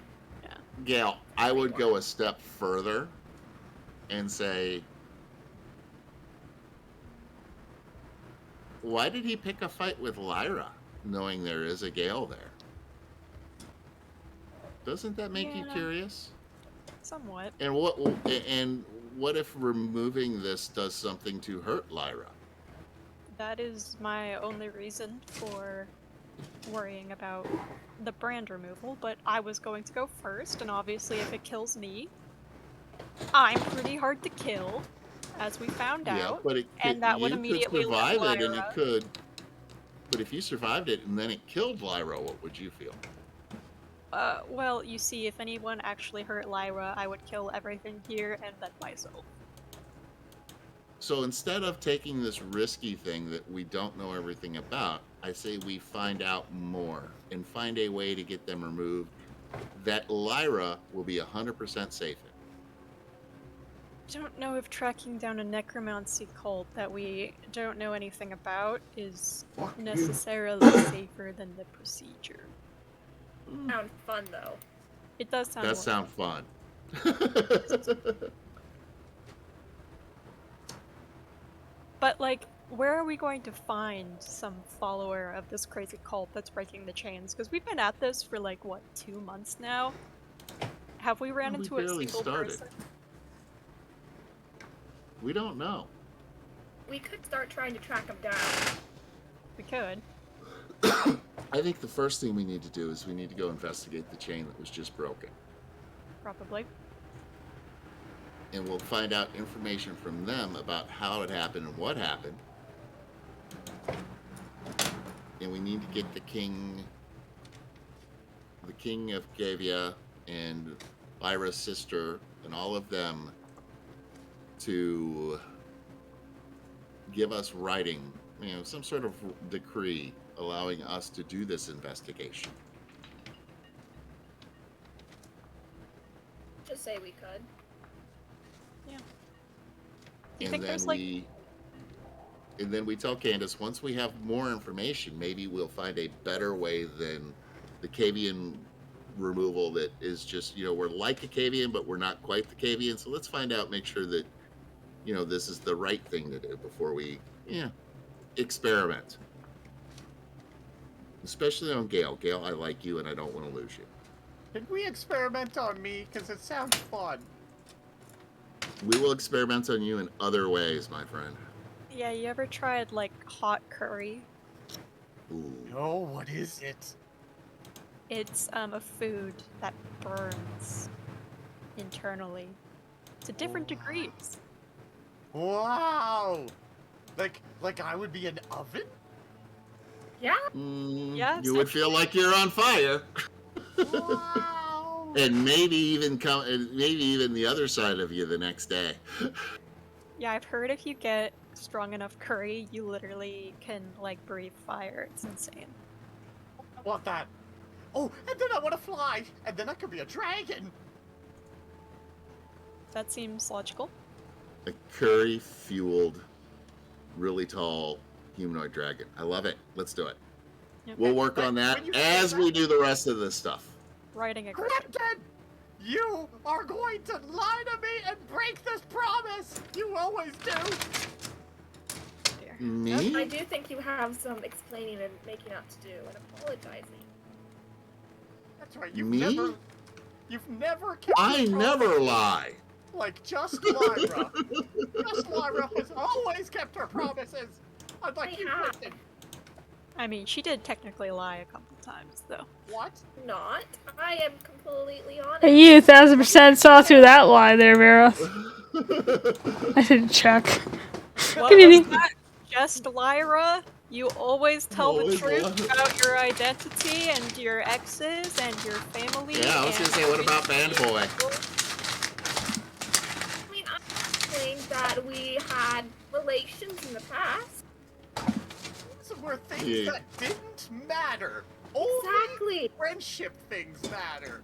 Gail, I would go a step further and say, why did he pick a fight with Lyra, knowing there is a Gale there? Doesn't that make you
Yeah.
curious?
Somewhat.
And what if removing this does something to hurt Lyra?
That is my only reason for worrying about the brand removal, but I was going to go first, and obviously if it kills me, I'm pretty hard to kill, as we found out,
but
and that would
you
immediately
could
let
survive it, and it
Lyra...
could. But if you survived it and then it killed Lyra, what would you feel?
Well, you see, if anyone actually hurt Lyra, I would kill everything here and then myself.
So instead of taking this risky thing that we don't know everything about, I say we find out more and find a way to get them removed that Lyra will be 100% safe in.
I don't know if tracking down a necromancy cult that we don't know anything about is necessarily safer than the procedure.
Sounds fun though.
It does sound
That sounds fun.
But, like, where are we going to find some follower of this crazy cult that's breaking the chains? Because we've been at this for, like, what, 2 months now? Have we ran
We
into a
barely
single
started.
person?
We don't know.
We could start trying to track him down.
We could.
I think the first thing we need to do is we need to go investigate the chain that was just broken.
Probably.
And we'll find out information from them about how it happened and what happened. And we need to get the king of Gavia and Lyra's sister and all of them to give us writing, some sort of decree allowing us to do this investigation.
Just say we could.
Do you
And
think
then
there's, like...
and then we tell Candace, once we have more information, maybe we'll find a better way than the Cavian removal that is just, we're like a Cavian, but we're not quite the Cavian. So let's find out, make sure that, this is the right thing to do before we, experiment. Especially on Gale. Gale, I like you and I don't want to lose you.
Can we experiment on me? Because it sounds fun.
We will experiment on you in other ways, my friend.
Yeah, you ever tried like hot curry?
Ooh.
No, what is it?
It's a food that burns internally to different degrees.
Wow! Like I would be an oven?
Yeah.
Yeah,
You would feel like you're on fire,
Wow!
and maybe even the other side of you the next day.
Yeah, I've heard if you get strong enough curry, you literally can like breathe fire. It's insane.
I want that. Oh, and then I want to fly, and then I could be a dragon.
That seems logical.
A curry-fueled, really tall humanoid dragon. I love it. Let's do it.
Yep.
We'll work
But
on that
when you say
as we
that-
do the rest of this stuff.
Writing a
Krypton! You are going to lie to me and break this promise! You always do!
Here.
I
Me?
do think you have some explaining and making up to do and apologizing.
That's right,
Me?
You've never kept
I
your
never
promise.
lie.
Like just Lyra. Just Lyra has always kept her promises! Unlike
I
you,
have.
Krypton.
I mean, she did technically lie a couple times, though.
What?
Not. I am completely honest.
Hey, you 1000% saw through that lie there, Vera. I didn't check.
What
Give me
was
the-
that? Just Lyra? You always tell the
Always
truth
lie.
about your identity and your exes and your family.
Yeah, I was gonna
and
say, what about Band
everything.
Boy?
I mean, I explained that we had relations in the past.
These were things
Yeah.
that didn't matter. Only
Exactly.
friendship things matter.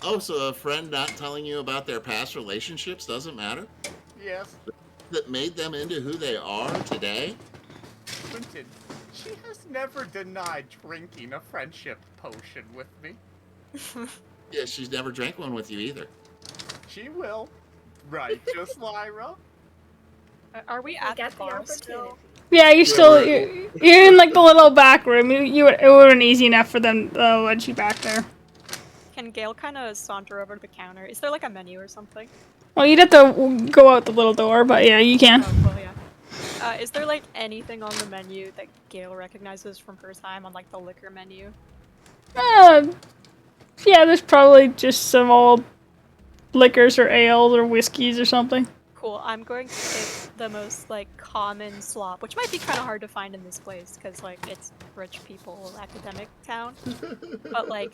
Oh, so a friend not telling you about their past relationships doesn't matter?
Yes,
That made them into who they are today?
Quentin, she has never denied drinking a friendship potion with me.
Yeah, she's never drank one with you either.
She will. Right, just Lyra?
Are we
We
at
get
the
the
bar
opportunity.
still?
Yeah, you're still you're in like the little back room. It would have been easy enough for them to let you back there.
Can Gail kind of saunter over to the counter? Is there like a menu or something?
Well, you'd have to go out the little door, but yeah, you can.
Oh, well, yeah. Is there like anything on the menu that Gail recognizes from her time on like the liquor menu?
Yeah, there's probably just some old liquors or ales or whiskeys or something.
Cool. I'm going to pick the most like common slop, which might be kind of hard to find in this place because like it's rich people academic town, but like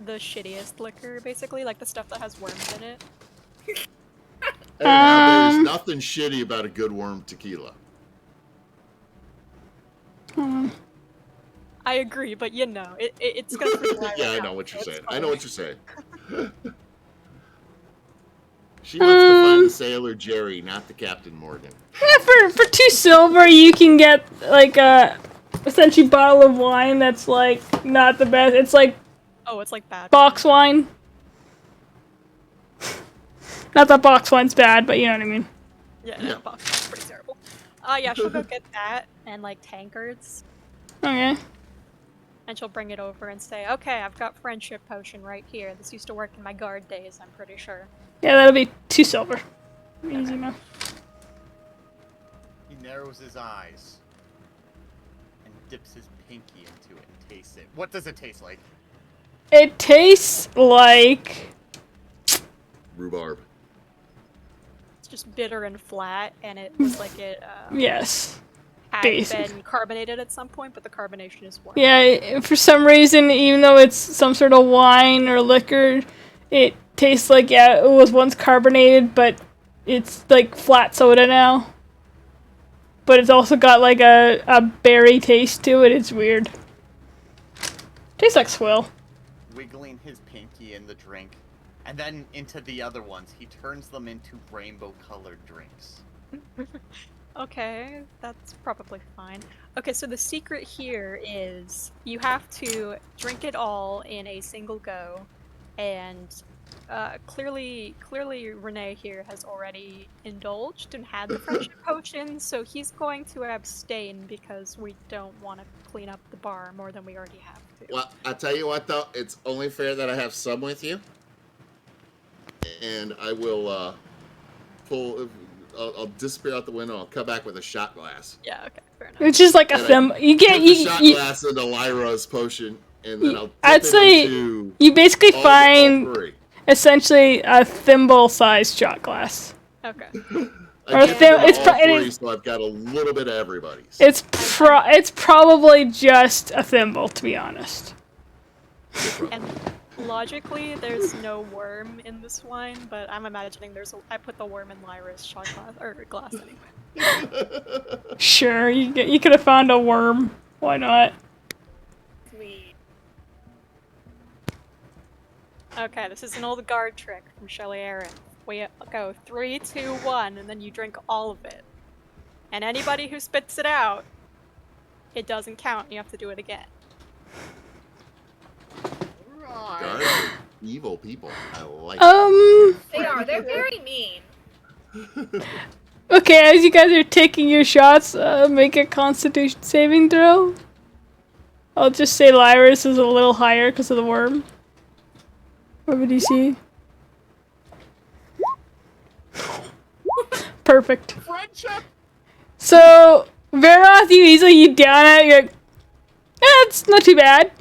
the shittiest liquor, basically, like the stuff that has worms in it.
Hey, now, there's
Um,
nothing shitty about a good worm tequila.
I agree, but you know, it's gonna freak Lyra
Yeah, I
out,
know what
so
you're
it's
saying. I
fine.
know what you're saying. She wants to find the Sailor Jerry, not the Captain Morgan.
yeah, for 2 silver, you can get like a essentially bottle of wine that's like not the best. It's like
Oh, it's like bad.
box wine. Not that box wine's bad, but you know what I mean.
Yeah,
Yeah.
no, box wine's pretty terrible. Yeah, she'll go get that and like tankards,
Okay.
and she'll bring it over and say, "Okay, I've got friendship potion right here. This used to work in my guard days. I'm pretty sure."
Yeah, that'll be 2 silver. Easy enough.
He narrows his eyes and dips his pinky into it and tastes it. What does it taste like?
It tastes like
Rhubarb.
It's just bitter and flat, and it looks like it
yes.
had
basic.
been carbonated at some point, but the carbonation is warm.
Yeah, for some reason, even though it's some sort of wine or liquor, it tastes like, yeah, it was once carbonated, but it's like flat soda now. But it's also got like a berry taste to it. It's weird. Tastes like swill.
Wiggling his pinky in the drink, and then into the other ones. He turns them into rainbow-colored drinks.
Okay, that's probably fine. Okay, so the secret here is you have to drink it all in a single go, and clearly Renee here has already indulged and had the friendship potion, so he's going to abstain because we don't want to clean up the bar more than we already have to.
Well, I'll tell you what, though. It's only fair that I have some with you. And I will I'll disappear out the window. I'll come back with a shot glass.
Yeah, okay, fair enough.
It's just like a
And I
thimble. You get
Put the shot
you.
glass into Lyra's potion, and then I'll
I'd
dip it
say
into
you basically
all
find
three.
essentially a thimble-sized shot glass.
Okay.
I dip
thim-
into
it's
all
pro- it
three,
is-
so I've got a little bit of everybody's.
It's probably just a thimble, to be honest.
And logically, there's no worm in this wine, but I'm imagining I put the worm in Lyra's shot glass or glass anyway.
Sure, you could have found a worm. Why not?
Sweet.
Okay, this is an old guard trick from Shelly Aaron. We go 3, 2, 1, and then you drink all of it. And anybody who spits it out, it doesn't count. You have to do it again.
Right.
Guards are evil people. I like it.
They are. They're very mean.
Okay, as you guys are taking your shots, make a Constitution saving throw. I'll just say Lyra's is a little higher because of the worm. What would you see? Perfect.
Friendship.
So, Veroth, you down it, you're like, it's not too bad.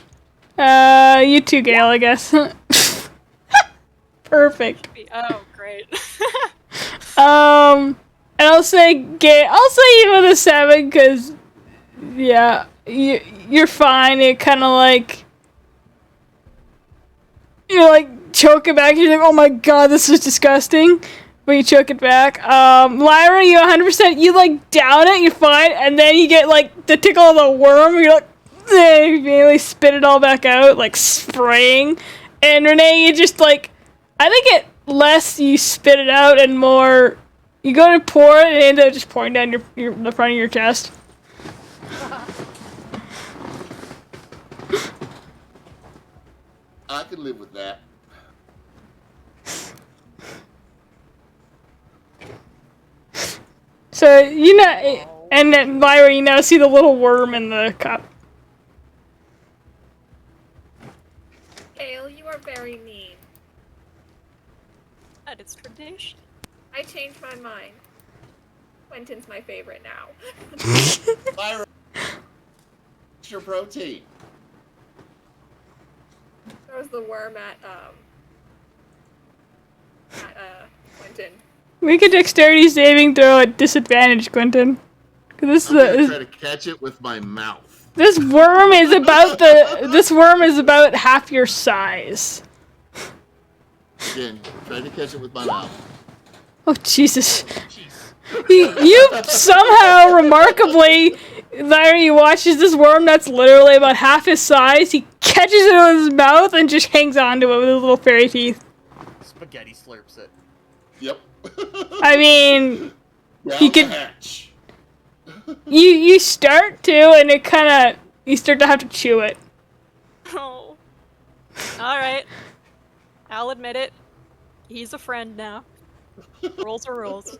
You too, Gale, I guess. Perfect.
Oh, great.
And I'll say you with a 7, because, yeah, you're fine. It kind of like, you're like, choke it back, you're like, oh my god, this is disgusting. But you choke it back. Lyra, you 100%, you like down it, you're fine, and then you get like the tickle of the worm, you're like, you immediately spit it all back out, like spraying. And Renee, you just like, I think it less you spit it out and more, you go to pour it and it ends up just pouring down the front of your chest.
I could live with that.
So, and then Lyra, you now see the little worm in the cup.
Gale, you are very mean.
But it's tradition.
I changed my mind. Quentin's my favorite now.
Lyra, what's your protein?
Throws the worm at Quentin.
Make a dexterity saving throw at disadvantage, Quentin. 'Cause this
I'm gonna
is
try to catch it with my mouth.
this worm is about half your size.
Again, try to catch it with my mouth.
Oh Jesus!
Jeez.
You somehow remarkably, Larry, you watches this worm that's literally about half his size. He catches it with his mouth and just hangs onto it with his little fairy teeth.
Spaghetti slurps it.
Yep.
I mean,
Down
he
the
could-
hatch.
you start to, and it kind of you start to have to chew it.
Oh. Alright. I'll admit it. He's a friend now. Rules are rules.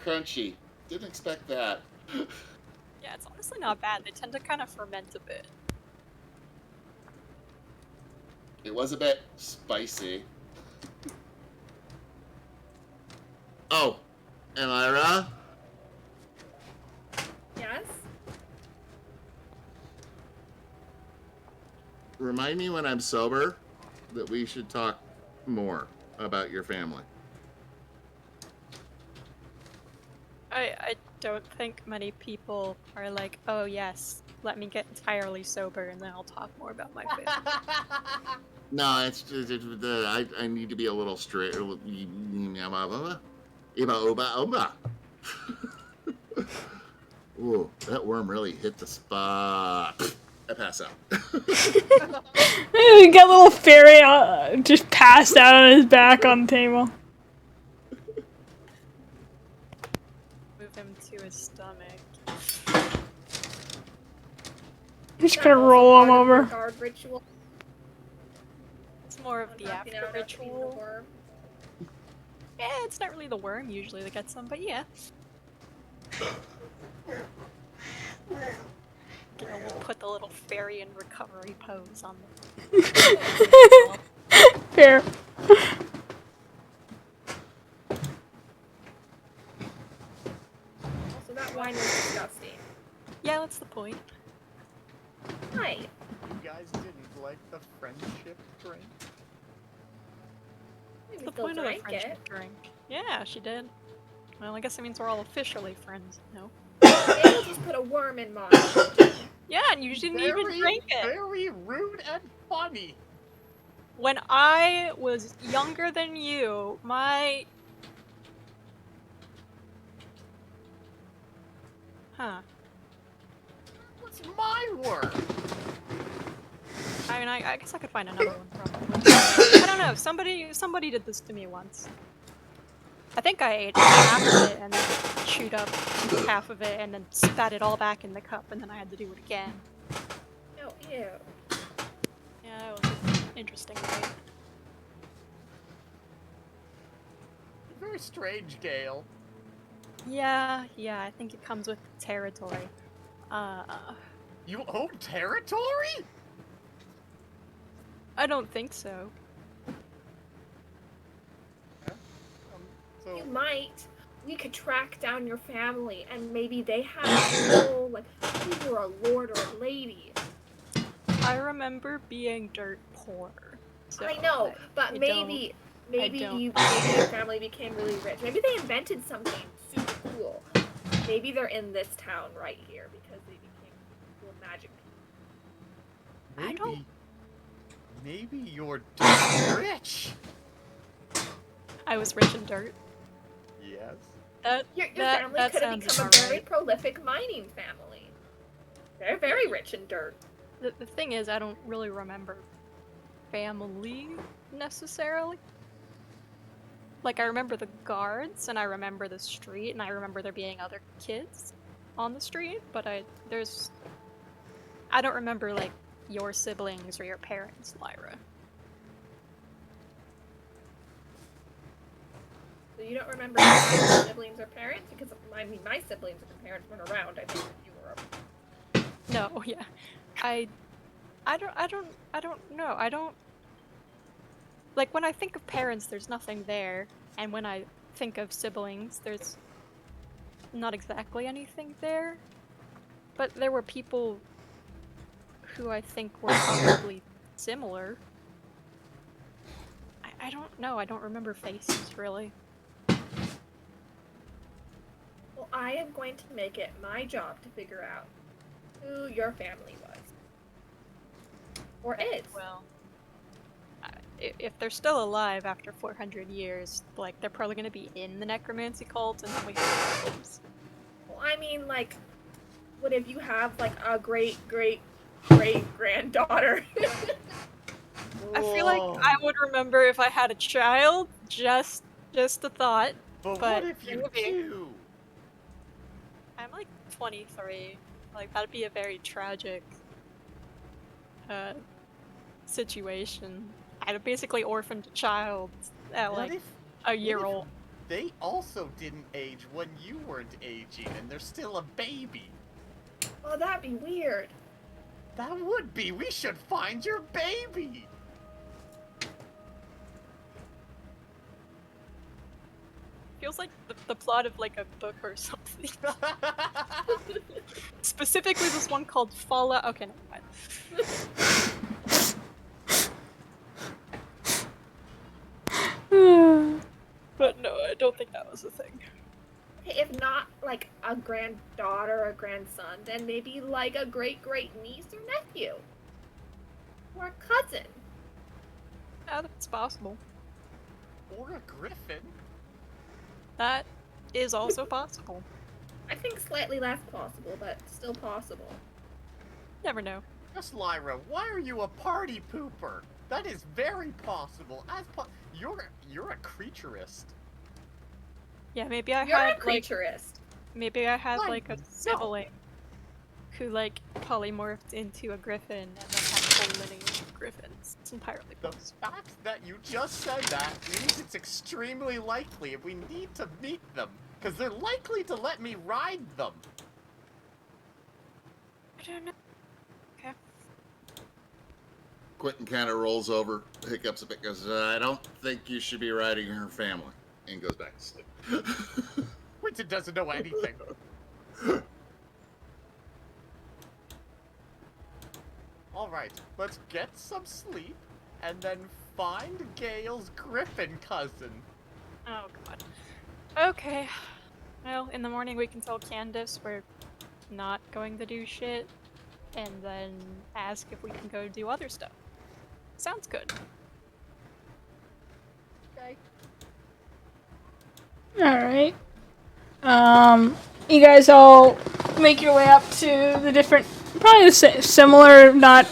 Crunchy. Didn't expect that.
Yeah, it's honestly not bad. They tend to kind of ferment a bit.
It was a bit spicy. Oh, and Lyra,
Yes?
remind me when I'm sober that we should talk more about your family.
I don't think many people are like, oh yes, let me get entirely sober and then I'll talk more about my family.
No, it's just, I need to be a little straight. Ooh, that worm really hit the spot. I pass out.
You got little fairy just passed out on his back on the table.
Move him to his stomach.
Just
That
gonna
also
roll him
part of your
over.
Guard ritual.
It's more of the
Knocking
after
out after eating the
ritual.
worm.
Yeah, it's not really the worm usually that gets some, but yeah. Gail will put the little fairy in recovery pose on the.
Fair.
Also, that wine was disgusting.
Yeah, that's the point.
Hi.
You guys didn't like the friendship drink?
We
What's the
still
point of the
drank
friendship
it.
drink? Yeah, she did. Well, I guess it means we're all officially friends. No.
Gail just put a worm in mine.
Yeah, and you didn't even drink it.
Very rude and funny.
When I was younger than you, my. Huh.
What's my word?
I mean, I guess I could find another one probably. I don't know. Somebody did this to me once. I think I ate half of it and then chewed up half of it and then spat it all back in the cup and then I had to do it again.
Oh, ew.
Yeah, it was an interesting night.
Very strange, Gale.
Yeah, I think it comes with the territory.
You own territory?
I don't think so.
So
You might. We could track down your family, and maybe they have a whole, like, you were a lord or a lady.
I remember being dirt poor. So
I know, but
I
maybe
don't.
your family became really rich. Maybe they invented something super cool. Maybe they're in this town right here because they became cool magic people.
I don't-
Maybe you're dirt rich.
I was rich in dirt.
Yes.
Your
that
family could have
sounds
become a
about
very
right.
prolific mining family. They're very rich in dirt.
The thing is, I don't really remember family necessarily. Like, I remember the guards, and I remember the street, and I remember there being other kids on the street, but I don't remember, like, your siblings or your parents, Lyra.
So you don't remember my siblings or parents? Because my siblings and parents weren't around. I think you were around.
No, yeah. I don't know. I don't... Like, when I think of parents, there's nothing there, and when I think of siblings, there's not exactly anything there. But there were people who I think were probably similar. I don't know. I don't remember faces, really.
Well, I am going to make it my job to figure out who your family was. Or is.
Well, if they're still alive after 400 years, like, they're probably gonna be in the necromancy cult, and then we have problems.
Well, I mean, like, what if you have, like, a great-great-great-granddaughter?
I feel like I would remember if I had a child, just a thought.
But
But
what if you
maybe.
do?
I'm like 23. Like, that'd be a very tragic situation. I'd have basically orphaned a child at
What
like
if
a year old.
they also didn't age when you weren't aging and they're still a baby?
Oh, that'd be weird.
That would be. We should find your baby.
Feels like the plot of like a book or something. Specifically this one called Fallout. Okay, never mind. But no, I don't think that was a thing.
Okay, if not, like, a granddaughter or grandson, then maybe, like, a great-great-niece or nephew. Or a cousin.
Yeah, that's possible.
Or a griffin.
That is also possible.
I think slightly less possible, but still possible.
Never know.
Yes, Lyra, why are you a party pooper? That is very possible. You're a creaturist.
Yeah, maybe I
You're
had
a creaturist.
maybe I had
Why,
like a
no.
sibling who like polymorphed into a griffin and then had a whole lineage of griffins. It's entirely
The
possible.
fact that you just said that means it's extremely likely if we need to meet them, because they're likely to let me ride them.
I don't know.
Quentin kind of rolls over, hiccups a bit, goes, I don't think you should be writing her family, and goes back to sleep.
Quentin doesn't know anything. Alright, let's get some sleep, and then find Gale's Griffin cousin.
Oh god. Okay. Well, in the morning we can tell Candace we're not going to do shit, and then ask if we can go do other stuff. Sounds good.
Okay.
Alright. You guys all make your way up to the different, probably the similar, not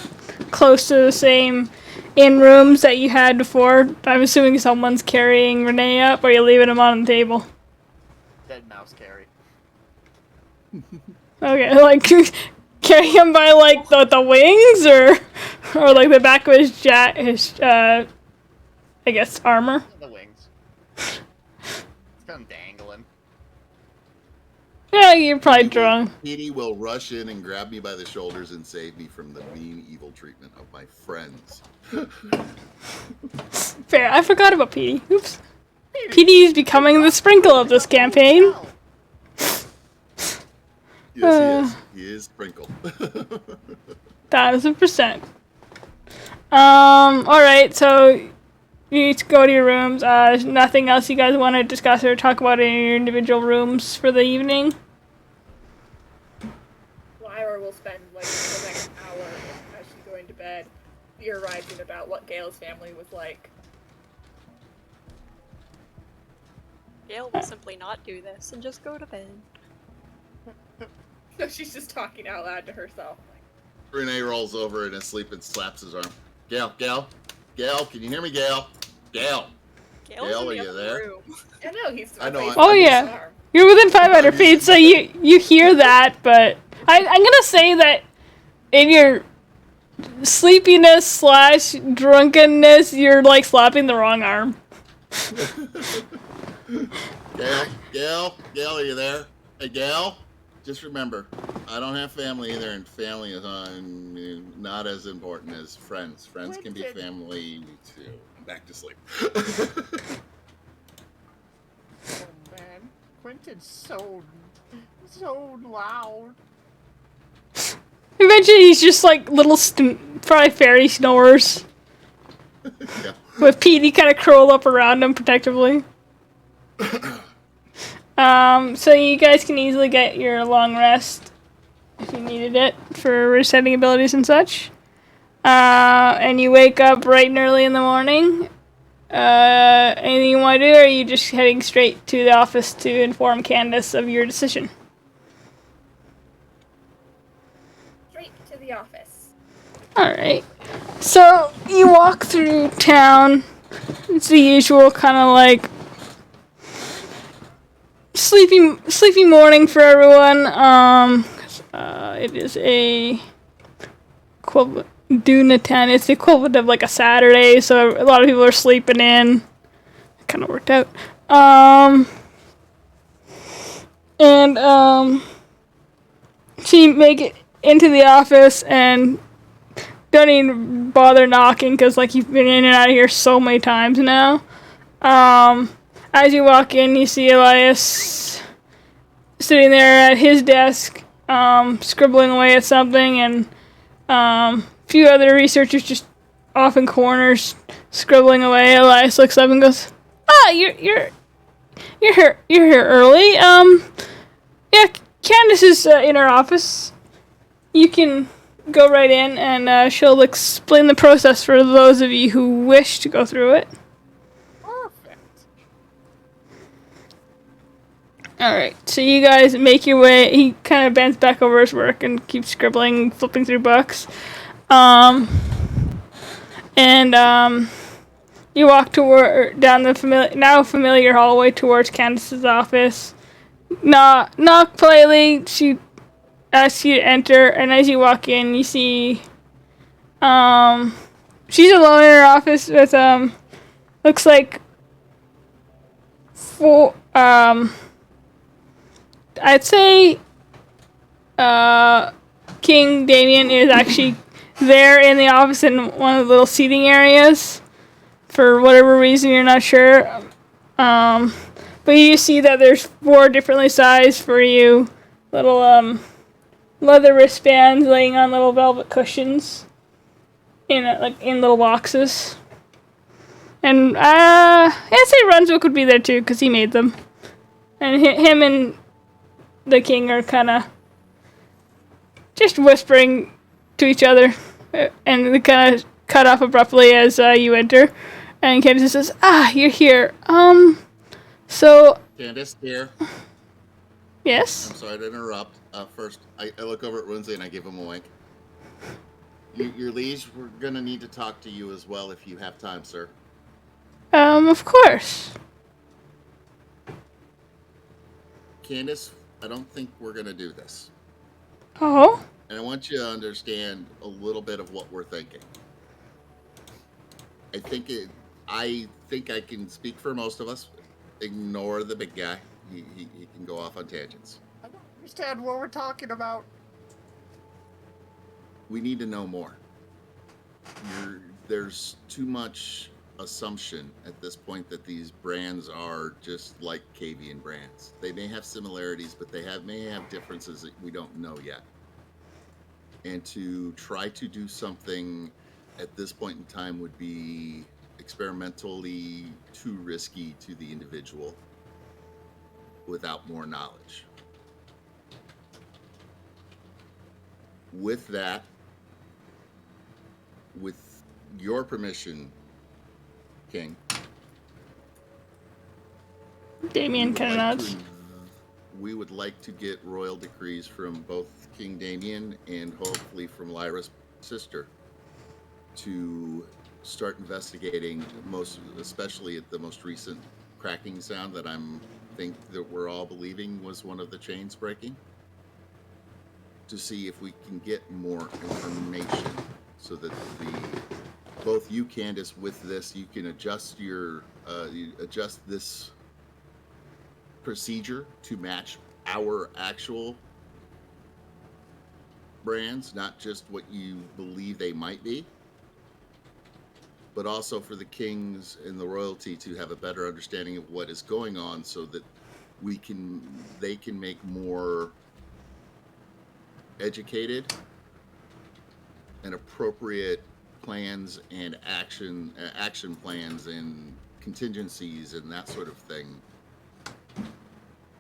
close to the same in rooms that you had before. I'm assuming someone's carrying Renee up, or you're leaving him on the table.
Dead mouse carry.
Okay, like carry him by like the wings, or like the back of his I guess armor.
The wings. It's kind of dangling.
Yeah, you're probably drunk.
Petey will rush in and grab me by the shoulders and save me from the mean, evil treatment of my friends.
Fair. I forgot about Petey. Oops. Petey is becoming the sprinkle of this campaign.
Yes, he is. He is Sprinkle.
1000%. Alright, so you need to go to your rooms. There's nothing else you guys want to discuss or talk about in your individual rooms for the evening?
Lyra will spend like the next hour as she's going to bed theorizing about what Gale's family was like.
Gale will simply not do this and just go to bed.
So she's just talking out loud to herself.
Renee rolls over in his sleep and slaps his arm. Gale, can you hear me, Gale? Gale,
Gale,
are you there?
I know he's.
I know,
Oh yeah, you're within 500 feet, so you hear that. But I'm gonna say that in your sleepiness / drunkenness, you're like slapping the wrong arm.
Gale, are you there? Hey, Gale, just remember, I don't have family either, and family is not as important as friends. Friends can be family too. Back to sleep.
Oh man, Quentin's so loud.
Eventually, he's just like little, probably fairy snores.
Yeah.
With Petey kind of curled up around him protectively. So you guys can easily get your long rest if you needed it for resetting abilities and such. And you wake up bright and early in the morning. Anything you want to do, or are you just heading straight to the office to inform Candace of your decision?
Straight to the office.
Alright. So you walk through town. It's the usual kind of like sleepy morning for everyone. It is a equivalent Duna 10. It's the equivalent of like a Saturday, so a lot of people are sleeping in. It kind of worked out. So you make it into the office and don't even bother knocking because like you've been in and out of here so many times now. As you walk in, you see Elias sitting there at his desk, scribbling away at something, and a few other researchers just off in corners scribbling away. Elias looks up and goes, you're here early. Yeah, Candace is in her office. You can go right in, and she'll explain the process for those of you who wish to go through it. Alright, so you guys make your way. He kind of bends back over his work and keeps scribbling, flipping through books. You walk down the now familiar hallway towards Candace's office. Knock politely. She asks you to enter, and as you walk in, you see she's alone in her office with looks like four I'd say King Damien is actually there in the office in one of the little seating areas. For whatever reason, you're not sure. But you see that there's 4 differently sized for you. Little leather wristbands laying on little velvet cushions in little boxes. And I'd say Runswick would be there too because he made them. And him and the king are kind of just whispering to each other, and they kind of cut off abruptly as you enter. And Candace says, you're here. So...
Candace, here.
Yes?
I'm sorry to interrupt. First, I look over at Runsley and I give him a wink. Your liege, we're going to need to talk to you as well if you have time, sir.
Of course.
Candace, I don't think we're going to do this.
Oh?
And I want you to understand a little bit of what we're thinking. I think I can speak for most of us. Ignore the big guy. He can go off on tangents.
I don't understand what we're talking about.
We need to know more. There's too much assumption at this point that these brands are just like Cavian brands. They may have similarities, but they may have differences that we don't know yet. And to try to do something at this point in time would be experimentally too risky to the individual without more knowledge. With that, with your permission, King,
Damien kind of nods.
We would like to get royal decrees from both King Damien and hopefully from Lyra's sister to start investigating, especially at the most recent cracking sound that think that we're all believing was one of the chains breaking, to see if we can get more information so that both you, Candace, with this, you can adjust adjust this procedure to match our actual brands, not just what you believe they might be, but also for the kings and the royalty to have a better understanding of what is going on so that they can make more educated and appropriate plans and action plans and contingencies and that sort of thing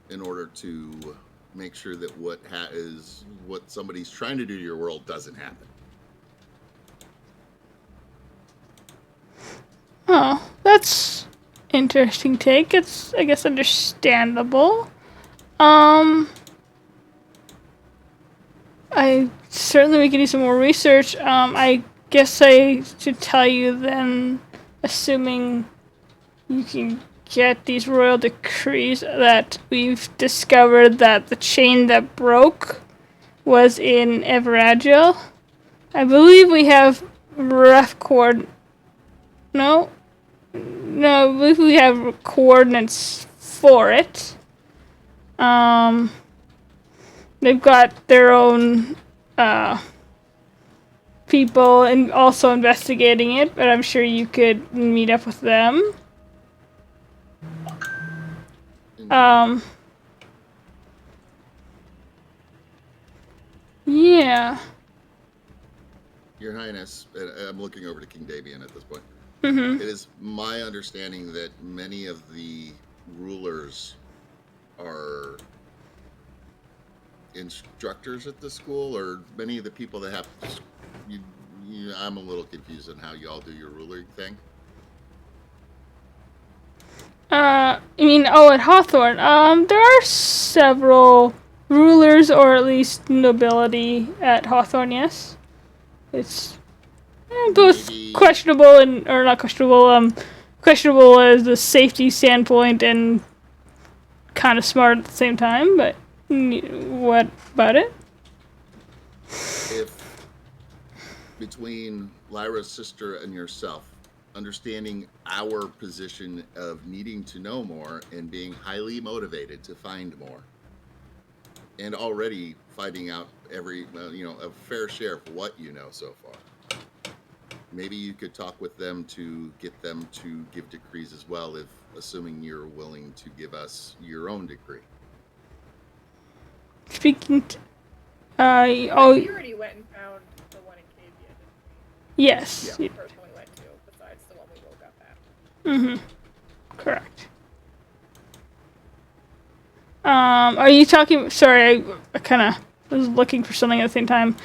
in order to make sure that what somebody's trying to do to your world doesn't happen.
Oh, that's interesting take. It's, I guess, understandable. I certainly we can do some more research. I guess I should tell you then, assuming you can get these royal decrees, that we've discovered that the chain that broke was in Everagil. I believe we have rough I believe we have coordinates for it. They've got their own people and also investigating it, but I'm sure you could meet up with them. Yeah.
Your Highness, I'm looking over to King Damien at this point.
Mm-hmm.
It is my understanding that many of the rulers are instructors at the school, or many of the people that have... I'm a little confused on how you all do your ruling thing.
You mean, at Hawthorne? There are several rulers, or at least nobility at Hawthorne, yes. It's both questionable or not questionable, questionable as the safety standpoint and kind of smart at the same time, but what about it?
If between Lyra's sister and yourself, understanding our position of needing to know more and being highly motivated to find more, and already finding out a fair share of what you know so far, maybe you could talk with them to get them to give decrees as well, if assuming you're willing to give us your own decree.
Speaking to,
We already went and found the one in Cavia, didn't
yes.
we? We personally went to, besides the one we woke up at.
Correct. Are you talking? Sorry, I kind of was looking for something at the same time.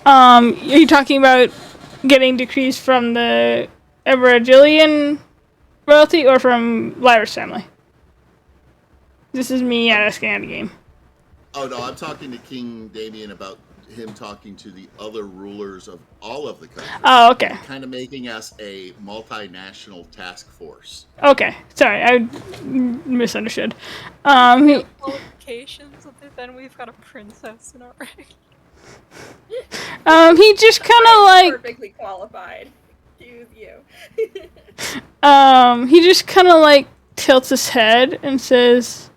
Are you talking about getting decrees from the Everagilian royalty or from Lyra's family? This is me asking at a game.
Oh no, I'm talking to King Damien about him talking to the other rulers of all of the countries.
Oh, okay.
Kind of making us a multinational task force.
Okay, sorry, I misunderstood.
Qualifications, but then we've got a princess in our rank.
He just kind of like
perfectly qualified. Excuse you.
he just kind of like tilts his head and says,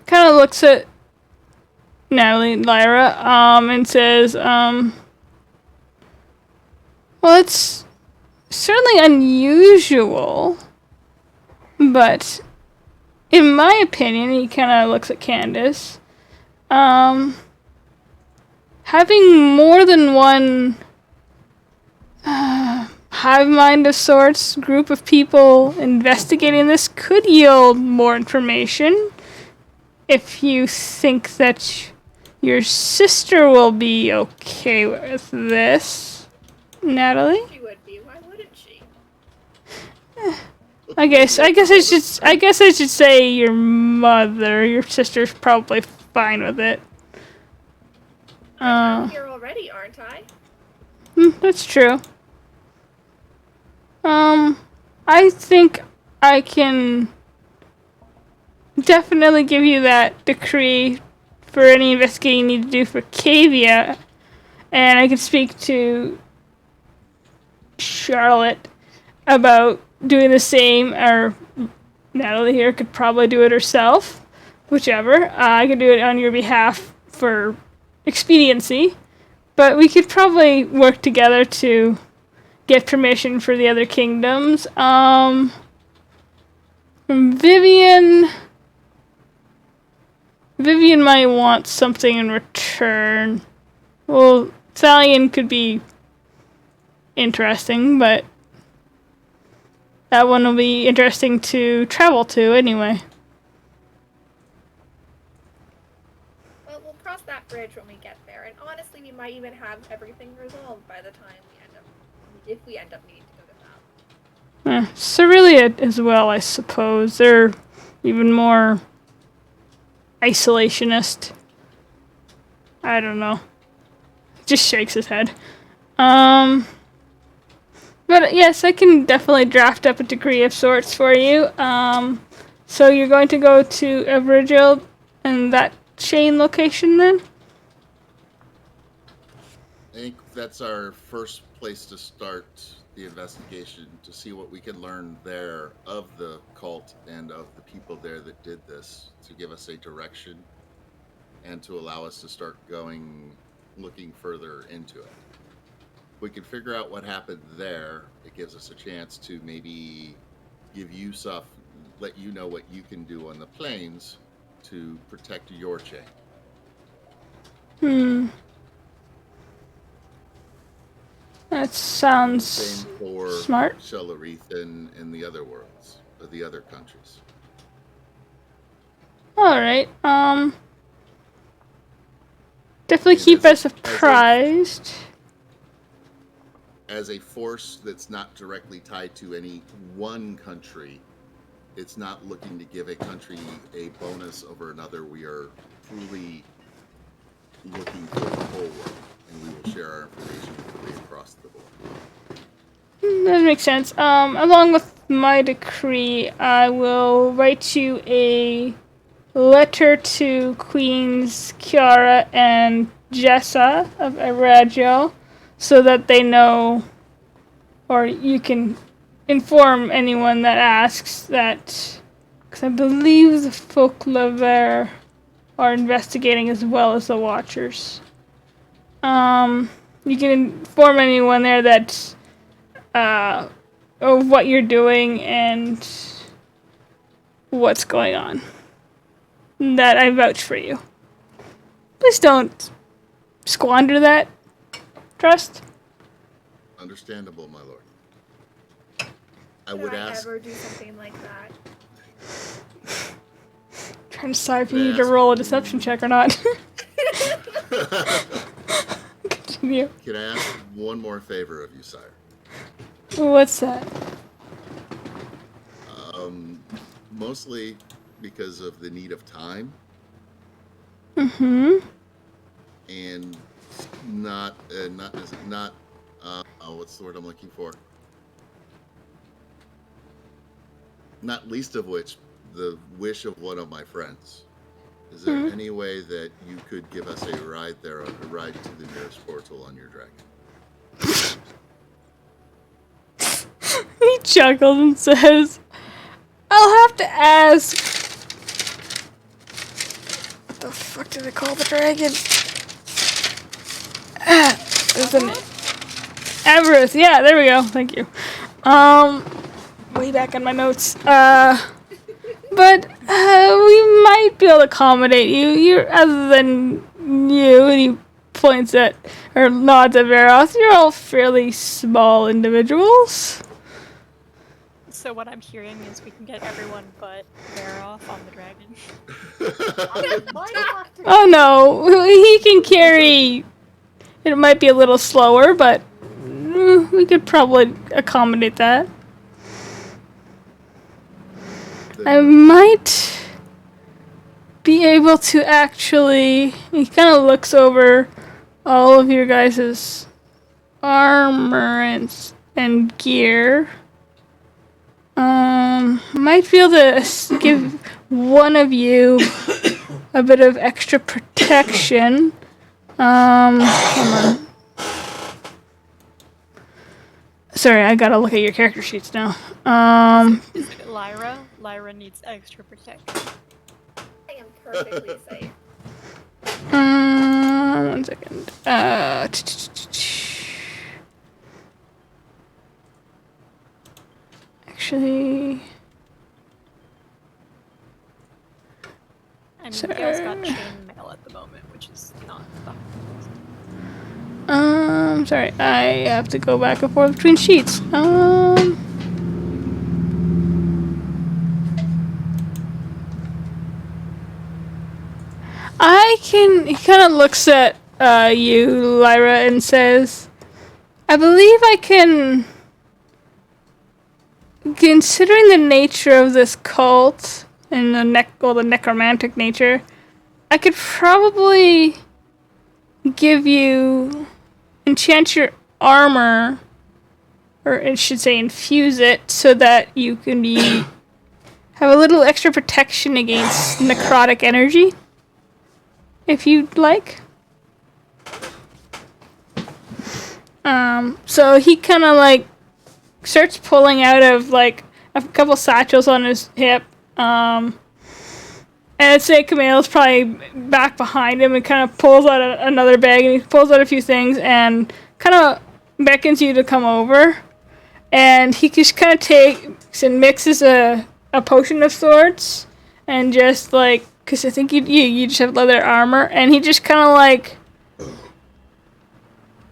kind of looks at Natalie, Lyra, and says, well, it's certainly unusual, but in my opinion, he kind of looks at Candace, having more than one hive mind of sorts, group of people investigating this could yield more information. If you think that your sister will be okay with this, Natalie.
She would be. Why wouldn't she?
I guess I should say your mother. Your sister's probably fine with it.
I'm here already, aren't I?
That's true. I think I can definitely give you that decree for any investigating you need to do for Cavia, and I can speak to Charlotte about doing the same, or Natalie here could probably do it herself, whichever. I could do it on your behalf for expediency, but we could probably work together to get permission for the other kingdoms. Vivian might want something in return. Well, Thalion could be interesting, but that one will be interesting to travel to anyway.
Well, we'll cross that bridge when we get there, and honestly, we might even have everything resolved by the time if we end up needing to go to that.
Cerelia as well, I suppose. They're even more isolationist. I don't know. Just shakes his head. But yes, I can definitely draft up a decree of sorts for you. So you're going to go to Everagil and that chain location then?
I think that's our first place to start the investigation, to see what we can learn there of the cult and of the people there that did this, to give us a direction and to allow us to start looking further into it. If we can figure out what happened there, it gives us a chance to maybe give you stuff, let you know what you can do on the plains to protect your chain.
That sounds
Same for
smart.
Shellarith and the other worlds, or the other countries.
Alright, definitely keep us apprised.
As a force that's not directly tied to any one country, it's not looking to give a country a bonus over another. We are truly looking for the whole world, and we will share our information fully across the board.
That makes sense. Along with my decree, I will write you a letter to Queens Kiara and Jessa of Eragio, so that they know, or you can inform anyone that asks that, because I believe the Folklever are investigating as well as the Watchers. you can inform anyone there that of what you're doing and what's going on. That I vouch for you. Please don't squander that trust.
Understandable, my lord. I
Would
would
I
ask.
ever do something like that?
Trying to decide if
Could
you
I
need to
ask-
roll a deception check or not. Continue.
Can I ask one more favor of you, sire?
What's that?
Mostly because of the need of time
Mm-hmm.
and not what's the word I'm looking for? Not least of which, the wish of one of my friends. Is there any way that you could give us a ride there, a ride to the nearest portal on your dragon?
He chuckles and says, I'll have to ask. The fuck do they call the dragon? Isn't it? Avarice. Yeah, there we go. Thank you. Way back in my notes. But we might be able to accommodate you. You're other than you, and he points at or nods at Veros. You're all fairly small individuals.
So what I'm hearing is we can get everyone but Veroth on the dragon.
I might have to
Oh no, he can carry. It might be a little slower, but we could probably accommodate that. I might be able to actually. He kind of looks over all of your guys' armor and gear. Might be able to give one of you a bit of extra protection. Hold on. Sorry, I gotta look at your character sheets now.
Is it Lyra? Lyra needs extra protection.
I am perfectly safe.
One second. Actually,
I mean,
Sir.
Gail's got chainmail at the moment, which is not the
sorry, I have to go back and forth between sheets. He kind of looks at you, Lyra, and says, I believe I can, considering the nature of this cult and the necromantic nature, I could probably enchant your armor, or it should say infuse it, so that you can have a little extra protection against necrotic energy. If you'd like. So he kind of starts pulling out of a couple satchels on his hip. And I'd say Camille's probably back behind him and kind of pulls out another bag, and he pulls out a few things and kind of beckons you to come over. And he just kind of takes and mixes a potion of sorts, and just because I think you just have leather armor, and he just kind of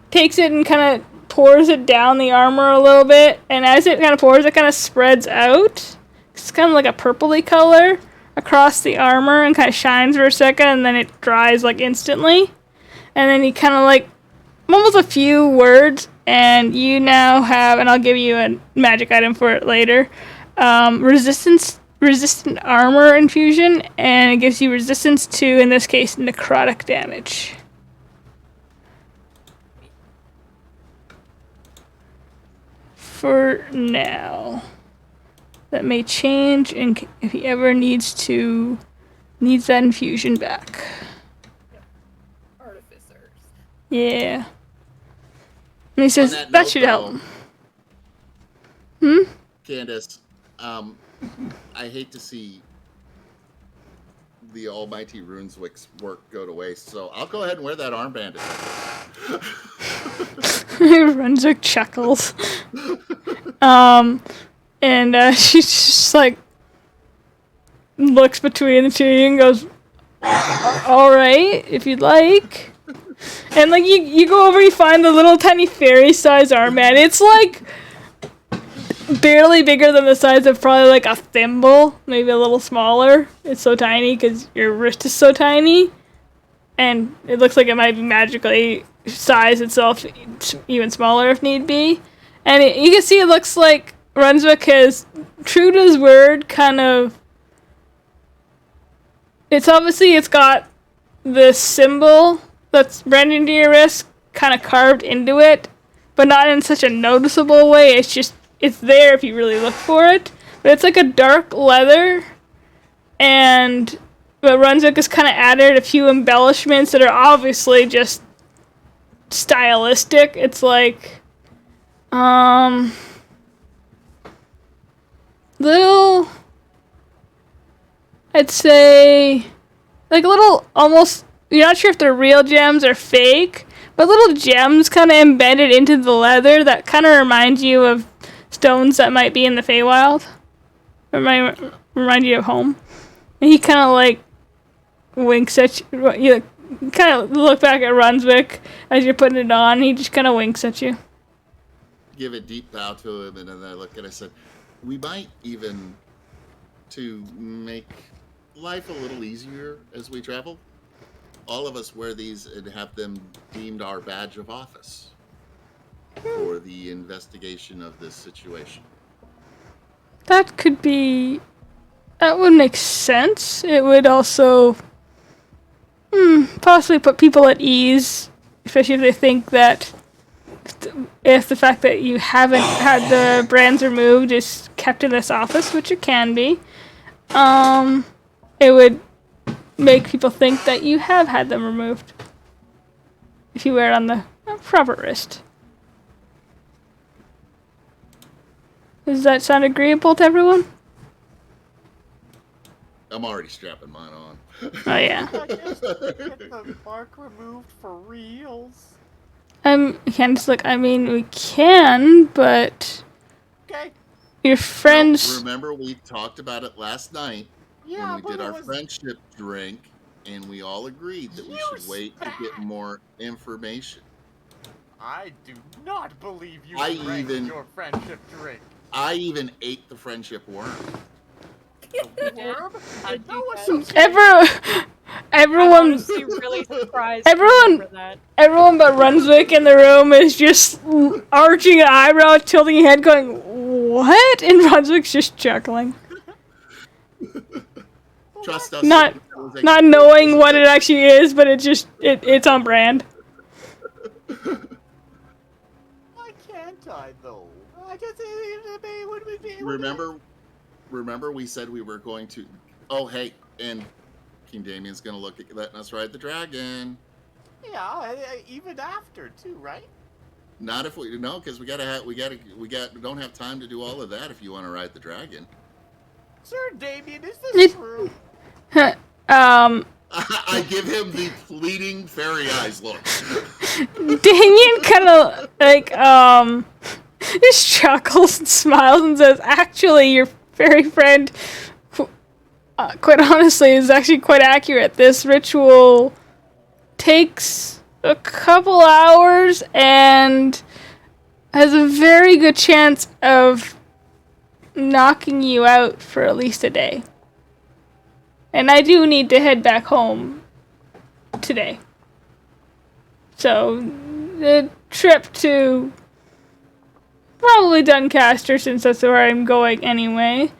takes it and kind of pours it down the armor a little bit, and as it kind of pours, it kind of spreads out. It's kind of like a purpley color across the armor and kind of shines for a second, and then it dries instantly. And then he kind of mumbles a few words, and you now have, and I'll give you a magic item for it later, resistant armor infusion, and it gives you resistance to, in this case, necrotic damage. For now. That may change if he ever needs that infusion back.
Artificers.
Yeah. And he says,
that
that
note,
should
though,
help.
Candace, I hate to see the almighty Runeswick's work go to waste, so I'll go ahead and wear that armband.
Brunswick chuckles. And she just like looks between the two of you and goes, "All right, if you'd like." And like you go over, you find the little tiny fairy-sized armband. It's like barely bigger than the size of probably like a thimble, maybe a little smaller. It's so tiny because your wrist is so tiny, and it looks like it might be magically size itself even smaller if need be. And you can see it looks like Brunswick has, true to his word, kind of. It's got this symbol that's branded into your wrist, kind of carved into it, but not in such a noticeable way. It's there if you really look for it. But it's like a dark leather, but Brunswick has kind of added a few embellishments that are obviously just stylistic. It's like, little, I'd say, like little, almost, you're not sure if they're real gems or fake, but little gems kind of embedded into the leather that kind of remind you of stones that might be in the Feywild. Remind you of home. And he kind of like winks at you. You kind of look back at Brunswick as you're putting it on. And he just kind of winks at you.
Give a deep bow to him, and then I look and I said, "We might even, to make life a little easier as we travel, all of us wear these and have them deemed our badge of office for the investigation of this situation."
That would make sense. It would also possibly put people at ease, especially if they think that if the fact that you haven't had the brands removed is kept in this office, which it can be, it would make people think that you have had them removed if you wear it on the proper wrist. Does that sound agreeable to everyone?
I'm already strapping mine on.
Oh yeah.
I guess we get the mark removed for reals.
Candace, look, I mean, we can, but
Okay.
your friends.
Remember, we talked about it last night
Yeah,
when we did
but
our
it was...
friendship drink, and we all agreed that we
You
should wait to get more information.
I do not believe you
I
drank
even-
your friendship drink.
I even ate the friendship worm.
A worm? I know
that.
association.
I'm
Everyone,
honestly really surprised. to
Everyone-
remember that.
everyone but Brunswick in the room is just arching an eyebrow, tilting your head, going, "What?" And Brunswick's just chuckling,
Trust us.
Not-
it was a-
not knowing what it actually is, but it's on brand.
Why can't I though? I just
Remember we said we were going to. Oh, hey, and King Damien's gonna look at letting us ride the dragon.
Yeah, even after too, right?
Not if we because we don't have time to do all of that if you want to ride the dragon.
Sir Damien, is this true?
I give him the pleading fairy eyes look.
Damien kind of like just chuckles and smiles and says, "Actually, your fairy friend, quite honestly, is actually quite accurate. This ritual takes a couple hours and has a very good chance of knocking you out for at least a day. And I do need to head back home today. So, the trip to probably Doncaster, since that's where I'm going anyway,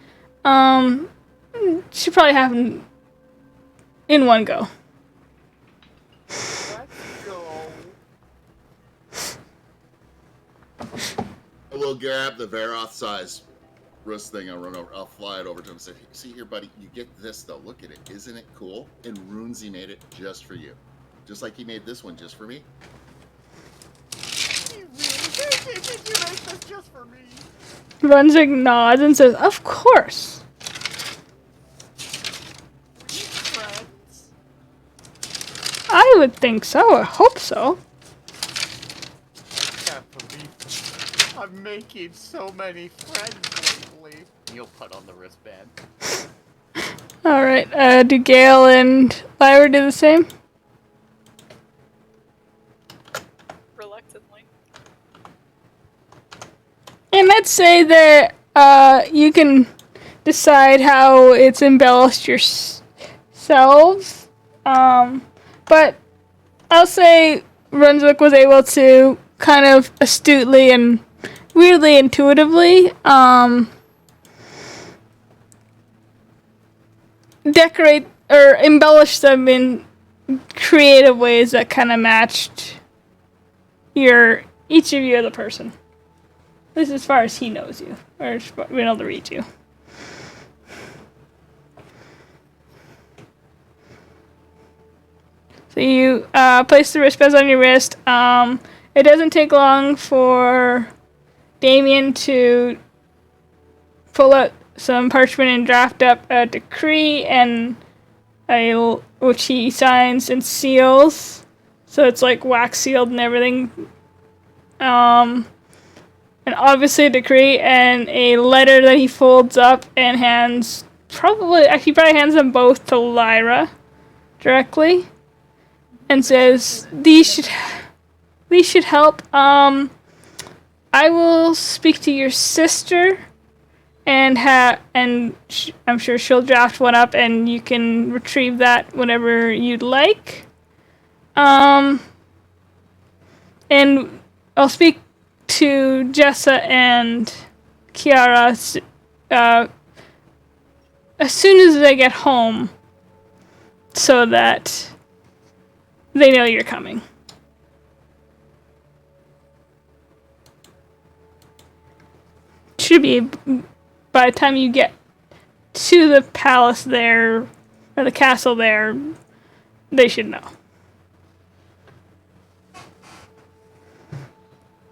should probably happen in one go."
Let's go.
We'll grab the Varoth size wrist thing. I'll fly it over to him and say, "See here, buddy, you get this though. Look at it. Isn't it cool?" And Runesy made it just for you. Just like he made this one just for me.
You really did you make this just for me?
Brunswick nods and says, "Of course."
Friends.
I would think so. I hope so.
I'm making so many friends lately. You'll put on the wristband.
Alright, do Gale and Lyra do the same?
Reluctantly.
And let's say that you can decide how it's embellished yourselves. But I'll say Brunswick was able to kind of astutely and weirdly intuitively decorate or embellish them in creative ways that kind of matched each of you as a person. At least as far as he knows you, or being able to read you. So you place the wristbands on your wrist. It doesn't take long for Damien to pull out some parchment and draft up a decree which he signs and seals. So it's like wax sealed and everything. And obviously a decree and a letter that he folds up and probably hands them both to Lyra directly and says, these should help. I will speak to your sister and I'm sure she'll draft one up and you can retrieve that whenever you'd like. And I'll speak to Jessa and Kiara as soon as they get home so that they know you're coming. Should be by the time you get to the palace there, or the castle there, they should know.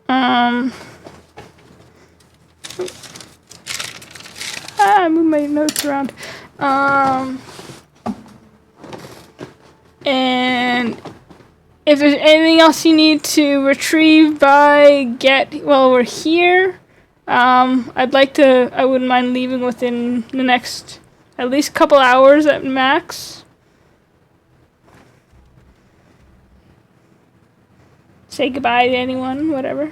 I move my notes around. And if there's anything else you need to retrieve while we're here, I wouldn't mind leaving within the next at least couple hours at max. Say goodbye to anyone, whatever.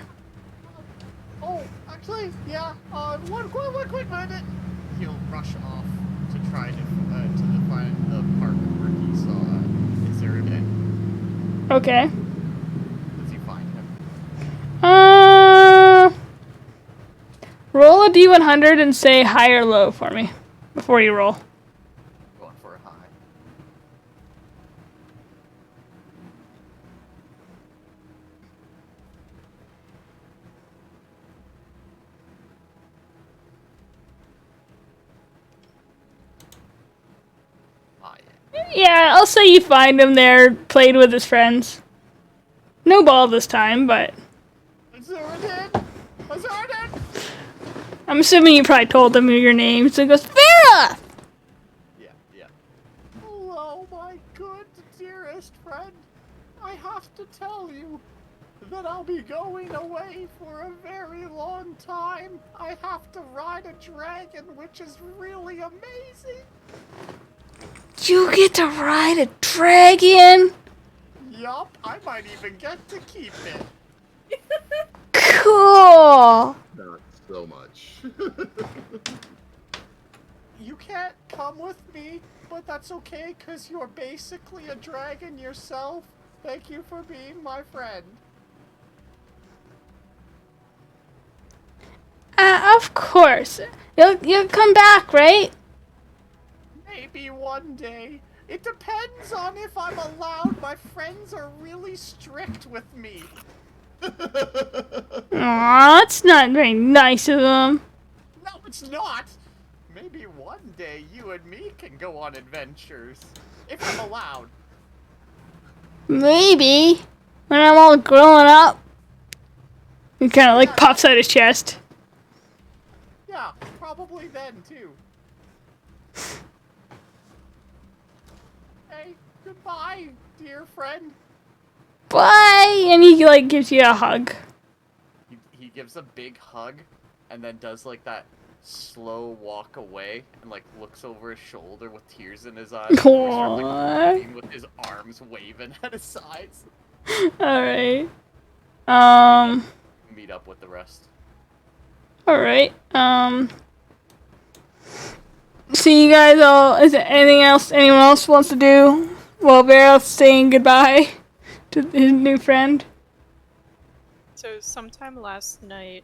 Oh, actually, yeah, one quick minute. He'll rush off to try to find the part where he saw Izuridan.
Okay.
Does he find him?
Roll a D100 and say high or low for me before you roll.
Going for a high.
Yeah, I'll say you find him there, played with his friends. No ball this time, but
Izuridan!
I'm assuming you probably told him your name, so he goes, Farah!
Yeah. Hello, my good, dearest friend. I have to tell you that I'll be going away for a very long time. I have to ride a dragon, which is really amazing.
You get to ride a dragon?
Yup, I might even get to keep it.
Cool!
Not so much.
You can't come with me, but that's okay, because you're basically a dragon yourself. Thank you for being my friend.
Of course. You'll come back, right?
Maybe one day. It depends on if I'm allowed. My friends are really strict with me.
Aw, that's not very nice of them.
No, it's not. Maybe one day you and me can go on adventures. If I'm allowed.
Maybe. When I'm all grown up. He kind of like pops out his chest.
Yeah, probably then too. Hey, goodbye, dear friend.
Bye! And he like gives you a hug.
He gives a big hug, and then does like that slow walk away, and like looks over his shoulder with tears in his eyes. Before he starts, like,
Aww.
walking with his arms waving at his sides.
Alright.
Meet up with the rest.
Alright. So you guys all, is there anything else anyone else wants to do while Barrel's saying goodbye to his new friend?
So sometime last night,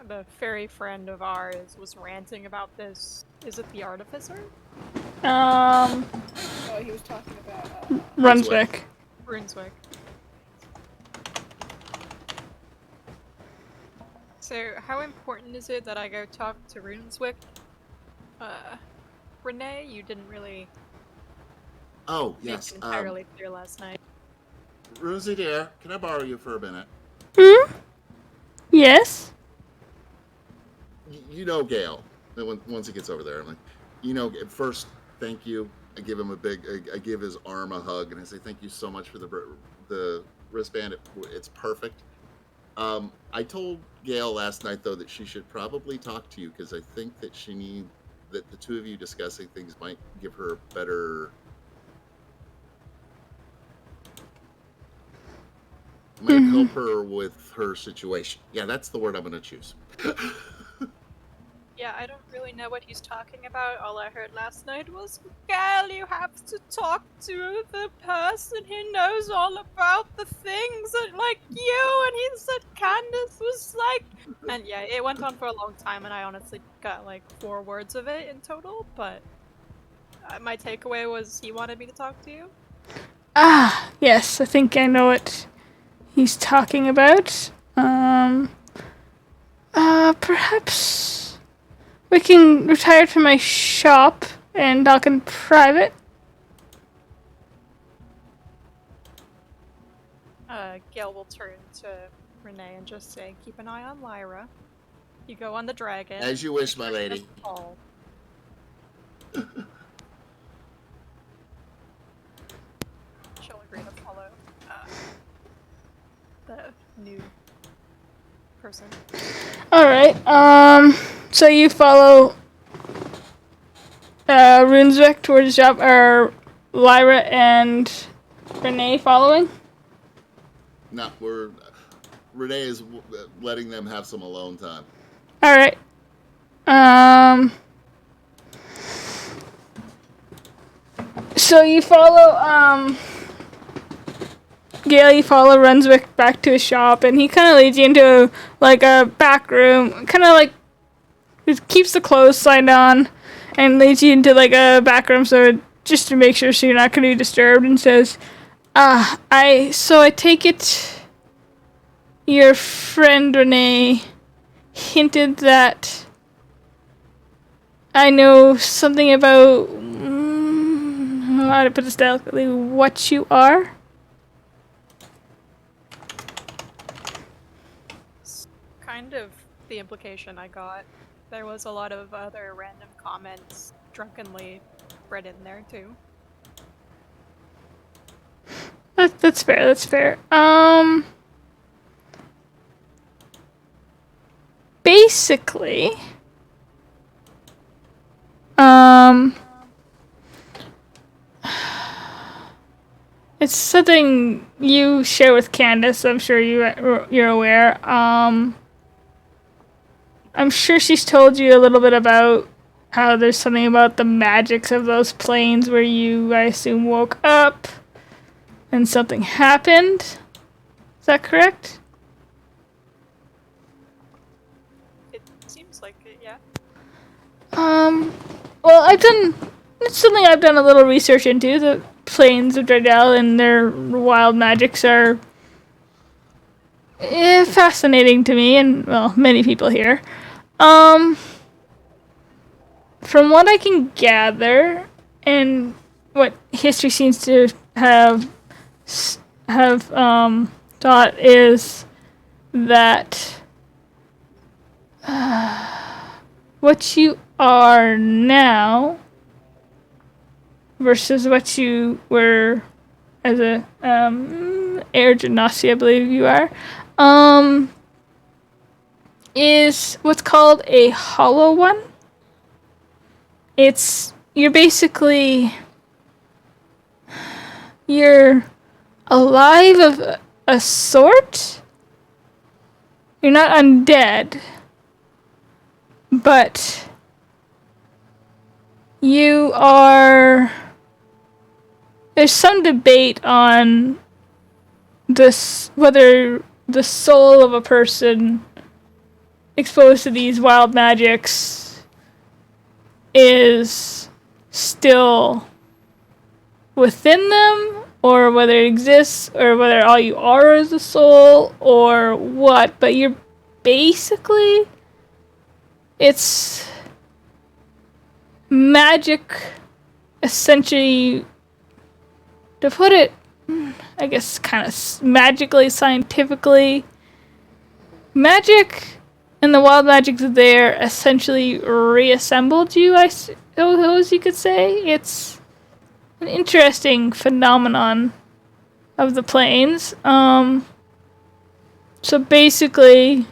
the fairy friend of ours was ranting about this. Is it the artificer?
Oh, he was talking about
Brunswick.
Brunswick. So how important is it that I go talk to Brunswick? Renee, you didn't really
Oh,
make
yes.
it entirely clear last night.
Rosie dear, can I borrow you for a minute?
Yes?
You know Gail. Once he gets over there, I'm like, first, thank you. I give him I give his arm a hug, and I say, thank you so much for the wristband. It's perfect. I told Gail last night, though, that she should probably talk to you, because I think that that the two of you discussing things might give her a better... might help her with her situation. Yeah, that's the word I'm going to choose.
Yeah, I don't really know what he's talking about. All I heard last night was, Gal, you have to talk to the person who knows all about the things like you. And he said Candace was like... And yeah, it went on for a long time, and I honestly got like 4 words of it in total, but my takeaway was he wanted me to talk to you.
Ah, yes, I think I know what he's talking about. Perhaps we can retire to my shop and talk in private.
Gail will turn to Renee and just say, keep an eye on Lyra. You go on the dragon.
As you wish, my lady.
She'll agree to follow the new person.
Alright, so you follow Runeswick towards the shop, or Lyra and Renee following?
No, Renee is letting them have some alone time.
Alright. So you follow, Gail, you follow Runswick back to his shop, and he kind of leads you into, like, a back room, kind of like, he keeps the clothes side on, and leads you into, like, a back room, so just to make sure so you're not going to be disturbed, and says, I take it your friend Renee hinted that I know something about, how to put this delicately, what you are?
It's kind of the implication I got. There was a lot of other random comments drunkenly bred in there too.
That's fair. Basically, it's something you share with Candace. I'm sure you're aware. I'm sure she's told you a little bit about how there's something about the magics of those planes where you, I assume, woke up and something happened. Is that correct?
It seems like it, yeah.
Well, it's something I've done a little research into. The planes of Dreidel and their wild magics are fascinating to me and, well, many people here. From what I can gather, and what history seems to have thought is that what you are now versus what you were as a Air Genasi, I believe you are, is what's called a hollow one. You're basically, you're alive of a sort. You're not undead, but you are. There's some debate on this whether the soul of a person exposed to these wild magics is still within them, or whether it exists, or whether all you are is a soul, or what. But you're basically, it's magic, essentially, to put it, I guess, kind of magically, scientifically, magic and the wild magics there essentially reassembled you, I suppose you could say. It's an interesting phenomenon of the planes. So basically,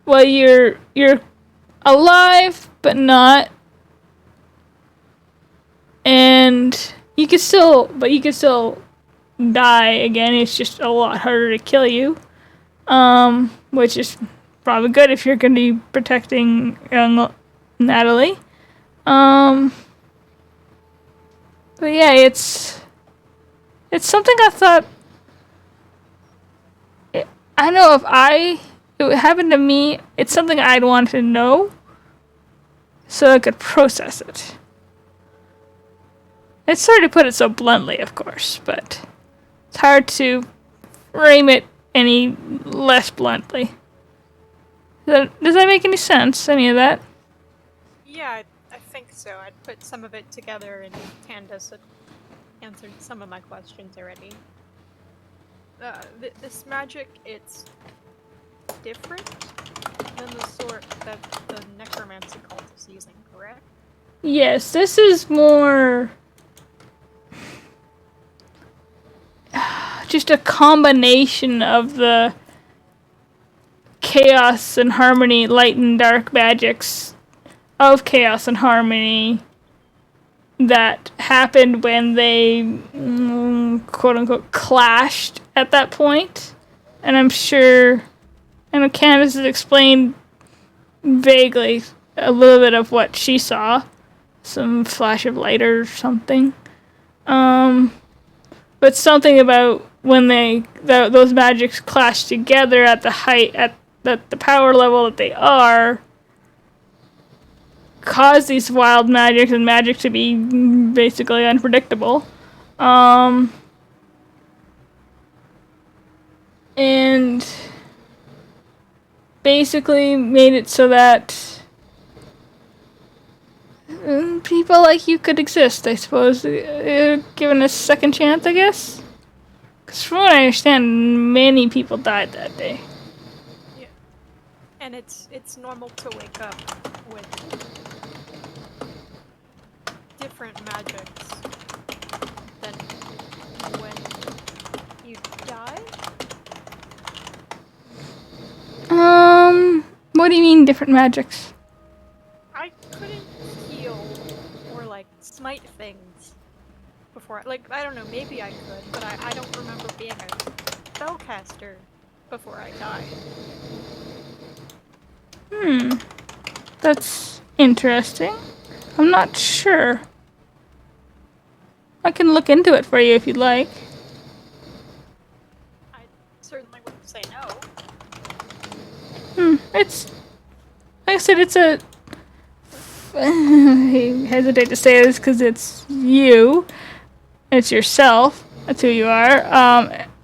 well, you're alive but not, and you can still die again. It's just a lot harder to kill you, which is probably good if you're going to be protecting young Natalie. But yeah, it's something I thought. I don't know if it would happen to me. It's something I'd want to know, so I could process it. It's sorry to put it so bluntly, of course, but it's hard to frame it any less bluntly. Does that make any sense, any of that?
Yeah, I think so. I'd put some of it together, and Candace had answered some of my questions already. This magic, it's different than the sort that the necromancy cult is using, correct?
Yes, this is more just a combination of the chaos and harmony, light and dark magics of chaos and harmony that happened when they, quote unquote, clashed at that point. And I'm sure, I know Candace has explained vaguely a little bit of what she saw, some flash of light or something. But something about when those magics clash together at the height, at the power level that they are, cause these wild magics and magic to be basically unpredictable. And basically made it so that people like you could exist, I suppose. Given a second chance, I guess. Because from what I understand, many people died that day.
Yeah. And it's normal to wake up with different magics than when you die?
What do you mean different magics?
I couldn't heal or, smite things before. I don't know, maybe I could, but I don't remember being a spellcaster before I died.
That's interesting. I'm not sure. I can look into it for you if you'd like.
I certainly wouldn't say no.
It's, like I said, it's a, I hesitate to say this because it's you. It's yourself. That's who you are.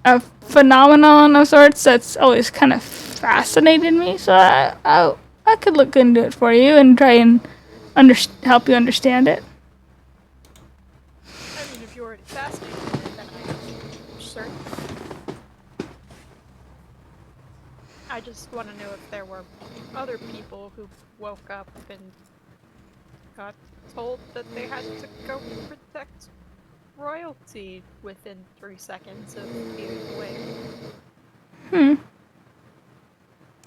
A phenomenon of sorts that's always kind of fascinated me. So I could look into it for you and try and help you understand it.
I mean, if you're already fascinated with it, then I'm certain. I just want to know if there were other people who woke up and got told that they had to go protect royalty within 3 seconds of being awake.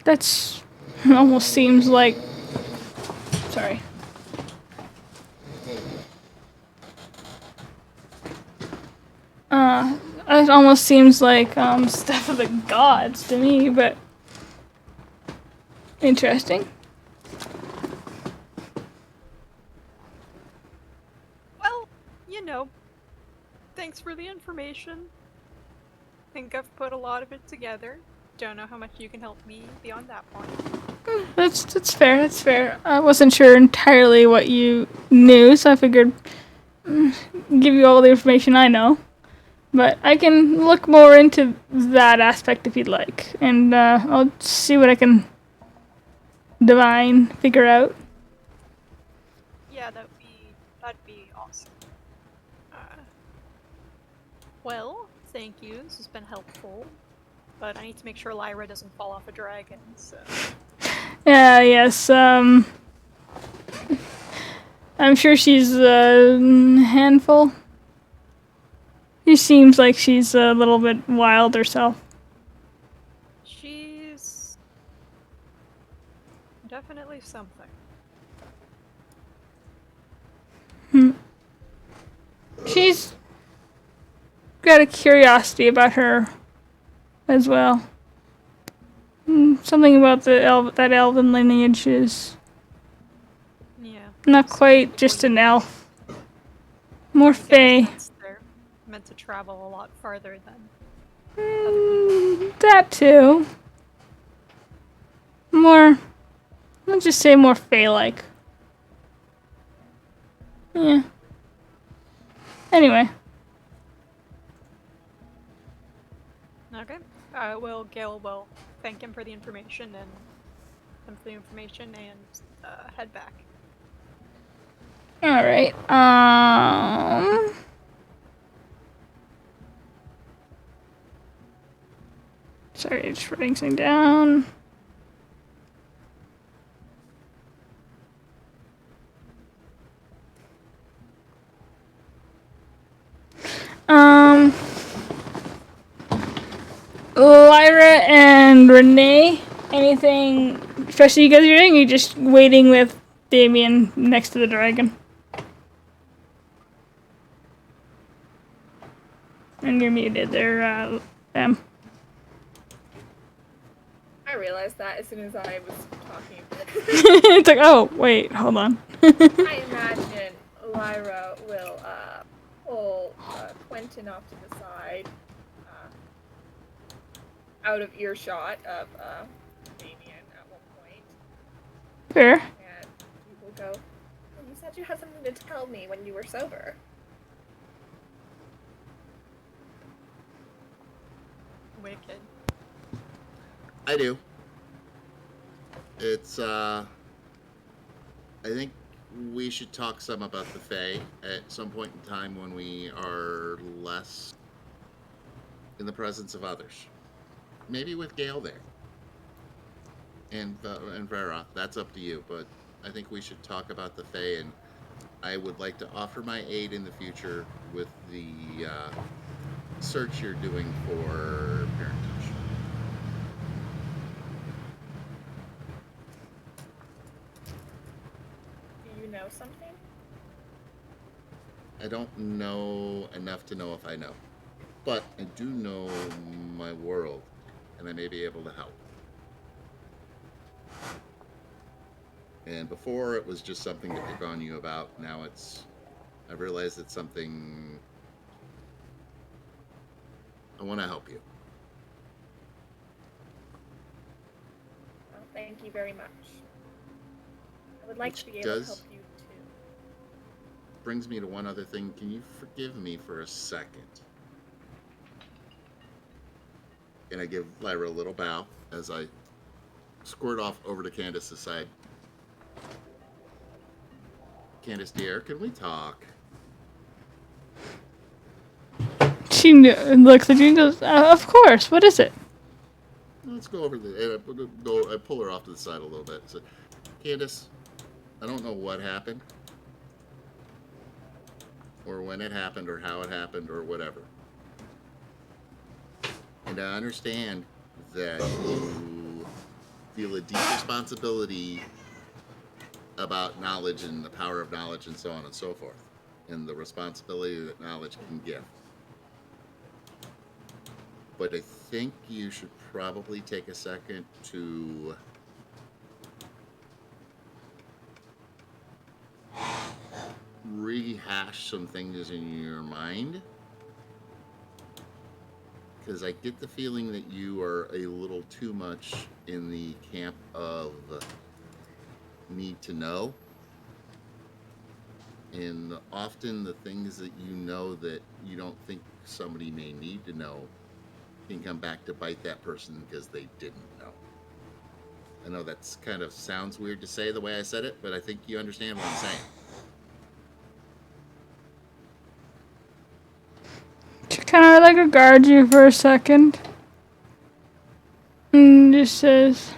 That's It almost seems like... Sorry. It almost seems like stuff of the gods to me, but interesting.
Well, you know, thanks for the information. Think I've put a lot of it together. Don't know how much you can help me beyond that point.
That's fair. That's fair. I wasn't sure entirely what you knew, so I figured give you all the information I know. But I can look more into that aspect if you'd like, and I'll see what I can figure out.
Yeah, that'd be awesome. Well, thank you. This has been helpful. But I need to make sure Lyra doesn't fall off a dragon, so...
Yes, I'm sure she's a handful. She seems like she's a little bit wild herself.
She's... definitely something.
She's got a curiosity about her as well. Something about that elven lineage is
Yeah.
not quite just an elf. More fae.
They're meant to travel a lot farther than...
That too. More, let's just say more fae-like. Yeah. Anyway.
Okay. Gale will thank him for the information and head back.
Alright, sorry, just writing something down. Lyra and Renee, anything special you guys are doing? Or you just waiting with Damien next to the dragon? And you're muted there, Sam.
I realized that as soon as I was talking.
It's like, oh, wait, hold on.
I imagine Lyra will pull Quentin off to the side, out of earshot of Damien at one point.
Fair.
And he will go, "Oh, you said you had something to tell me when you were sober."
Wicked.
I do. It's, I think we should talk some about the Fae at some point in time when we are less in the presence of others. Maybe with Gale there. And Vera, that's up to you, but I think we should talk about the Fae, and I would like to offer my aid in the future with the search you're doing for parentage.
Do you know something?
I don't know enough to know if I know, but I do know my world, and I may be able to help. And before it was just something to pick on you about. Now I've realized it's something I want to help you.
Well, thank you very much. I would like
Which
to be able to
does-
help you too.
Brings me to one other thing. Can you forgive me for a second? And I give Lyra a little bow as I squirt off over to Candace's side. Candace, dear, can we talk?
She looks at you and goes, of course, what is it?
Let's go over I pull her off to the side a little bit. So, Candace, I don't know what happened, or when it happened, or how it happened, or whatever. And I understand that you feel a deep responsibility about knowledge and the power of knowledge and so on and so forth, and the responsibility that knowledge can give. But I think you should probably take a second to rehash some things in your mind, because I get the feeling that you are a little too much in the camp of need to know, and often the things that you know that you don't think somebody may need to know can come back to bite that person because they didn't know. I know that's kind of sounds weird to say the way I said it, but I think you understand what I'm saying.
She kind of like regards you for a second. And just says,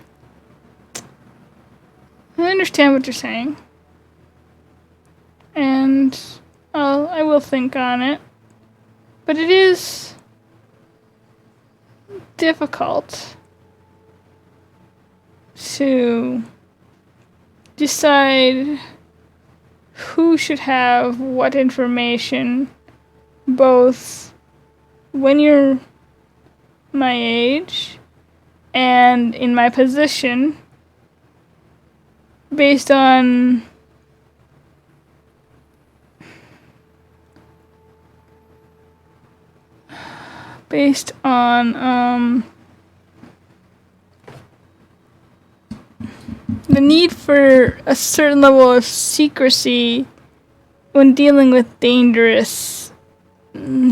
I understand what you're saying. And I will think on it. But it is difficult to decide who should have what information, both when you're my age and in my position, based on the need for a certain level of secrecy when dealing with dangerous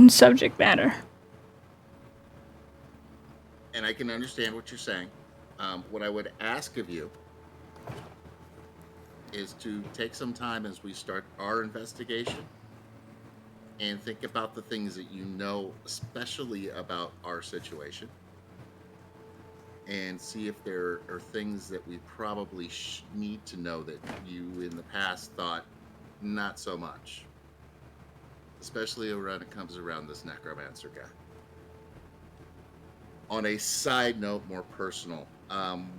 subject matter.
And I can understand what you're saying. What I would ask of you is to take some time as we start our investigation and think about the things that you know, especially about our situation, and see if there are things that we probably need to know that you in the past thought not so much, especially when it comes around this necromancer guy. On a side note, more personal,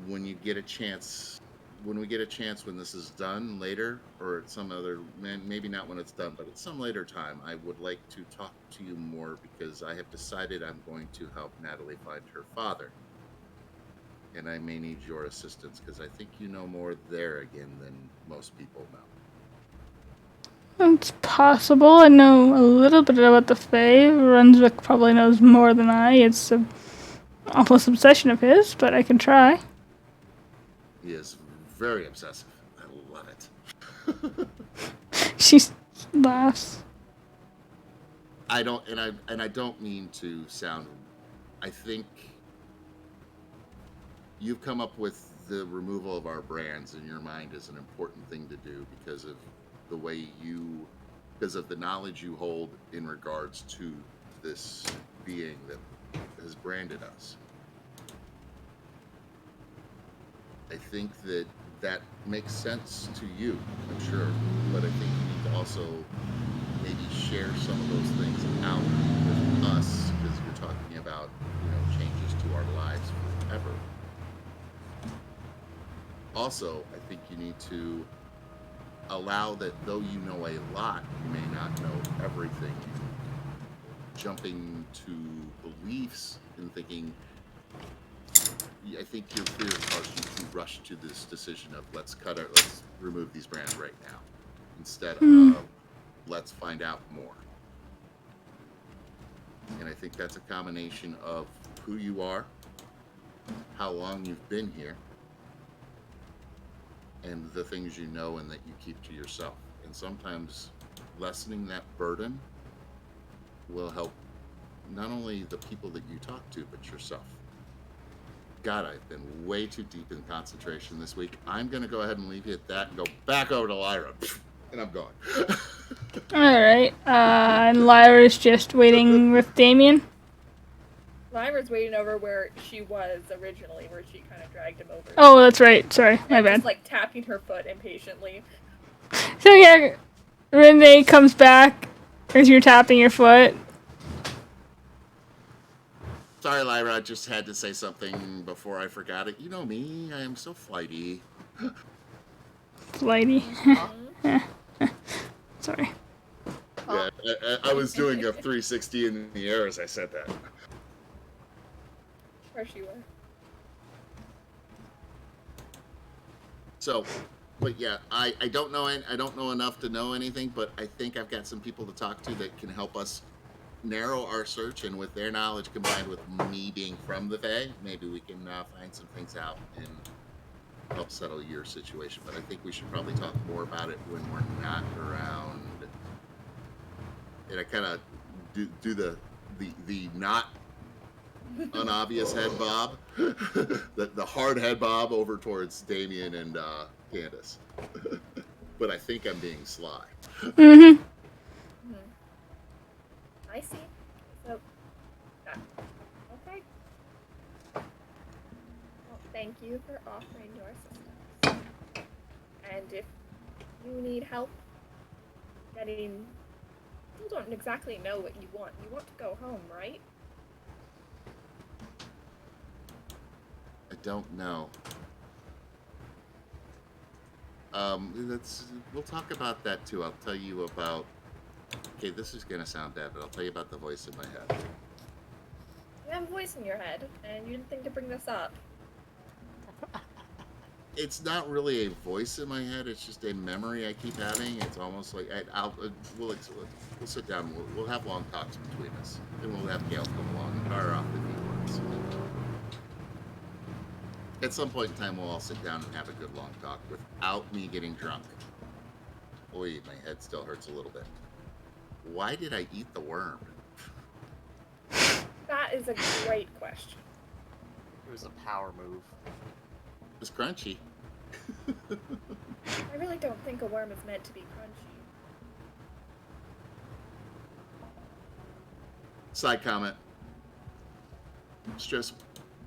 when we get a chance, when this is done later, or at some other, maybe not when it's done, but at some later time, I would like to talk to you more, because I have decided I'm going to help Natalie find her father. And I may need your assistance, because I think you know more there again than most people know.
It's possible. I know a little bit about the Fae. Brunswick probably knows more than I. It's an almost obsession of his, but I can try.
He is very obsessive. I love it.
She laughs.
I don't mean to sound. I think you've come up with the removal of our brands in your mind as an important thing to do because of the knowledge you hold in regards to this being that has branded us. I think that makes sense to you, I'm sure, but I think you need to also maybe share some of those things out with us, because you're talking about, changes to our lives forever. Also, I think you need to allow that, though you know a lot, you may not know everything. Jumping to beliefs and thinking, I think your fear caused you to rush to this decision of let's remove these brands right now, instead of let's find out more. And I think that's a combination of who you are, how long you've been here, and the things you know and that you keep to yourself. And sometimes lessening that burden will help not only the people that you talk to, but yourself. God, I've been way too deep in concentration this week. I'm going to go ahead and leave you at that and go back over to Lyra. And I'm gone.
Alright, and Lyra's just waiting with Damien.
Lyra's waiting over where she was originally, where she kind of dragged him over.
Oh, that's right. Sorry, my bad.
Just like tapping her foot impatiently.
So yeah, Renee comes back as you're tapping your foot.
Sorry, Lyra, I just had to say something before I forgot it. You know me, I am so flighty.
Flighty.
Mhm.
Sorry.
Yeah, I was doing a 360 in the air as I said that.
Of course you were.
So, but yeah, I don't know I don't know enough to know anything, but I think I've got some people to talk to that can help us narrow our search, and with their knowledge combined with me being from the Fae, maybe we can find some things out and help settle your situation. But I think we should probably talk more about it when we're not around. And I kind of do the not unobvious head bob, the hard head bob over towards Damien and Candace. But I think I'm being sly.
Mm-hmm.
I see. So, okay. Well, thank you for offering your assistance. And if you need help getting, you don't exactly know what you want. You want to go home, right?
I don't know. We'll talk about that too. I'll tell you about. Okay, this is gonna sound bad, but I'll tell you about the voice in my head.
You have a voice in your head, and you didn't think to bring this up.
It's not really a voice in my head. It's just a memory I keep having. It's almost like we'll sit down. We'll have long talks between us, and we'll have Gail come along and fire off the deep ones. At some point in time, we'll all sit down and have a good long talk without me getting drunk. Boy, my head still hurts a little bit. Why did I eat the worm?
That is a great question.
It was a power move.
It was crunchy.
I really don't think a worm is meant to be crunchy.
Side comment. Stress.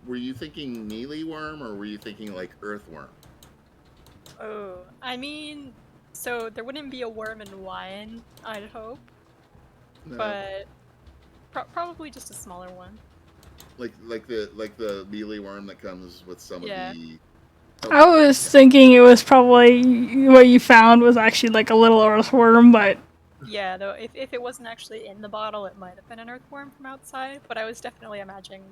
Were you thinking mealy worm or were you thinking like earthworm?
Oh, I mean, so there wouldn't be a worm in wine, I'd hope,
No.
but probably just a smaller one.
Like the mealy worm that comes with some
Yeah.
of the.
I was thinking it was probably what you found was actually like a little earthworm, but
Yeah, though if it wasn't actually in the bottle, it might have been an earthworm from outside, but I was definitely imagining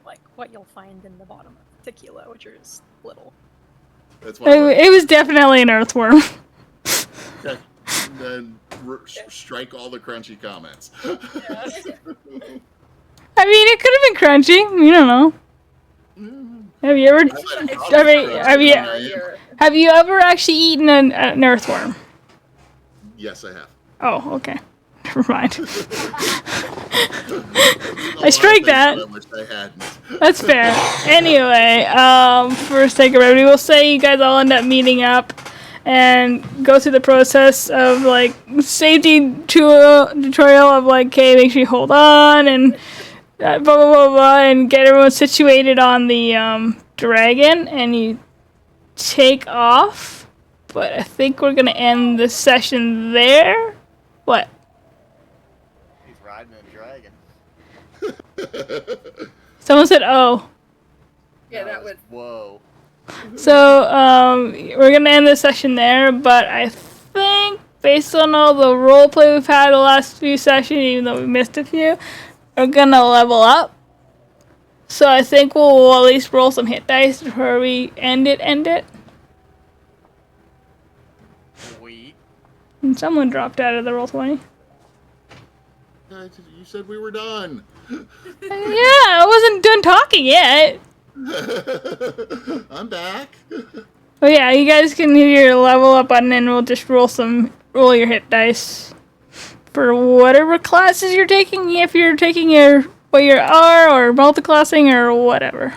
like what you'll find in the bottom of tequila, which is little.
That's why.
it was definitely an earthworm.
Okay. And then strike all the crunchy comments.
Yeah.
I mean, it could have been crunchy. You don't know. Have you ever? Have you ever actually eaten an earthworm?
Yes, I have.
Oh, okay. Never mind.
I
I strike that.
I wish I hadn't.
That's fair. Anyway, for the sake of brevity, we'll say you guys all end up meeting up and go through the process of like safety tutorial of like, okay, make sure you hold on and blah blah blah blah, and get everyone situated on the dragon, and you take off. But I think we're gonna end the session there. What?
He's riding a dragon.
Someone said, "Oh."
Yeah, that was.
Whoa.
So, we're gonna end this session there, but I think, based on all the roleplay we've had the last few sessions, even though we missed a few, we're gonna level up. So I think we'll at least roll some hit dice before we end it.
Sweet.
And someone dropped out of the Roll20.
You said we were done.
Yeah, I wasn't done talking yet.
I'm back.
But yeah, you guys can hit your level up button and we'll just roll your hit dice for whatever classes you're taking, if you're taking your R or multiclassing or whatever.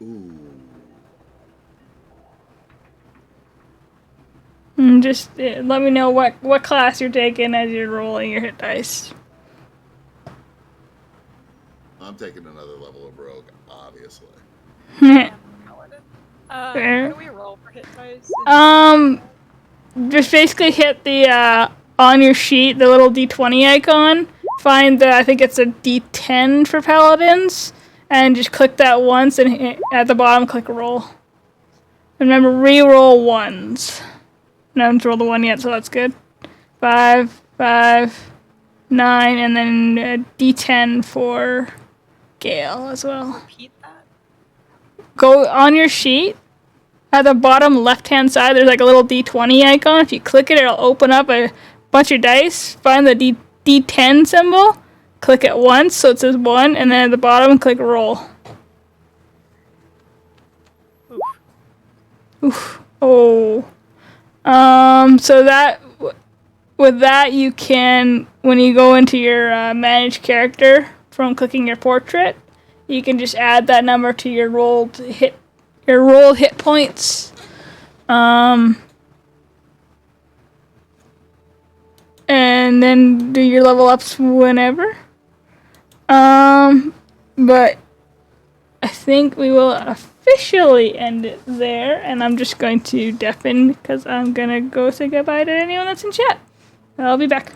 Ooh.
And just let me know what class you're taking as you're rolling your hit dice.
I'm taking another level of rogue, obviously.
Fair.
Fair.
What do we roll for hit dice?
Just basically hit the on your sheet, the little D20 icon, find the, I think it's a D10 for paladins, and just click that once, and at the bottom, click roll. Remember, re-roll ones. No one's rolled a 1 yet, so that's good. 5, 5, 9, and then a D10 for Gale as well.
Repeat that.
Go on your sheet. At the bottom left-hand side, there's like a little D20 icon. If you click it, it'll open up a bunch of dice. Find the D10 symbol. Click it once, so it says 1, and then at the bottom, click roll. Oof. Oh. So that, with that, you can, when you go into your manage character from clicking your portrait, you can just add that number to your rolled hit points. And then do your level ups whenever. But I think we will officially end it there, and I'm just going to deafen because I'm gonna go say goodbye to anyone that's in chat. I'll be back.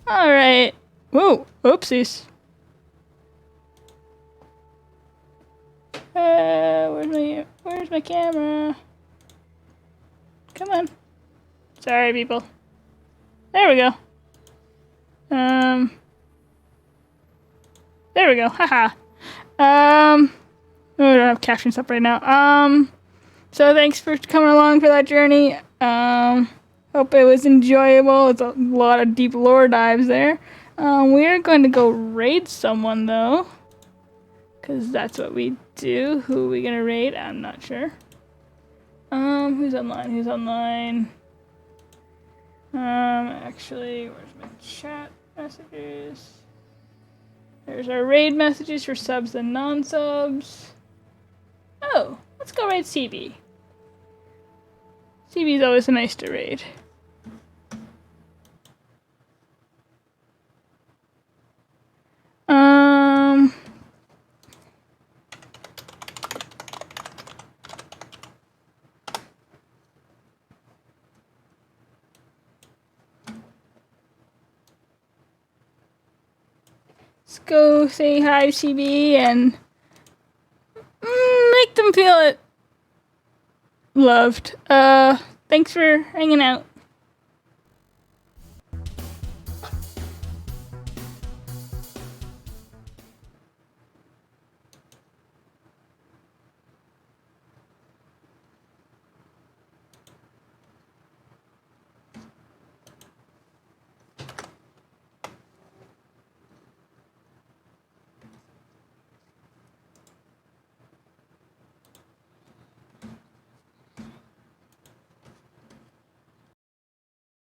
Alright. Whoa, oopsies. Where's my camera? Come on. Sorry, people. There we go. There we go. Haha. Oh, I don't have captions up right now. So thanks for coming along for that journey. Hope it was enjoyable. It's a lot of deep lore dives there. We're going to go raid someone, though. Because that's what we do. Who are we going to raid? I'm not sure. Who's online? Actually, where's my chat messages? There's our raid messages for subs and non-subs. Oh, let's go raid CB. CB's always nice to raid. Let's go say hi, CB, and make them feel it loved. Thanks for hanging out.